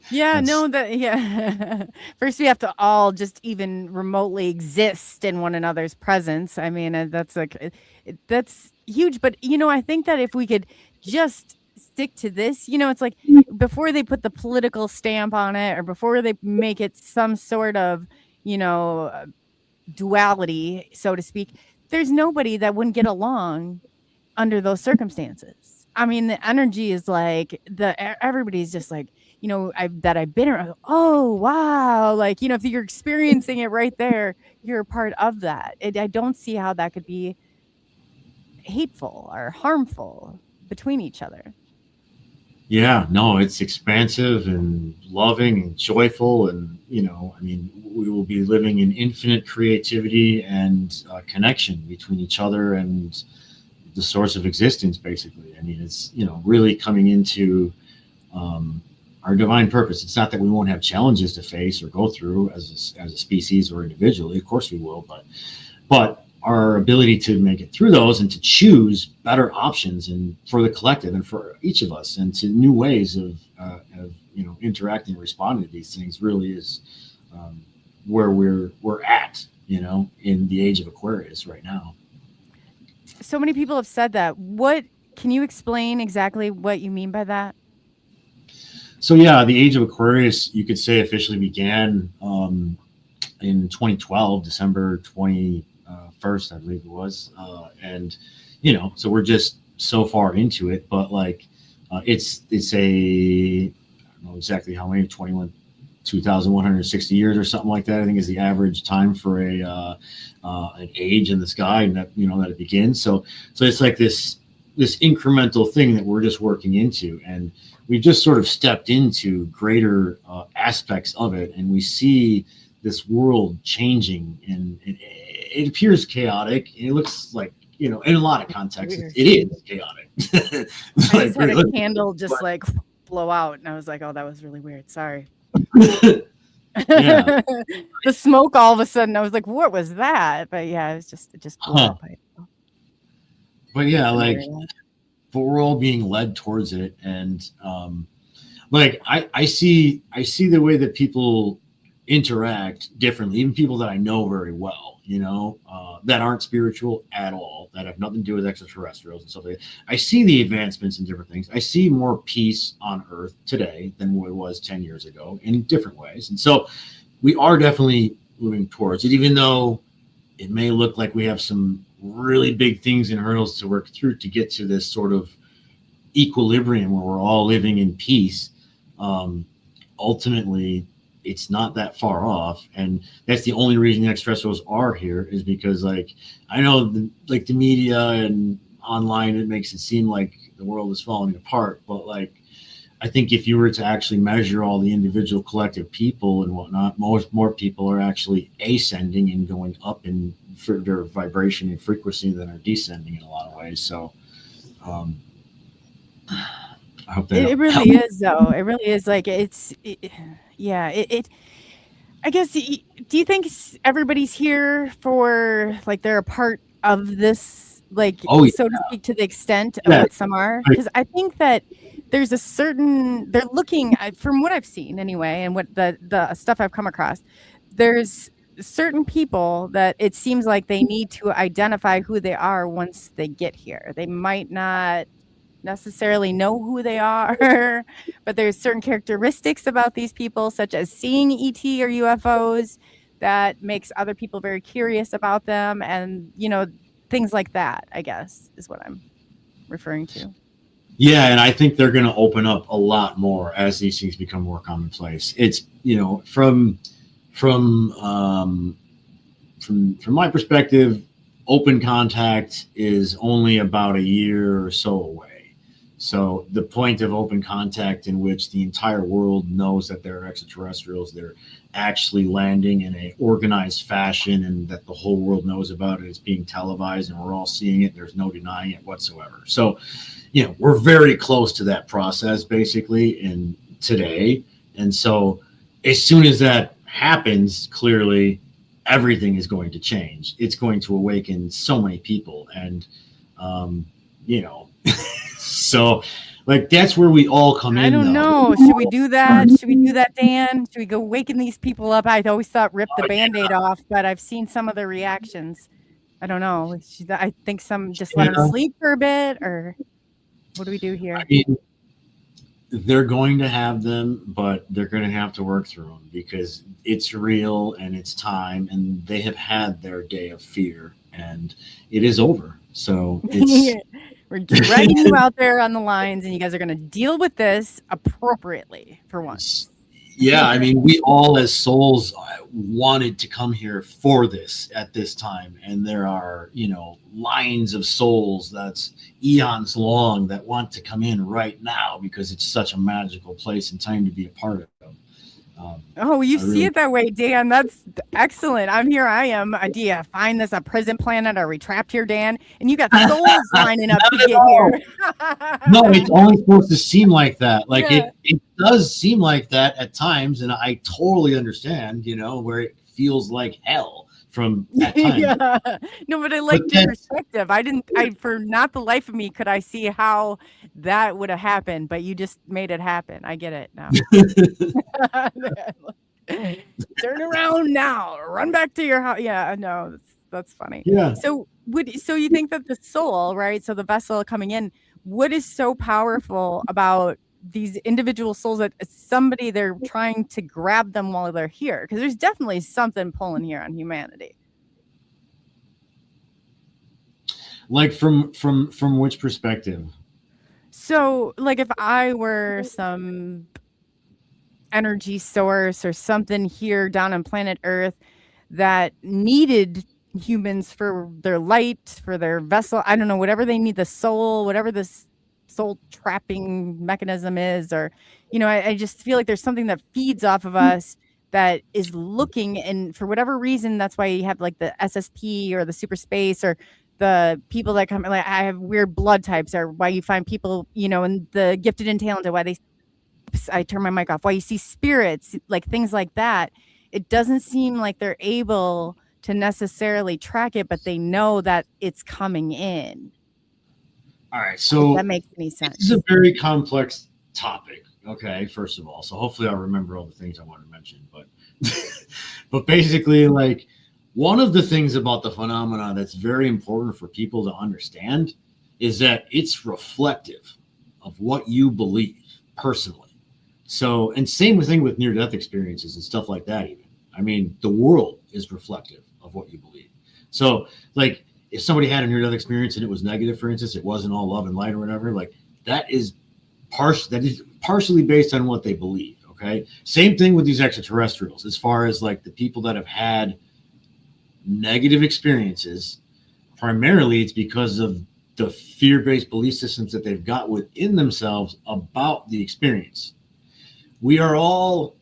Yeah, That's, no, first we have to all just even remotely exist in one another's presence. I mean, that's like, that's huge. But, I think that if we could just stick to this, it's like before they put the political stamp on it or before they make it some sort of, duality, so to speak, there's nobody that wouldn't get along under those circumstances. I mean, the energy is like everybody's just like, I've been around. Oh, wow. Like, if you're experiencing it right there, you're a part of that. I don't see how that could be hateful or harmful between each other. yeah, no, it's expansive and loving and joyful. And, I mean, we will be living in infinite creativity and connection between each other and the source of existence, basically. I mean, it's, really coming into our divine purpose. It's not that we won't have challenges to face or go through as a species or individually. Of course we will, but our ability to make it through those and to choose better options and for the collective and for each of us and to new ways of interacting and responding to these things really is where we're at, in the age of Aquarius right now. So many people have said that. What can you explain exactly what you mean by that? So yeah, the age of Aquarius, you could say, officially began in 2012, December 21st, I believe it was. And so we're just so far into it, but like it's a, I don't know exactly how many, 2,160 years or something like that, I think is the average time for an age in the sky, and that that it begins. So it's like this incremental thing that we're just working into, and we've just sort of stepped into greater aspects of it, and we see this world changing, and it appears chaotic. And it looks like, in a lot of contexts, it is chaotic. I just had a candle just like blow out, and I was like, oh, that was really weird. Sorry. Yeah. The smoke all of a sudden, I was like, what was that? But yeah, it just blew up. But yeah, but we're all being led towards it. And I see the way that people interact differently, even people that I know very well, that aren't spiritual at all, that have nothing to do with extraterrestrials and stuff like that. I see the advancements in different things. I see more peace on Earth today than what it was 10 years ago in different ways. And so we are definitely moving towards it, even though it may look like we have some really big things and hurdles to work through to get to this sort of equilibrium where we're all living in peace. Ultimately, it's not that far off, and that's the only reason the extraterrestrials are here, is because I know the media and online, it makes it seem like the world is falling apart, but I think if you were to actually measure all the individual collective people and whatnot, more people are actually ascending and going up in their vibration and frequency than are descending in a lot of ways. So I hope that it really is, though. It really is I guess, do you think everybody's here for they're a part of this, so to speak, to the extent of what some are? Because I think that there's they're looking at, from what I've seen anyway, and what the stuff I've come across, there's certain people that it seems like they need to identify who they are once they get here. They might not necessarily know who they are, but there's certain characteristics about these people, such as seeing ET or UFOs, that makes other people very curious about them, and things like that, I guess, is what I'm referring to. Yeah, and I think they're going to open up a lot more as these things become more commonplace. It's from my perspective, open contact is only about a year or so away. So the point of open contact, in which the entire world knows that there are extraterrestrials, they're actually landing in a organized fashion, and that the whole world knows about it, it's being televised, and we're all seeing it. There's no denying it whatsoever. So, we're very close to that process basically in today. And so as soon as that happens, clearly everything is going to change. It's going to awaken so many people. And, so Like that's where we all come in. I don't know. Should we do that? Should we do that, Dan? Should we go waking these people up? I always thought rip the Band-Aid off, but I've seen some of the reactions. I don't know. I think some just let them sleep for a bit, or what do we do here? I mean, they're going to have them, but they're going to have to work through them because it's real and it's time, and they have had their day of fear, and it is over. So it's we're dragging you out there on the lines, and you guys are going to deal with this appropriately for once. Yeah, I mean, we all as souls wanted to come here for this at this time, and there are, you know, lines of souls that's eons long that want to come in right now because it's such a magical place and time to be a part of. You see it that way, Dan. That's excellent. I'm here. I am. Do you find this a prison planet? Are we trapped here, Dan? And you got souls lining up to get here. No, it's only supposed to seem like that. Like it does seem like that at times, and I totally understand, you know, where it feels like hell from that time. Yeah. No, but I liked your perspective. For not the life of me could I see how that would have happened, but you just made it happen. I get it now. Turn around now. Run back to your house. Yeah, no, that's funny. Yeah. So you think that the soul, right? So the vessel coming in, what is so powerful about these individual souls that somebody they're trying to grab them while they're here? Because there's definitely something pulling here on humanity. Like from which perspective? So like if I were some energy source or something here down on planet Earth that needed humans for their light, for their vessel, I don't know, whatever they need, the soul, whatever this soul trapping mechanism is, or, you know, I just feel like there's something that feeds off of us that is looking, and for whatever reason, that's why you have like the SSP or the super space, or the people that come, like I have weird blood types, or why you find people, you know, and the gifted and talented, why I turn my mic off, why you see spirits, like things like that. It doesn't seem like they're able to necessarily track it, but they know that it's coming in. All right, so if that makes any sense. This is a very complex topic. Okay, first of all, so hopefully I'll remember all the things I want to mention. But basically, like, one of the things about the phenomena that's very important for people to understand is that it's reflective of what you believe personally. So, and same thing with near-death experiences and stuff like that. Even, I mean, the world is reflective of what you believe. So, like, if somebody had a near-death experience and it was negative, for instance, it wasn't all love and light or whatever, like that is partially based on what they believe. Okay. Same thing with these extraterrestrials, as far as like the people that have had negative experiences, primarily it's because of the fear-based belief systems that they've got within themselves about the experience. We are all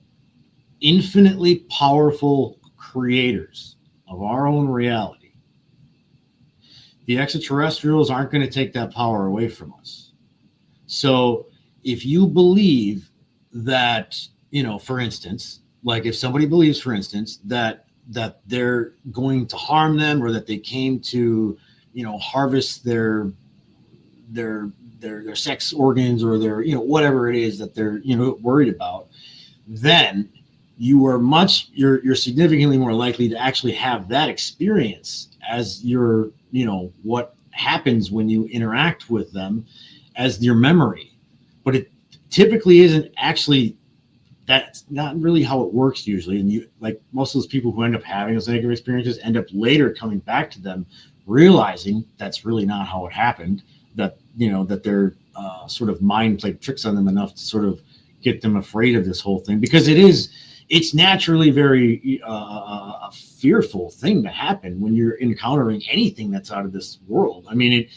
infinitely powerful creators of our own reality. The extraterrestrials aren't going to take that power away from us. So if you believe that, you know, for instance, like if somebody believes, for instance, that they're going to harm them, or that they came to, you know, harvest their sex organs, or their, you know, whatever it is that they're, you know, worried about, then you're significantly more likely to actually have that experience as your, you know, what happens when you interact with them as your memory. But it typically isn't actually, that's not really how it works usually. And you, like most of those people who end up having those negative experiences end up later coming back to them, realizing that's really not how it happened, that, you know, that their sort of mind played tricks on them enough to sort of get them afraid of this whole thing, because it's naturally very a fearful thing to happen when you're encountering anything that's out of this world. I mean,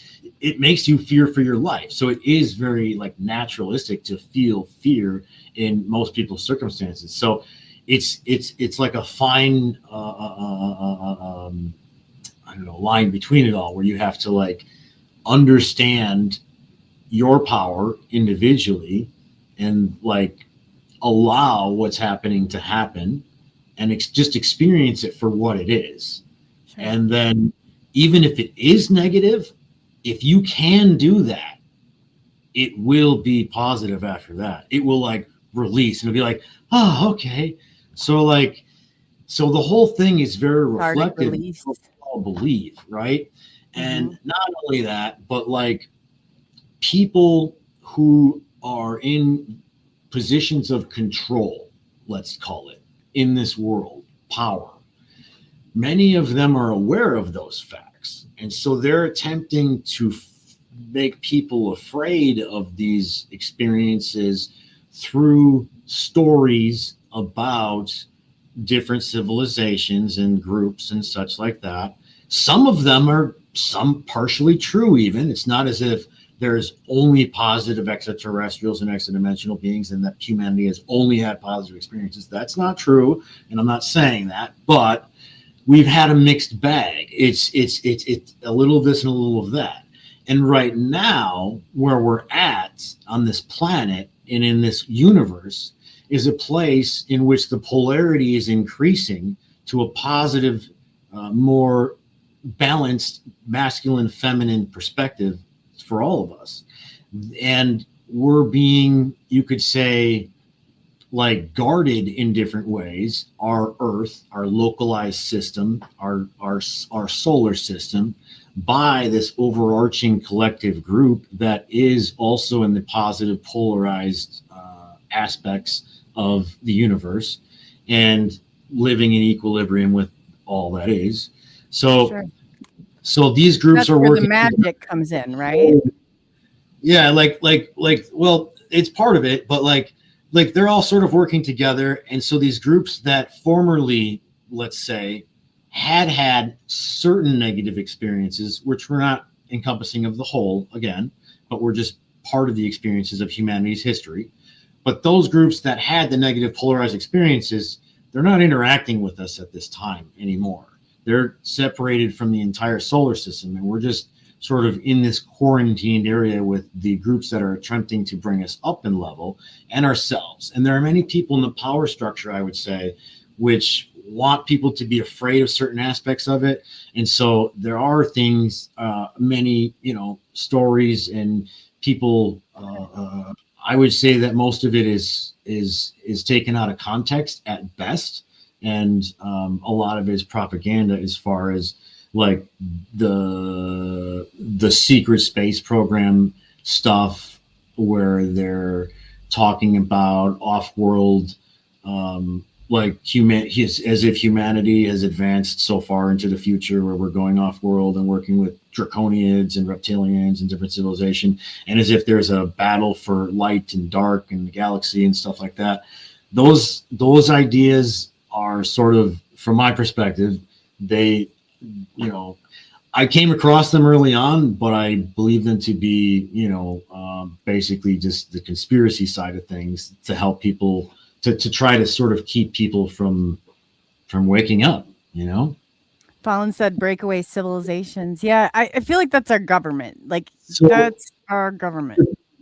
it makes you fear for your life. So it is very like naturalistic to feel fear in most people's circumstances. So it's like a fine I don't know, line between it all, where you have to like understand your power individually and like allow what's happening to happen and just experience it for what it is. Sure. And then even if it is negative, if you can do that, it will be positive after that. It will like release and it'll be like, oh, okay. So like, so the whole thing is very reflective of what we all believe, right? And not only that, but like people who are in positions of control, let's call it, in this world, power, many of them are aware of those facts. And so they're attempting to make people afraid of these experiences through stories about different civilizations and groups and such like that. Some of them are partially true even. It's not as if there's only positive extraterrestrials and extra-dimensional beings and that humanity has only had positive experiences. That's not true, and I'm not saying that, but we've had a mixed bag. It's a little of this and a little of that. And right now, where we're at on this planet and in this universe is a place in which the polarity is increasing to a positive, more balanced masculine, feminine perspective for all of us. And we're being, you could say, like guarded in different ways. Our Earth, our localized system, our solar system, by this overarching collective group that is also in the positive polarized aspects of the universe and living in equilibrium with all that is. So, Sure. So these groups That's are where working. the magic comes in, right? Yeah, well, it's part of it, but like they're all sort of working together. And so these groups that formerly, let's say, had certain negative experiences, which were not encompassing of the whole again, but were just part of the experiences of humanity's history. But those groups that had the negative polarized experiences, they're not interacting with us at this time anymore. They're separated from the entire solar system, and we're just sort of in this quarantined area with the groups that are attempting to bring us up in level and ourselves. And there are many people in the power structure, I would say, which want people to be afraid of certain aspects of it. And so there are things, many, stories and people, I would say that most of it is taken out of context at best. And a lot of it is propaganda as far as like the secret space program stuff where they're talking about off-world like as if humanity has advanced so far into the future where we're going off-world and working with draconians and reptilians and different civilization, and as if there's a battle for light and dark and the galaxy and stuff like that. Those ideas are sort of, from my perspective, they, I came across them early on, but I believe them to be, basically just the conspiracy side of things to help people to try to sort of keep people from waking up, Fallon said breakaway civilizations. Yeah, I feel like that's our government. So that's our government,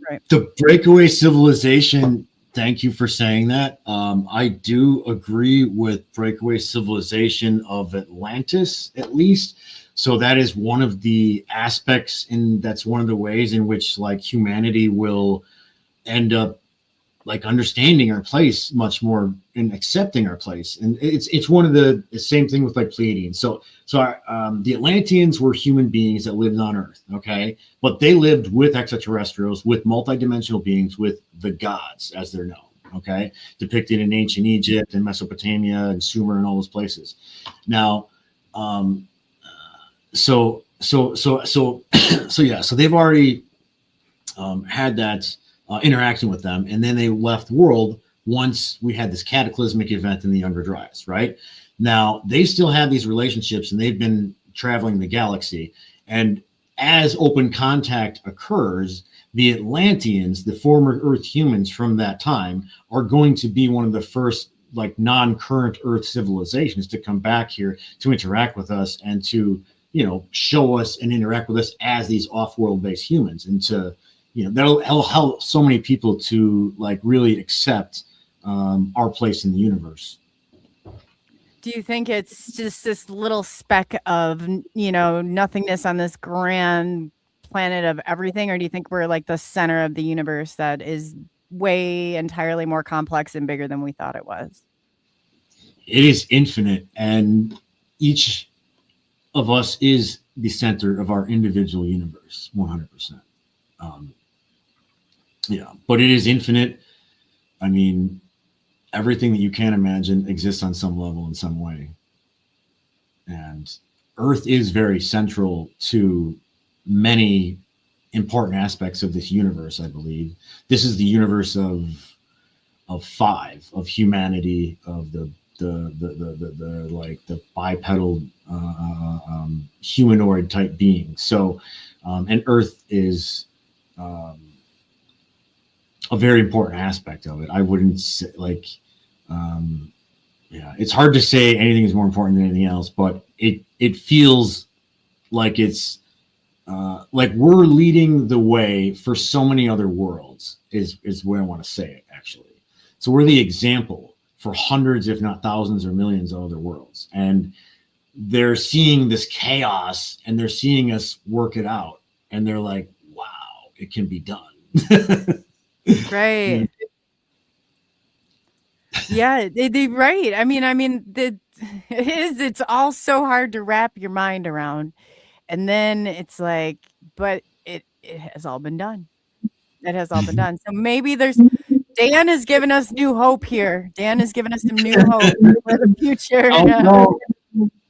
right? The breakaway civilization. Thank you for saying that. I do agree with breakaway civilization of Atlantis, at least. So that is one of the aspects, and that's one of the ways in which like humanity will end up like understanding our place much more and accepting our place. And it's one of the same thing with like Pleiadians. So the Atlanteans were human beings that lived on Earth, okay? But they lived with extraterrestrials, with multidimensional beings, with the gods as they're known, okay? Depicted in ancient Egypt and Mesopotamia and Sumer and all those places. Now, so they've already had that interaction with them, and then they left the world once we had this cataclysmic event in the Younger Dryas, right? Now, they still have these relationships, and they've been traveling the galaxy, and as open contact occurs, the Atlanteans, the former Earth humans from that time, are going to be one of the first like non-current Earth civilizations to come back here to interact with us and to, show us and interact with us as these off-world based humans, and to that'll help so many people to like really accept our place in the universe. Do you think it's just this little speck of, nothingness on this grand planet of everything, or do you think we're like the center of the universe that is way entirely more complex and bigger than we thought it was? It is infinite, and each of us is the center of our individual universe, 100%. Yeah, but it is infinite. I mean, everything that you can imagine exists on some level in some way. And Earth is very central to many important aspects of this universe, I believe. This is the universe of five, of humanity, of the like the bipedal humanoid type being. So, and Earth is a very important aspect of it. I wouldn't say like, yeah, it's hard to say anything is more important than anything else, but it feels like it's like we're leading the way for so many other worlds is where I want to say it, actually. So we're the example for hundreds, if not thousands or millions of other worlds. And they're seeing this chaos and they're seeing us work it out. And they're like, wow, it can be done. Right. Yeah, they right. I mean, it's all so hard to wrap your mind around. And then it's like, but it has all been done. It has all been done. So maybe Dan has given us new hope here. Dan has given us some new hope for the future. Oh, no.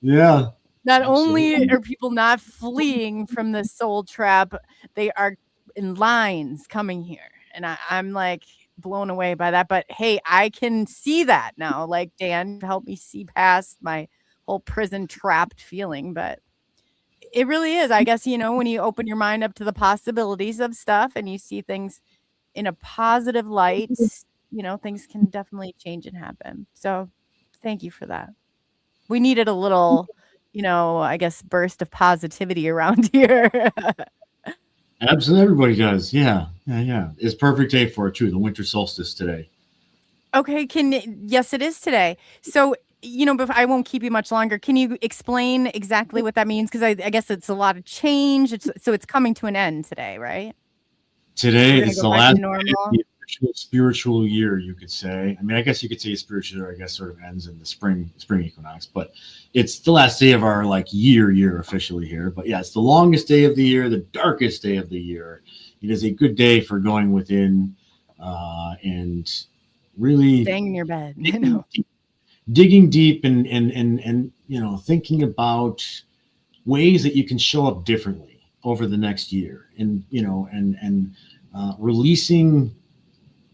Yeah. Not only are people not fleeing from the soul trap, they are in lines coming here. And I'm like blown away by that. But hey, I can see that now. Like, Dan helped me see past my whole prison trapped feeling. But it really is. I guess, when you open your mind up to the possibilities of stuff and you see things in a positive light, things can definitely change and happen. So thank you for that. We needed a little, I guess, burst of positivity around here. Absolutely. Everybody does. Yeah. It's perfect day for it too. The winter solstice today. Okay. Yes, it is today. So, but I won't keep you much longer. Can you explain exactly what that means? Because I guess it's a lot of change. So it's coming to an end today, right? Today is the last official spiritual year, you could say. I mean, I guess you could say spiritual year, I guess, sort of ends in the spring equinox, but it's the last day of our like year officially here. But yeah, it's the longest day of the year, the darkest day of the year. It is a good day for going within and really staying in your bed, digging deep and thinking about ways that you can show up differently over the next year, and releasing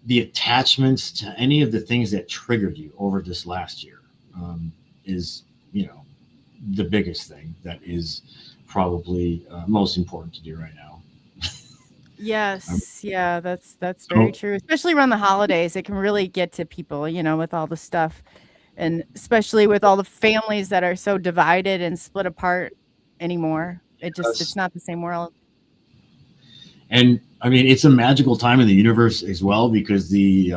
the attachments to any of the things that triggered you over this last year is the biggest thing that is probably most important to do right now. Yes. Yeah, that's very true. Especially around the holidays, it can really get to people, with all the stuff, and especially with all the families that are so divided and split apart anymore. It's not the same world. And I mean, it's a magical time in the universe as well, because the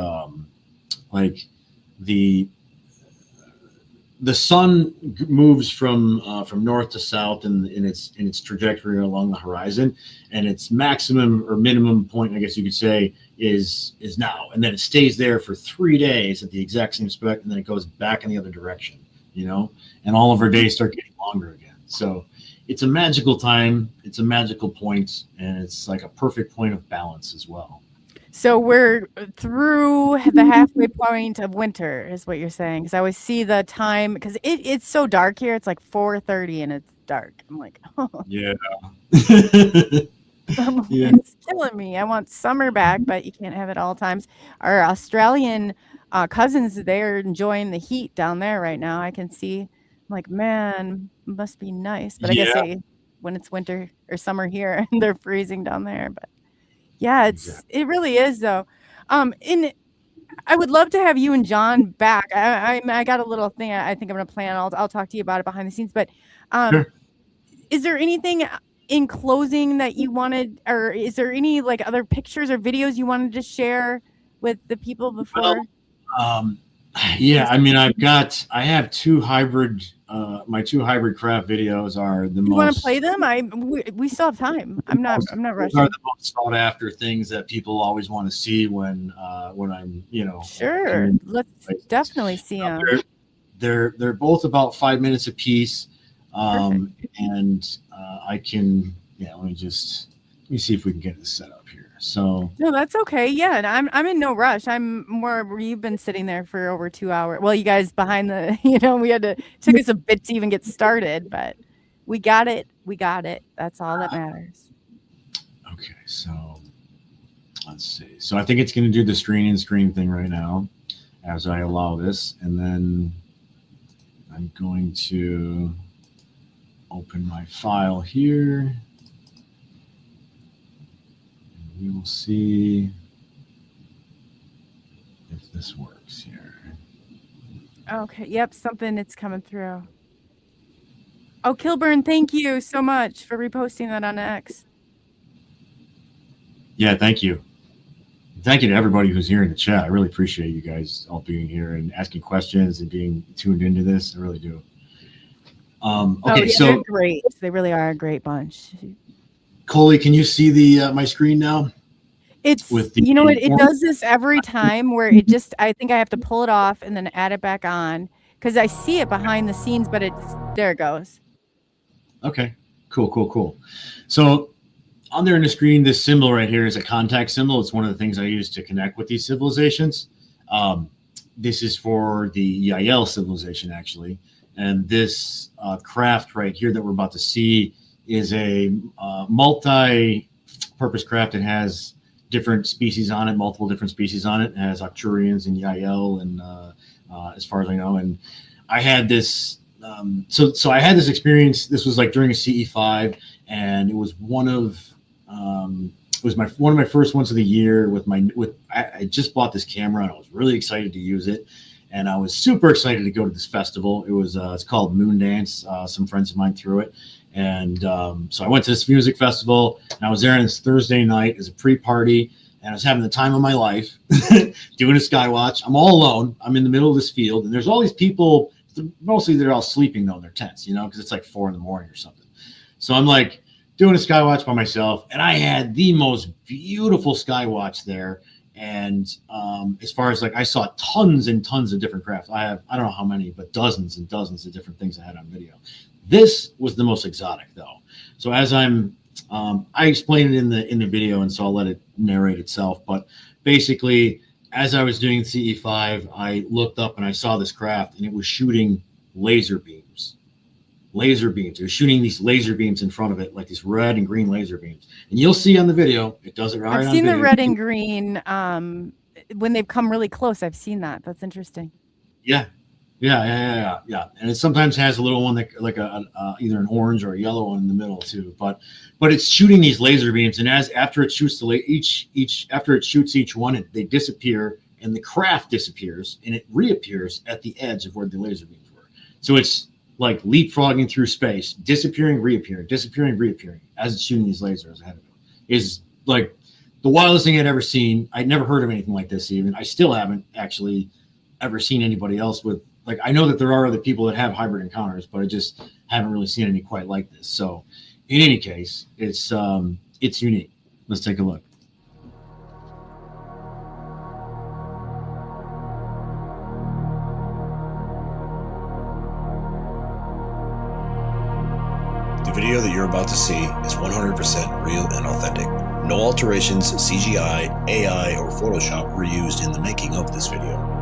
sun moves from north to south in its trajectory along the horizon, and its maximum or minimum point, I guess you could say, is now, and then it stays there for 3 days at the exact same spot, and then it goes back in the other direction, and all of our days start getting longer again. So it's a magical time, it's a magical point, and it's like a perfect point of balance as well. So we're through the halfway point of winter, is what you're saying. Because I always see the time, because it's so dark here. It's like 4:30 and it's dark. I'm like, oh. Yeah. Yeah. It's killing me. I want summer back, but you can't have it all times. Our Australian cousins, they're enjoying the heat down there right now. I can see. I'm like, man, must be nice. But I guess when it's winter or summer here, they're freezing down there. But yeah, it really is though. And I would love to have you and John back. I got a little thing I think I'm gonna plan. I'll talk to you about it behind the scenes. But Sure. Is there anything in closing that you wanted, or is there any like other pictures or videos you wanted to share with the people before? Yeah, I mean, I have 2 hybrid my two hybrid craft videos are the You most. want to play them? We still have time. I'm not rushing. Are the most sought after things that people always want to see when I'm Sure. Let's definitely see them. They're both about 5 minutes apiece, and I can let me see if we can get this set up here. So no, that's okay. Yeah, and I'm in no rush. I'm more. You've been sitting there for over 2 hours. Well, you guys behind the, we had to took us a bit to even get started, but we got it. We got it. That's all that matters. Okay, so let's see. So I think it's going to do the screen thing right now, as I allow this, and then I'm going to open my file here. We will see if this works here. Okay. Yep. It's coming through. Oh, Kilburn, thank you so much for reposting that on X. Yeah, thank you. Thank you to everybody who's here in the chat. I really appreciate you guys all being here and asking questions and being tuned into this. I really do. Okay, so they're great. They really are a great bunch. Coley, can you see the my screen now? It's it does this every time where it just I think I have to pull it off and then add it back on because I see it behind the scenes, but there it goes. Okay, cool. So on there in the screen, this symbol right here is a contact symbol. It's one of the things I use to connect with these civilizations. This is for the Yael civilization, actually. And this craft right here that we're about to see is a multi-purpose craft. It has different species on it, multiple different species on it. It has Arcturians and Yael, and as far as I know. And I had this, so I had this experience. This was like during a CE5, and it was one of my first ones of the year. I just bought this camera, and I was really excited to use it. And I was super excited to go to this festival. It was it's called Moon Dance. Some friends of mine threw it. And so I went to this music festival, and I was there on this Thursday night as a pre-party, and I was having the time of my life doing a sky watch. I'm all alone. I'm in the middle of this field, and there's all these people. Mostly they're all sleeping, though, in their tents, because it's like 4 a.m. or something. So I'm like doing a sky watch by myself, and I had the most beautiful sky watch there. And as far as I saw tons and tons of different craft. I don't know how many, but dozens and dozens of different things I had on video. This was the most exotic, though. So as I explained it in the video, and so I'll let it narrate itself. But basically, as I was doing CE5, I looked up and I saw this craft, and it was shooting laser beams. It was shooting these laser beams in front of it, like these red and green laser beams. And you'll see on the video, it does it right on video. I've seen the red and green when they've come really close. I've seen that. That's interesting. Yeah. And it sometimes has a little one that either an orange or a yellow one in the middle too. But it's shooting these laser beams, and after it shoots each one, they disappear, and the craft disappears, and it reappears at the edge of where the laser beams were. So it's like leapfrogging through space, disappearing, reappearing as it's shooting these lasers ahead of it. Is like the wildest thing I'd ever seen. I'd never heard of anything like this. Even I still haven't actually ever seen anybody else with. Like, I know that there are other people that have hybrid encounters, but I just haven't really seen any quite like this. So in any case, it's unique. Let's take a look. The video that you're about to see is 100% real and authentic. No alterations, CGI, AI, or Photoshop were used in the making of this video.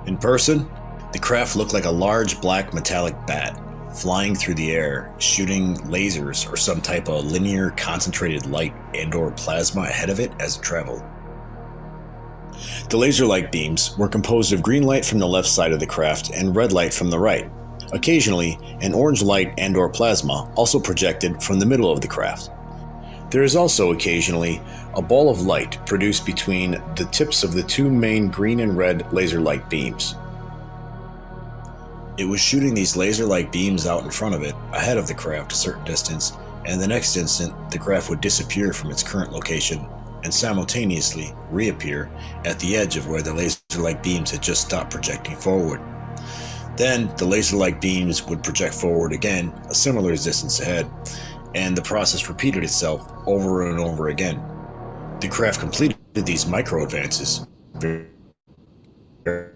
In person, the craft looked like a large black metallic bat flying through the air, shooting lasers or some type of linear concentrated light and/or plasma ahead of it as it traveled. The laser light beams were composed of green light from the left side of the craft and red light from the right. Occasionally, an orange light and/or plasma also projected from the middle of the craft. There is also occasionally a ball of light produced between the tips of the two main green and red laser light beams. It was shooting these laser light beams out in front of it, ahead of the craft a certain distance, and the next instant the craft would disappear from its current location and simultaneously reappear at the edge of where the laser light beams had just stopped projecting forward. Then the laser-like beams would project forward again, a similar distance ahead, and the process repeated itself over and over again. The craft completed these micro advances very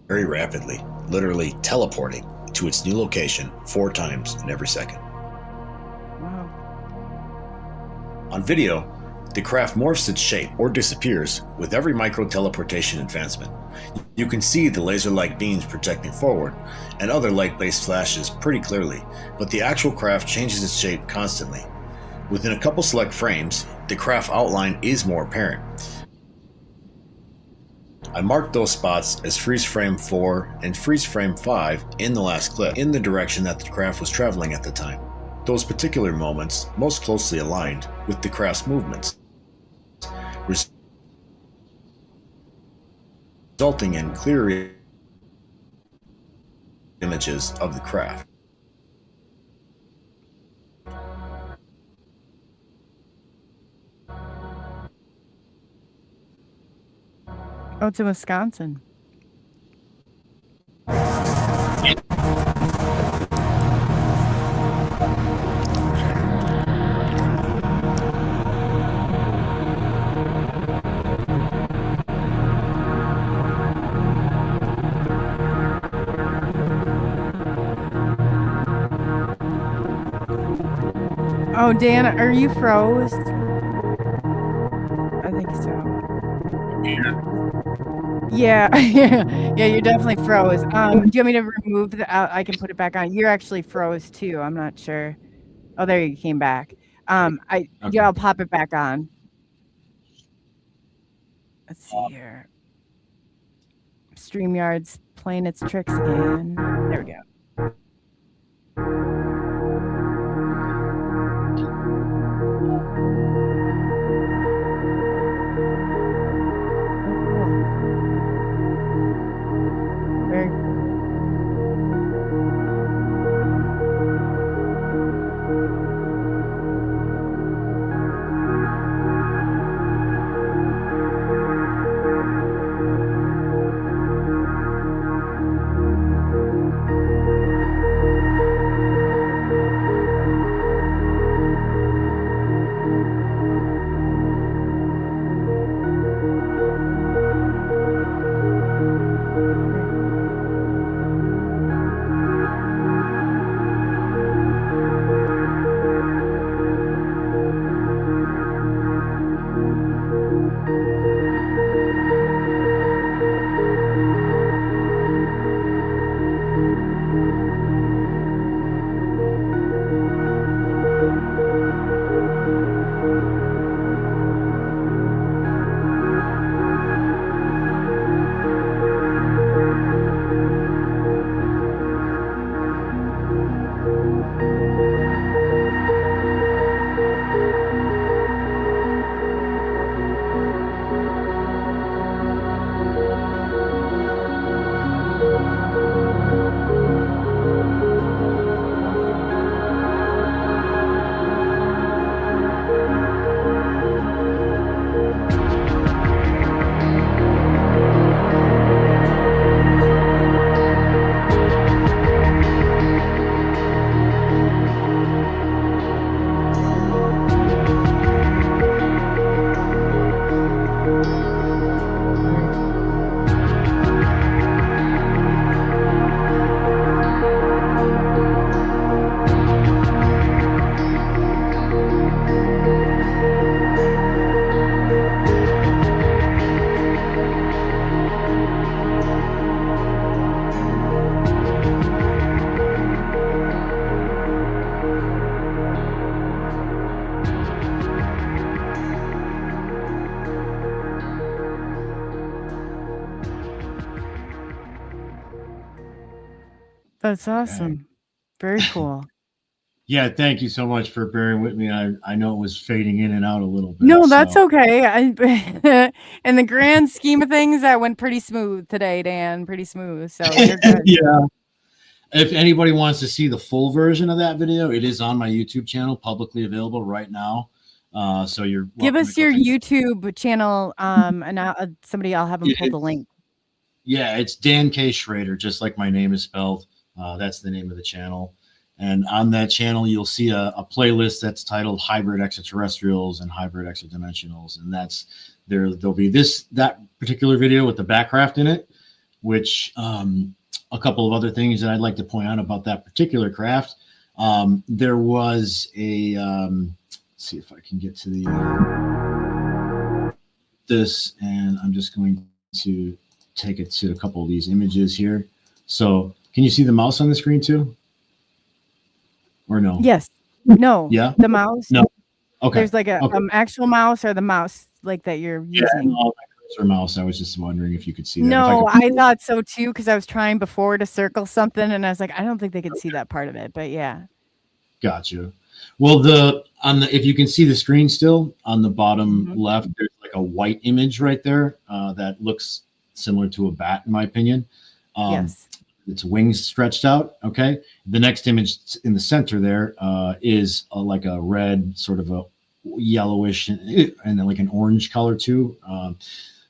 rapidly, literally teleporting to its new location 4 times in every second. Wow. On video, the craft morphs its shape or disappears with every micro-teleportation advancement. You can see the laser-like beams projecting forward and other light-based flashes pretty clearly, but the actual craft changes its shape constantly. Within a couple select frames, the craft outline is more apparent. I marked those spots as freeze frame 4 and freeze frame 5 in the last clip, in the direction that the craft was traveling at the time. Those particular moments most closely aligned with the craft's movements, resulting in clear images of the craft. Oh, it's in Wisconsin. Oh, Dan, are you froze? I think so. Yeah, yeah, you're definitely froze. Do you want me to remove the? I can put it back on. You're actually froze too. I'm not sure. Oh, there you came back. Okay. Yeah, I'll pop it back on. Let's see here. StreamYard's playing its tricks again. There we go. Very cool. That's awesome. Very cool. Yeah, thank you so much for bearing with me. I know it was fading in and out a little bit. No, that's okay. In the grand scheme of things, that went pretty smooth today, Dan. Pretty smooth. So you're good. Yeah. If anybody wants to see the full version of that video, it is on my YouTube channel, publicly available right now. So give us your YouTube channel, and I'll have them pull the link. Yeah, it's Dan K. Schroeder, just like my name is spelled. That's the name of the channel. And on that channel, you'll see a playlist that's titled Hybrid Extraterrestrials and Hybrid Extradimensionals. And there'll be that particular video with the Backcraft in it, which a couple of other things that I'd like to point out about that particular craft. There was let's see if I can get to this, and I'm just going to take it to a couple of these images here. So can you see the mouse on the screen too? Or no? Yes. No. Yeah. The mouse. No. Okay. There's like a actual mouse or the mouse like that you're using. No, cursor mouse. I was just wondering if you could see that. No, I thought so too, because I was trying before to circle something and I was like, I don't think they could see that part of it, but yeah. Gotcha. Well, if you can see the screen still on the bottom left, there's like a white image right there that looks similar to a bat, in my opinion. Yes. Its wings stretched out. Okay. The next image in the center there is like a red, sort of a yellowish and then like an orange color too.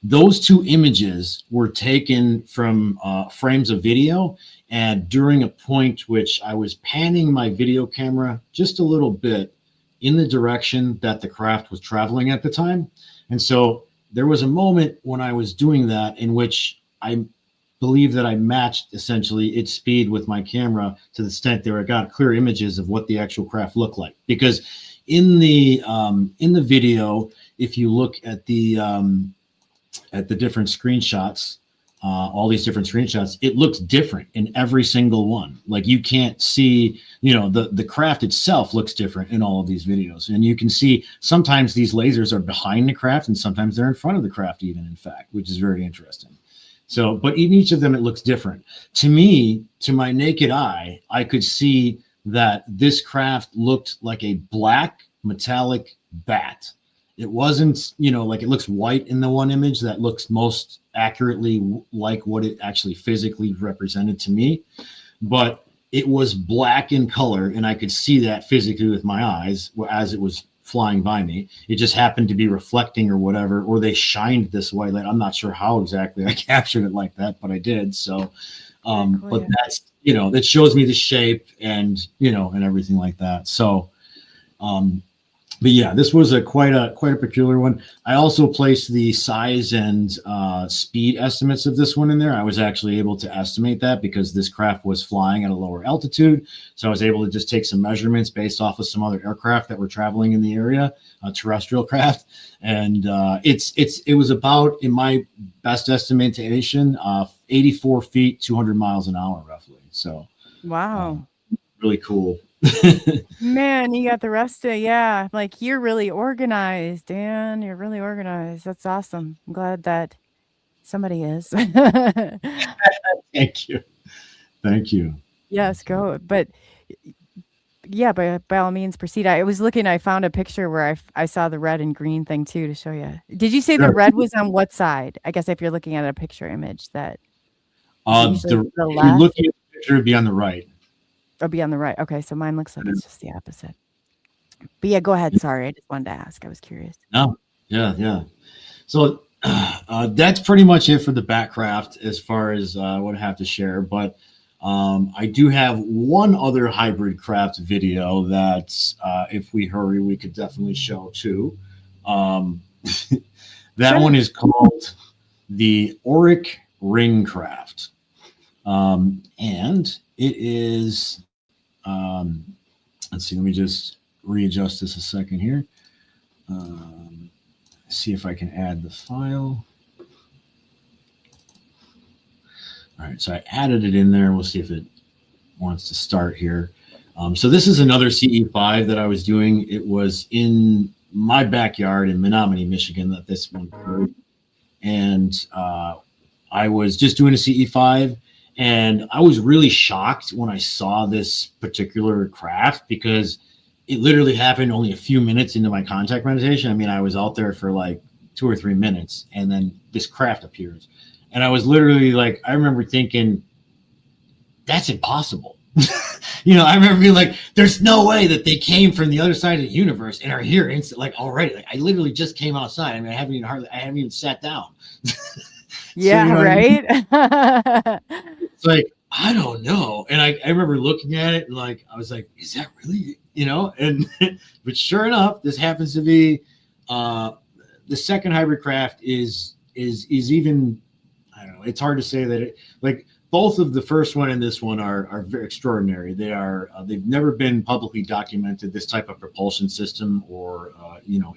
Those two images were taken from frames of video, and during a point which I was panning my video camera just a little bit in the direction that the craft was traveling at the time. And so there was a moment when I was doing that in which I believe that I matched essentially its speed with my camera to the extent that I got clear images of what the actual craft looked like. Because in the video, if you look at the different screenshots, all these different screenshots, it looks different in every single one. Like you can't see, the craft itself looks different in all of these videos. And you can see sometimes these lasers are behind the craft and sometimes they're in front of the craft even, in fact, which is very interesting. So, but in each of them, it looks different. To me, to my naked eye, I could see that this craft looked like a black metallic bat. It wasn't, like it looks white in the one image that looks most accurately like what it actually physically represented to me. But it was black in color, and I could see that physically with my eyes as it was flying by me. It just happened to be reflecting or whatever, or they shined this white light. I'm not sure how exactly I captured it like that, but I did. So, but that's, that shows me the shape and, and everything like that. So, but yeah, this was quite a peculiar one. I also placed the size and speed estimates of this one in there. I was actually able to estimate that because this craft was flying at a lower altitude. So I was able to just take some measurements based off of some other aircraft that were traveling in the area, terrestrial craft. And it was about, in my best estimation, 84 feet, 200 miles an hour, roughly. So wow, really cool. Man, you got the rest of like you're really organized, Dan. You're really organized. That's awesome. I'm glad that somebody is. Thank you. Yes, go. But yeah, by all means proceed. I was looking, I found a picture where I saw the red and green thing too to show you. Did you say the red was on what side? I guess if you're looking at a picture image that the left. Looking at the picture would be on the right. Or be on the right. Okay, so mine looks like it's just the opposite. But yeah, go ahead. Sorry, I just wanted to ask. I was curious. No, yeah. So that's pretty much it for the Backcraft as far as what I have to share. But I do have one other hybrid craft video that if we hurry, we could definitely show too. That one is called the Auric Ring Craft. And it is, let's see, let me just readjust this a second here. See if I can add the file. All right, so I added it in there. We'll see if it wants to start here. So this is another CE5 that I was doing. It was in my backyard in Menominee, Michigan that this one occurred. And I was just doing a CE5. And I was really shocked when I saw this particular craft because it literally happened only a few minutes into my contact meditation. I mean, I was out there for like 2 or 3 minutes and then this craft appears. And I was literally like, I remember thinking, that's impossible. I remember being like, there's no way that they came from the other side of the universe and are here instant, like already. Like I literally just came outside. I mean, I haven't even sat down. Yeah, you know what I mean? right. It's like, I don't know. And I remember looking at it and like, I was like, is that really, and, but sure enough, this happens to be, the second hybrid craft is even, I don't know. It's hard to say that it, like both of the first one and this one are very extraordinary. They are, they've never been publicly documented, this type of propulsion system or,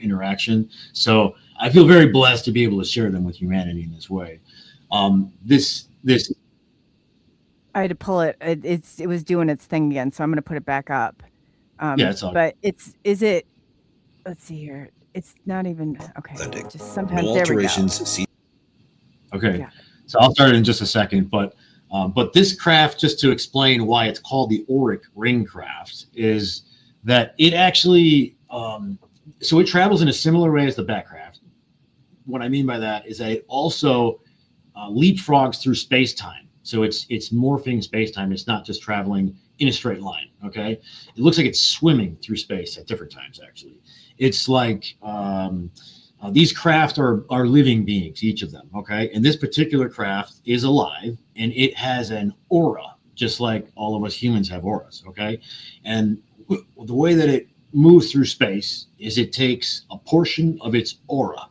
interaction. So I feel very blessed to be able to share them with humanity in this way. This I had to pull it. It was doing its thing again, so I'm going to put it back up. Yeah, it's all but is it? Let's see here. It's not even okay. Just sometimes No there alterations. we go. Okay, Yeah. so I'll start in just a second, but this craft, just to explain why it's called the Auric Ring craft, is that it actually so it travels in a similar way as the Batcraft. What I mean by that is that it also leapfrogs through space-time. So it's morphing space-time. It's not just traveling in a straight line. Okay, it looks like it's swimming through space at different times. Actually, it's like these craft are living beings, each of them. Okay, and this particular craft is alive, and it has an aura, just like all of us humans have auras. Okay, and the way that it moves through space is it takes a portion of its aura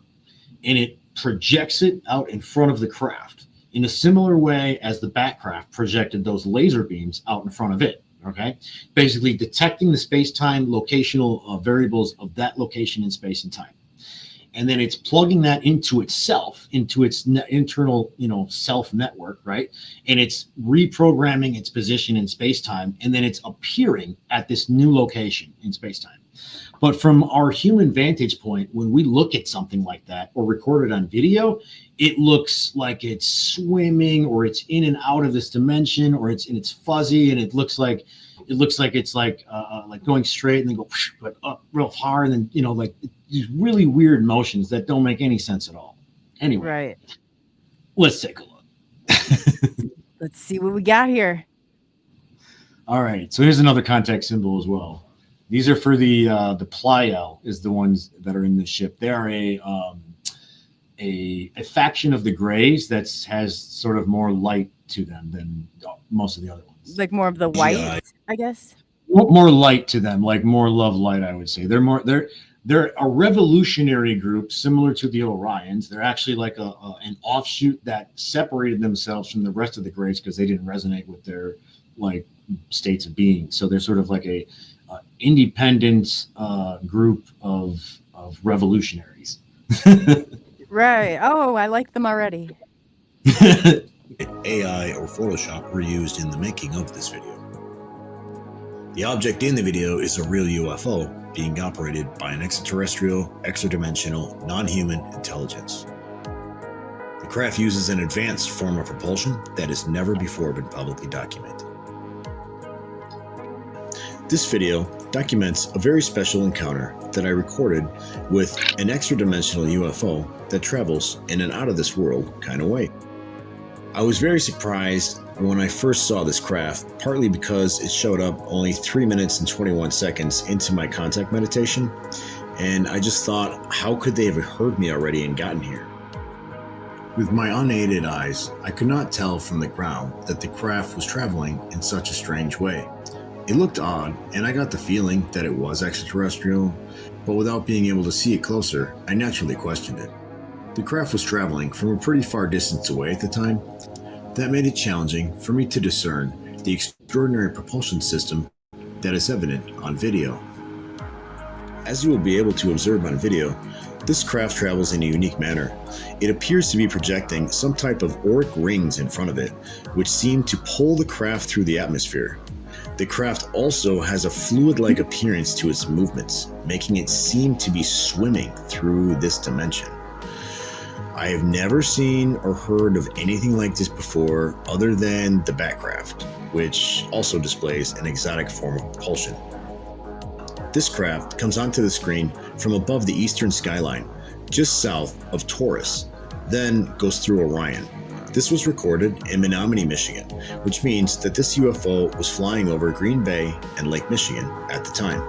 and it projects it out in front of the craft in a similar way as the Batcraft projected those laser beams out in front of it. Okay, basically detecting the space-time locational variables of that location in space and time, and then it's plugging that into itself, into its internal, self network, right? And it's reprogramming its position in space-time, and then it's appearing at this new location in space-time. But from our human vantage point, when we look at something like that or record it on video, it looks like it's swimming, or it's in and out of this dimension, or it's fuzzy, and it looks like it's like going straight and then go like up real far, and then like these really weird motions that don't make any sense at all. Anyway, Right. Let's take a look. Let's see what we got here. All right, so here's another contact symbol as well. These are for the Pleyel is the ones that are in the ship. They are a faction of the Greys that has sort of more light to them than most of the other ones. Like more of the white, I guess. More light to them, like more love light, I would say. They're a revolutionary group similar to the Orions. They're actually like an offshoot that separated themselves from the rest of the Greys because they didn't resonate with their like states of being. So they're sort of like a independent group of revolutionaries. Right. Oh, I like them already. AI or Photoshop were used in the making of this video. The object in the video is a real UFO being operated by an extraterrestrial, extra-dimensional, non-human intelligence. The craft uses an advanced form of propulsion that has never before been publicly documented. This video documents a very special encounter that I recorded with an extra-dimensional UFO that travels in an out-of-this-world kind of way. I was very surprised when I first saw this craft, partly because it showed up only 3 minutes and 21 seconds into my contact meditation, and I just thought, how could they have heard me already and gotten here? With my unaided eyes, I could not tell from the ground that the craft was traveling in such a strange way. It looked odd, and I got the feeling that it was extraterrestrial, but without being able to see it closer, I naturally questioned it. The craft was traveling from a pretty far distance away at the time. That made it challenging for me to discern the extraordinary propulsion system that is evident on video. As you will be able to observe on video, this craft travels in a unique manner. It appears to be projecting some type of auric rings in front of it, which seem to pull the craft through the atmosphere. The craft also has a fluid-like appearance to its movements, making it seem to be swimming through this dimension. I have never seen or heard of anything like this before other than the Batcraft, which also displays an exotic form of propulsion. This craft comes onto the screen from above the eastern skyline, just south of Taurus, then goes through Orion. This was recorded in Menominee, Michigan, which means that this UFO was flying over Green Bay and Lake Michigan at the time.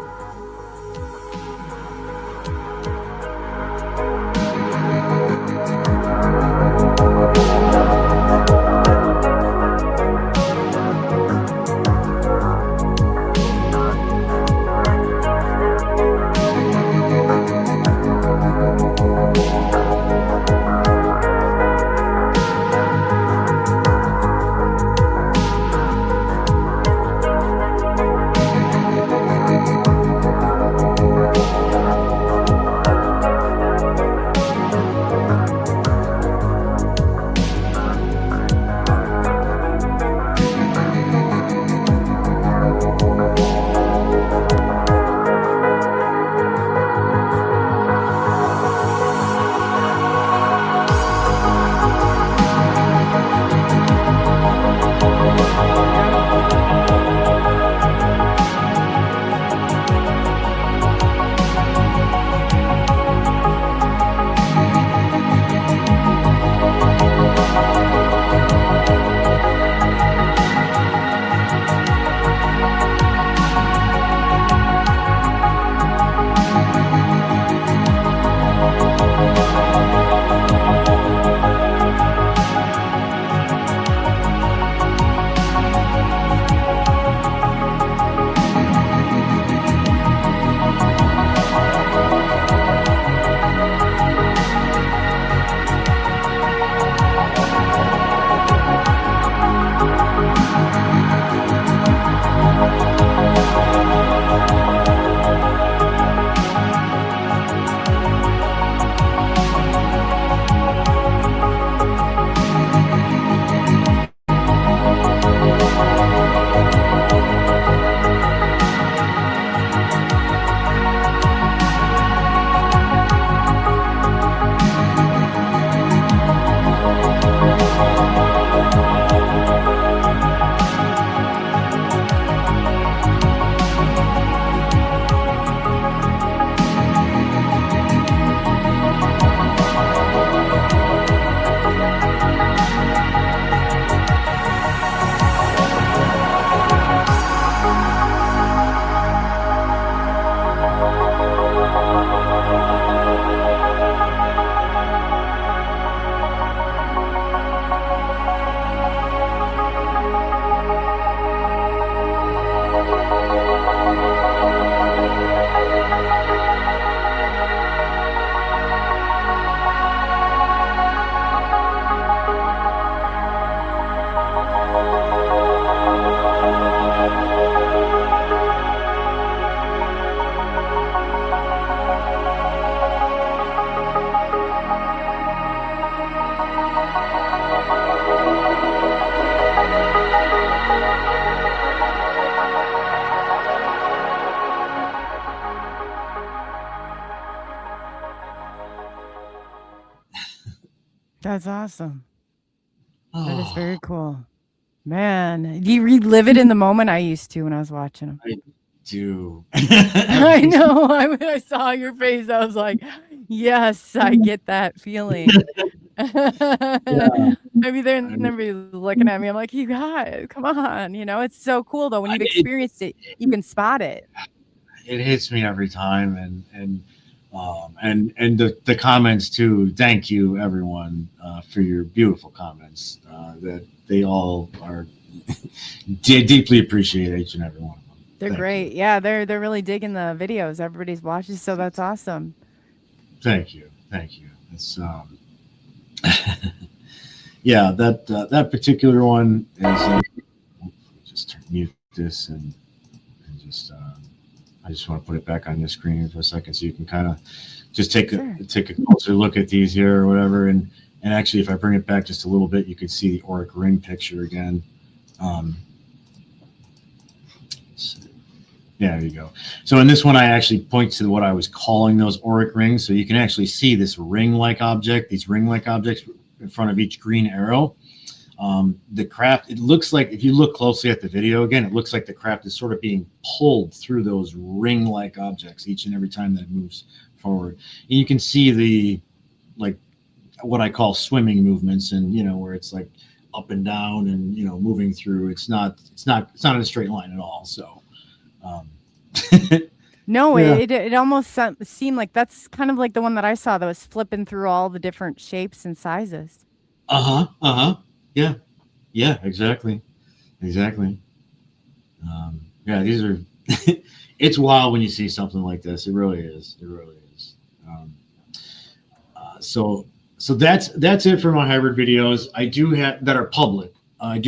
That's awesome. That is very cool. Man, do you relive it in the moment? I used to when I was watching them. I do. I know. I saw your face. I was like, yes, I get that feeling. Maybe they're be looking at me. I'm like, you guys, come on. You know, it's so cool though. When you've experienced it, you can spot it. It hits me every time, and the comments too. Thank you, everyone, for your beautiful comments. That they all are deeply appreciate each and every one of them. They're great. Yeah, they're really digging the videos. Everybody's watching, so that's awesome. Thank you. It's yeah, that particular one is. Just mute this and just. I just want to put it back on the screen here for a second, so you can kind of just take a closer look at these here or whatever. And actually, if I bring it back just a little bit, you could see the auric ring picture again. Yeah, there you go. So in this one, I actually point to what I was calling those auric rings. So you can actually see this ring-like object, these ring-like objects in front of each green arrow. The craft, it looks like, if you look closely at the video again, it looks like the craft is sort of being pulled through those ring-like objects each and every time that it moves forward. And you can see the, like, what I call swimming movements, and, you know, where it's like up and down and, you know, moving through. It's not in a straight line at all. So, no, yeah. it almost seemed like that's kind of like the one that I saw that was flipping through all the different shapes and sizes. Yeah, exactly. Yeah, these are, it's wild when you see something like this. It really is. So that's it for my hybrid videos. I do have that are public. I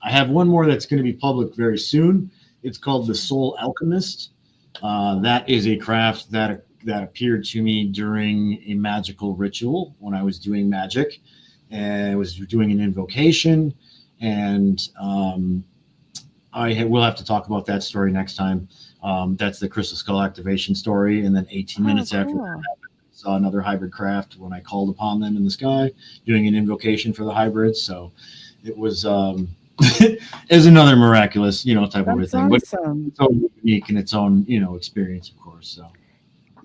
have one more that's going to be public very soon. It's called the Soul Alchemist. That is a craft that appeared to me during a magical ritual when I was doing magic. And I was doing an invocation, and we'll have to talk about that story next time. That's the crystal skull activation story, and then 18 minutes after that, I saw another hybrid craft when I called upon them in the sky, doing an invocation for the hybrids. So it was is another miraculous, you know, type of thing, but it's so unique in its own, you know, experience, of course. So.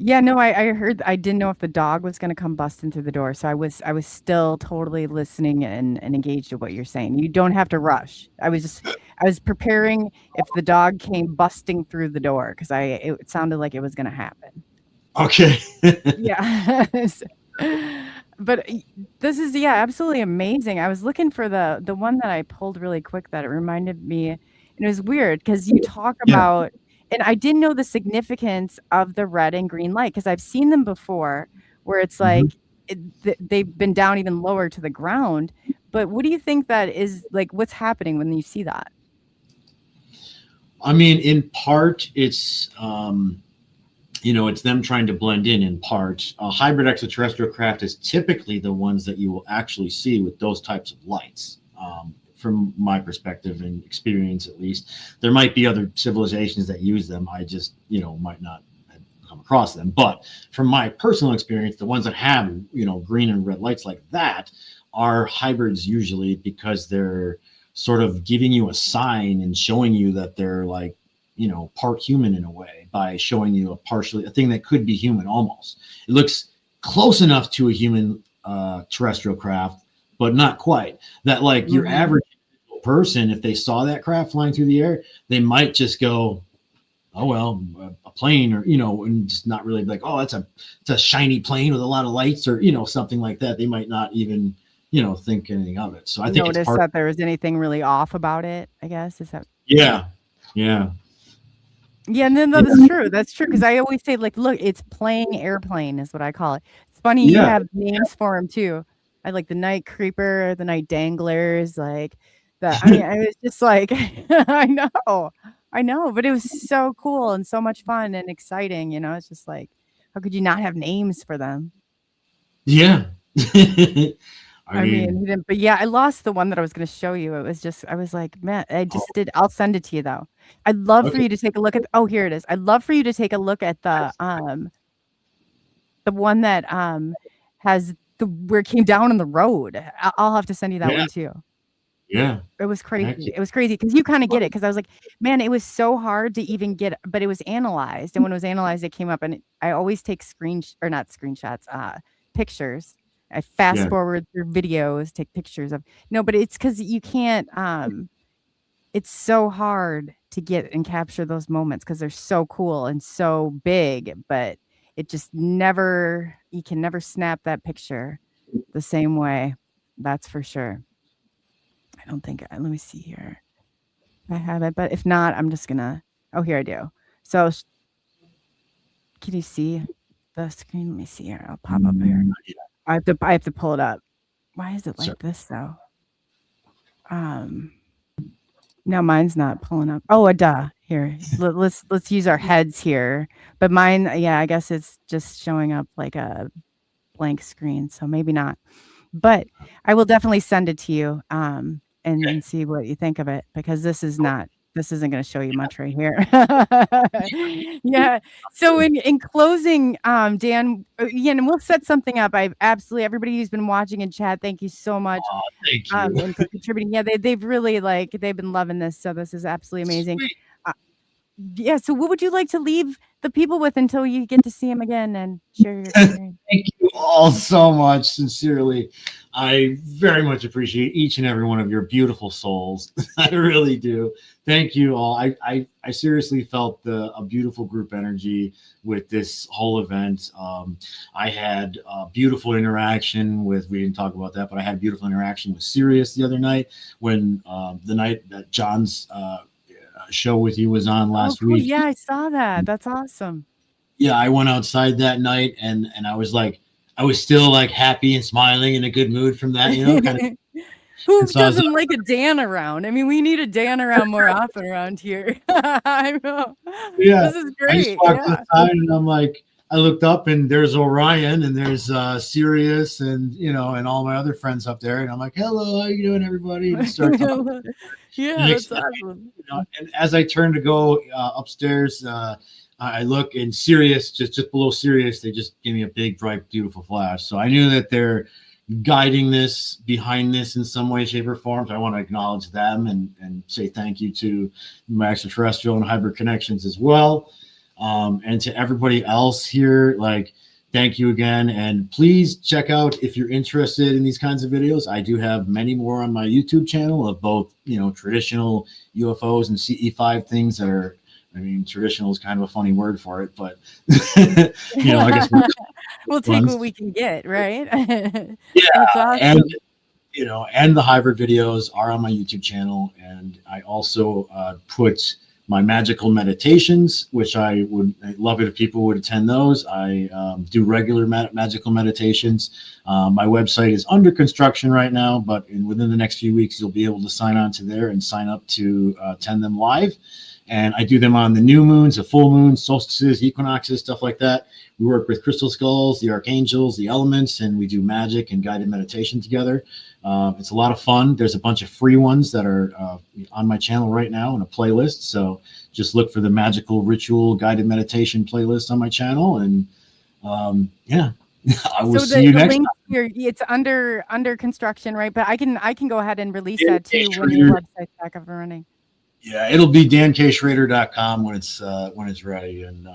Yeah, no, I heard. I didn't know if the dog was going to come busting through the door, so I was still totally listening and engaged with what you're saying. You don't have to rush. I was preparing if the dog came busting through the door, because it sounded like it was going to happen. Okay. Yeah. But this is absolutely amazing. I was looking for the one that I pulled really quick that it reminded me, and it was weird because you talk about. And I didn't know the significance of the red and green light, because I've seen them before where it's like they've been down even lower to the ground. But what do you think that is, like, what's happening when you see that? I mean, in part, it's, you know, it's them trying to blend in part. A hybrid extraterrestrial craft is typically the ones that you will actually see with those types of lights. From my perspective and experience, at least. There might be other civilizations that use them. I just, you know, might not have come across them. But from my personal experience, the ones that have, you know, green and red lights like that are hybrids usually, because they're sort of giving you a sign and showing you that they're, like, you know, part human in a way, by showing you a thing that could be human almost. It looks close enough to a human terrestrial craft, but not quite. That, like, your average person, if they saw that craft flying through the air, they might just go, oh, well, a plane, or, you know, and just not really like, oh, it's a shiny plane with a lot of lights, or, you know, something like that. They might not even, you know, think anything of it. So I think notice that there was anything really off about it, I guess. Is that? Yeah. And then that's true. That's true. Because I always say, like, look, it's playing airplane is what I call it. It's funny. You have names for them too. I like the night creeper, the night danglers, like that. I mean, I was just like, I know, but it was so cool and so much fun and exciting. You know, it's just like, how could you not have names for them? Yeah. I mean, but yeah, I lost the one that I was going to show you. It was just, I was like, man, I'll send it to you though. I'd love for you to take a look at, here it is. I'd love for you to take a look at the one that has where it came down on the road. I'll have to send you that one too. Yeah. It was crazy. It was crazy because you kind of get it. Because I was like, man, it was so hard to even get, but it was analyzed. And when it was analyzed, it came up. And I always take pictures. I fast forward through videos, take pictures of. No, but it's because you can't. It's so hard to get and capture those moments because they're so cool and so big. But it just never. You can never snap that picture the same way. That's for sure. I don't think. Let me see here. I have it, but if not, I'm just gonna. Oh, here I do. So, can you see the screen? Let me see here. I'll pop up here. I have to pull it up. Why is it like this though? Now mine's not pulling up. Oh, duh. Here, let's use our heads here. But mine, yeah, I guess it's just showing up like a blank screen, so maybe not. But I will definitely send it to you. And see what you think of it, because this isn't going to show you much right here. Yeah. So in closing, Dan, and we'll set something up. Everybody who's been watching in chat, thank you so much. Thank you. And for contributing. Yeah, they've really they've been loving this. So this is absolutely amazing. Yeah. So what would you like to leave the people with until you get to see them again and share your experience? Thank you all so much. Sincerely, I very much appreciate each and every one of your beautiful souls. I really do. Thank you all. I seriously felt a beautiful group energy with this whole event. I had a beautiful interaction with, we didn't talk about that, but I had a beautiful interaction with Sirius the other night when the night that John's show with you was on last week. Yeah, I saw that. That's awesome. Yeah, I went outside that night and I was still like happy and smiling in a good mood from that, Who doesn't like a Dan around? I mean, we need a Dan around more often around here. I know. Yeah, this is great. I just walked outside and I'm like, I looked up and there's Orion and there's Sirius and and all my other friends up there, and I'm like, hello, how you doing, everybody? And start talking. Yeah, that's awesome. And as I turn to go upstairs, I look, and Sirius, just below Sirius, they just gave me a big, bright, beautiful flash. So I knew that they're guiding this, behind this in some way, shape, or form. So I want to acknowledge them and say thank you to my extraterrestrial and hybrid connections as well. And to everybody else here, thank you again. And please check out, if you're interested in these kinds of videos, I do have many more on my YouTube channel of both, traditional UFOs and CE5 things that are, traditional is kind of a funny word for it, but, I guess we'll take what we can get, right? Yeah. That's awesome. And the hybrid videos are on my YouTube channel. And I also put my magical meditations, which I'd love it if people would attend those. I do regular magical meditations. My website is under construction right now, but within the next few weeks, you'll be able to sign on to there and sign up to attend them live. And I do them on the new moons, the full moons, solstices, equinoxes, stuff like that. We work with crystal skulls, the archangels, the elements, and we do magic and guided meditation together. It's a lot of fun. There's a bunch of free ones that are on my channel right now in a playlist. So just look for the magical ritual guided meditation playlist on my channel. And I will see you next time. Here, it's under construction, right? But I can go ahead and release that too when your website's back up and running. Yeah, it'll be dankschroeder.com when it's ready. And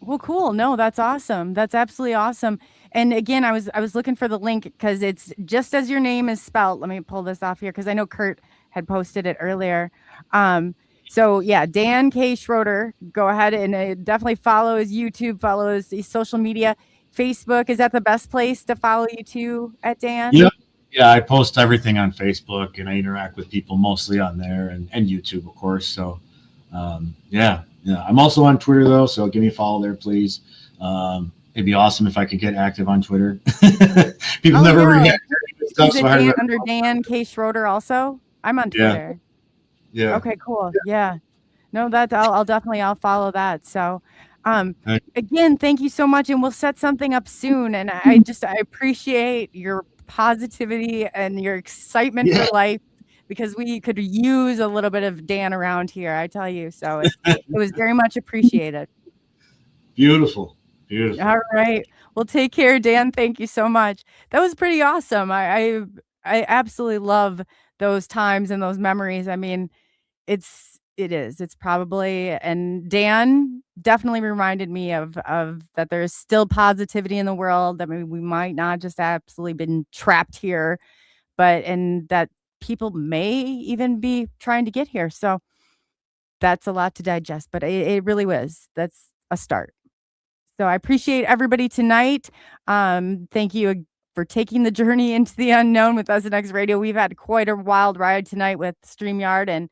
Well, cool. No, that's awesome. That's absolutely awesome. And again, I was looking for the link because it's just as your name is spelled. Let me pull this off here because I know Kurt had posted it earlier. So yeah, Dan K. Schroeder. Go ahead and definitely follow his YouTube, follow his social media. Facebook, is that the best place to follow you too at Dan? Yeah, I post everything on Facebook and I interact with people mostly on there and YouTube, of course. So I'm also on Twitter though, so give me a follow there, please. It'd be awesome if I could get active on Twitter. People never react to stuff. Is it under Dan K. Schroeder also? I'm on Twitter. Yeah. Okay, cool. Yeah. No, I'll follow that. So again, thank you so much. And we'll set something up soon. And I appreciate your positivity and your excitement for life, because we could use a little bit of Dan around here, I tell you. So it was very much appreciated. Beautiful. Beautiful. All right. Well, take care, Dan. Thank you so much. That was pretty awesome. I absolutely love those times and those memories. I mean, it's probably, and Dan definitely reminded me of that there's still positivity in the world. I mean, we might not just absolutely been trapped here, and that people may even be trying to get here. So that's a lot to digest, but it really was. That's a start. So I appreciate everybody tonight. Thank you for taking the journey into the unknown with SNX Radio. We've had quite a wild ride tonight with StreamYard and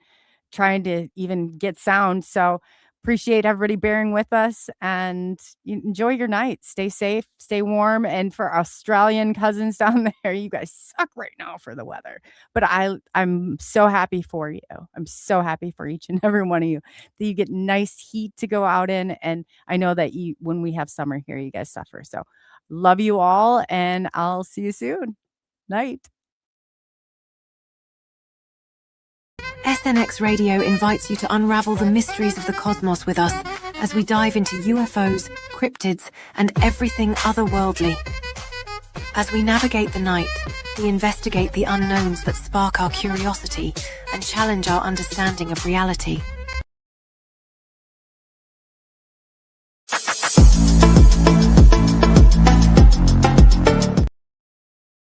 trying to even get sound. So appreciate everybody bearing with us, and enjoy your night. Stay safe, stay warm. And for Australian cousins down there, you guys suck right now for the weather. But I'm so happy for you. I'm so happy for each and every one of you that you get nice heat to go out in. And I know that when we have summer here, you guys suffer. So love you all, and I'll see you soon. Night. SNX Radio invites you to unravel the mysteries of the cosmos with us as we dive into UFOs, cryptids, and everything otherworldly. As we navigate the night, we investigate the unknowns that spark our curiosity and challenge our understanding of reality.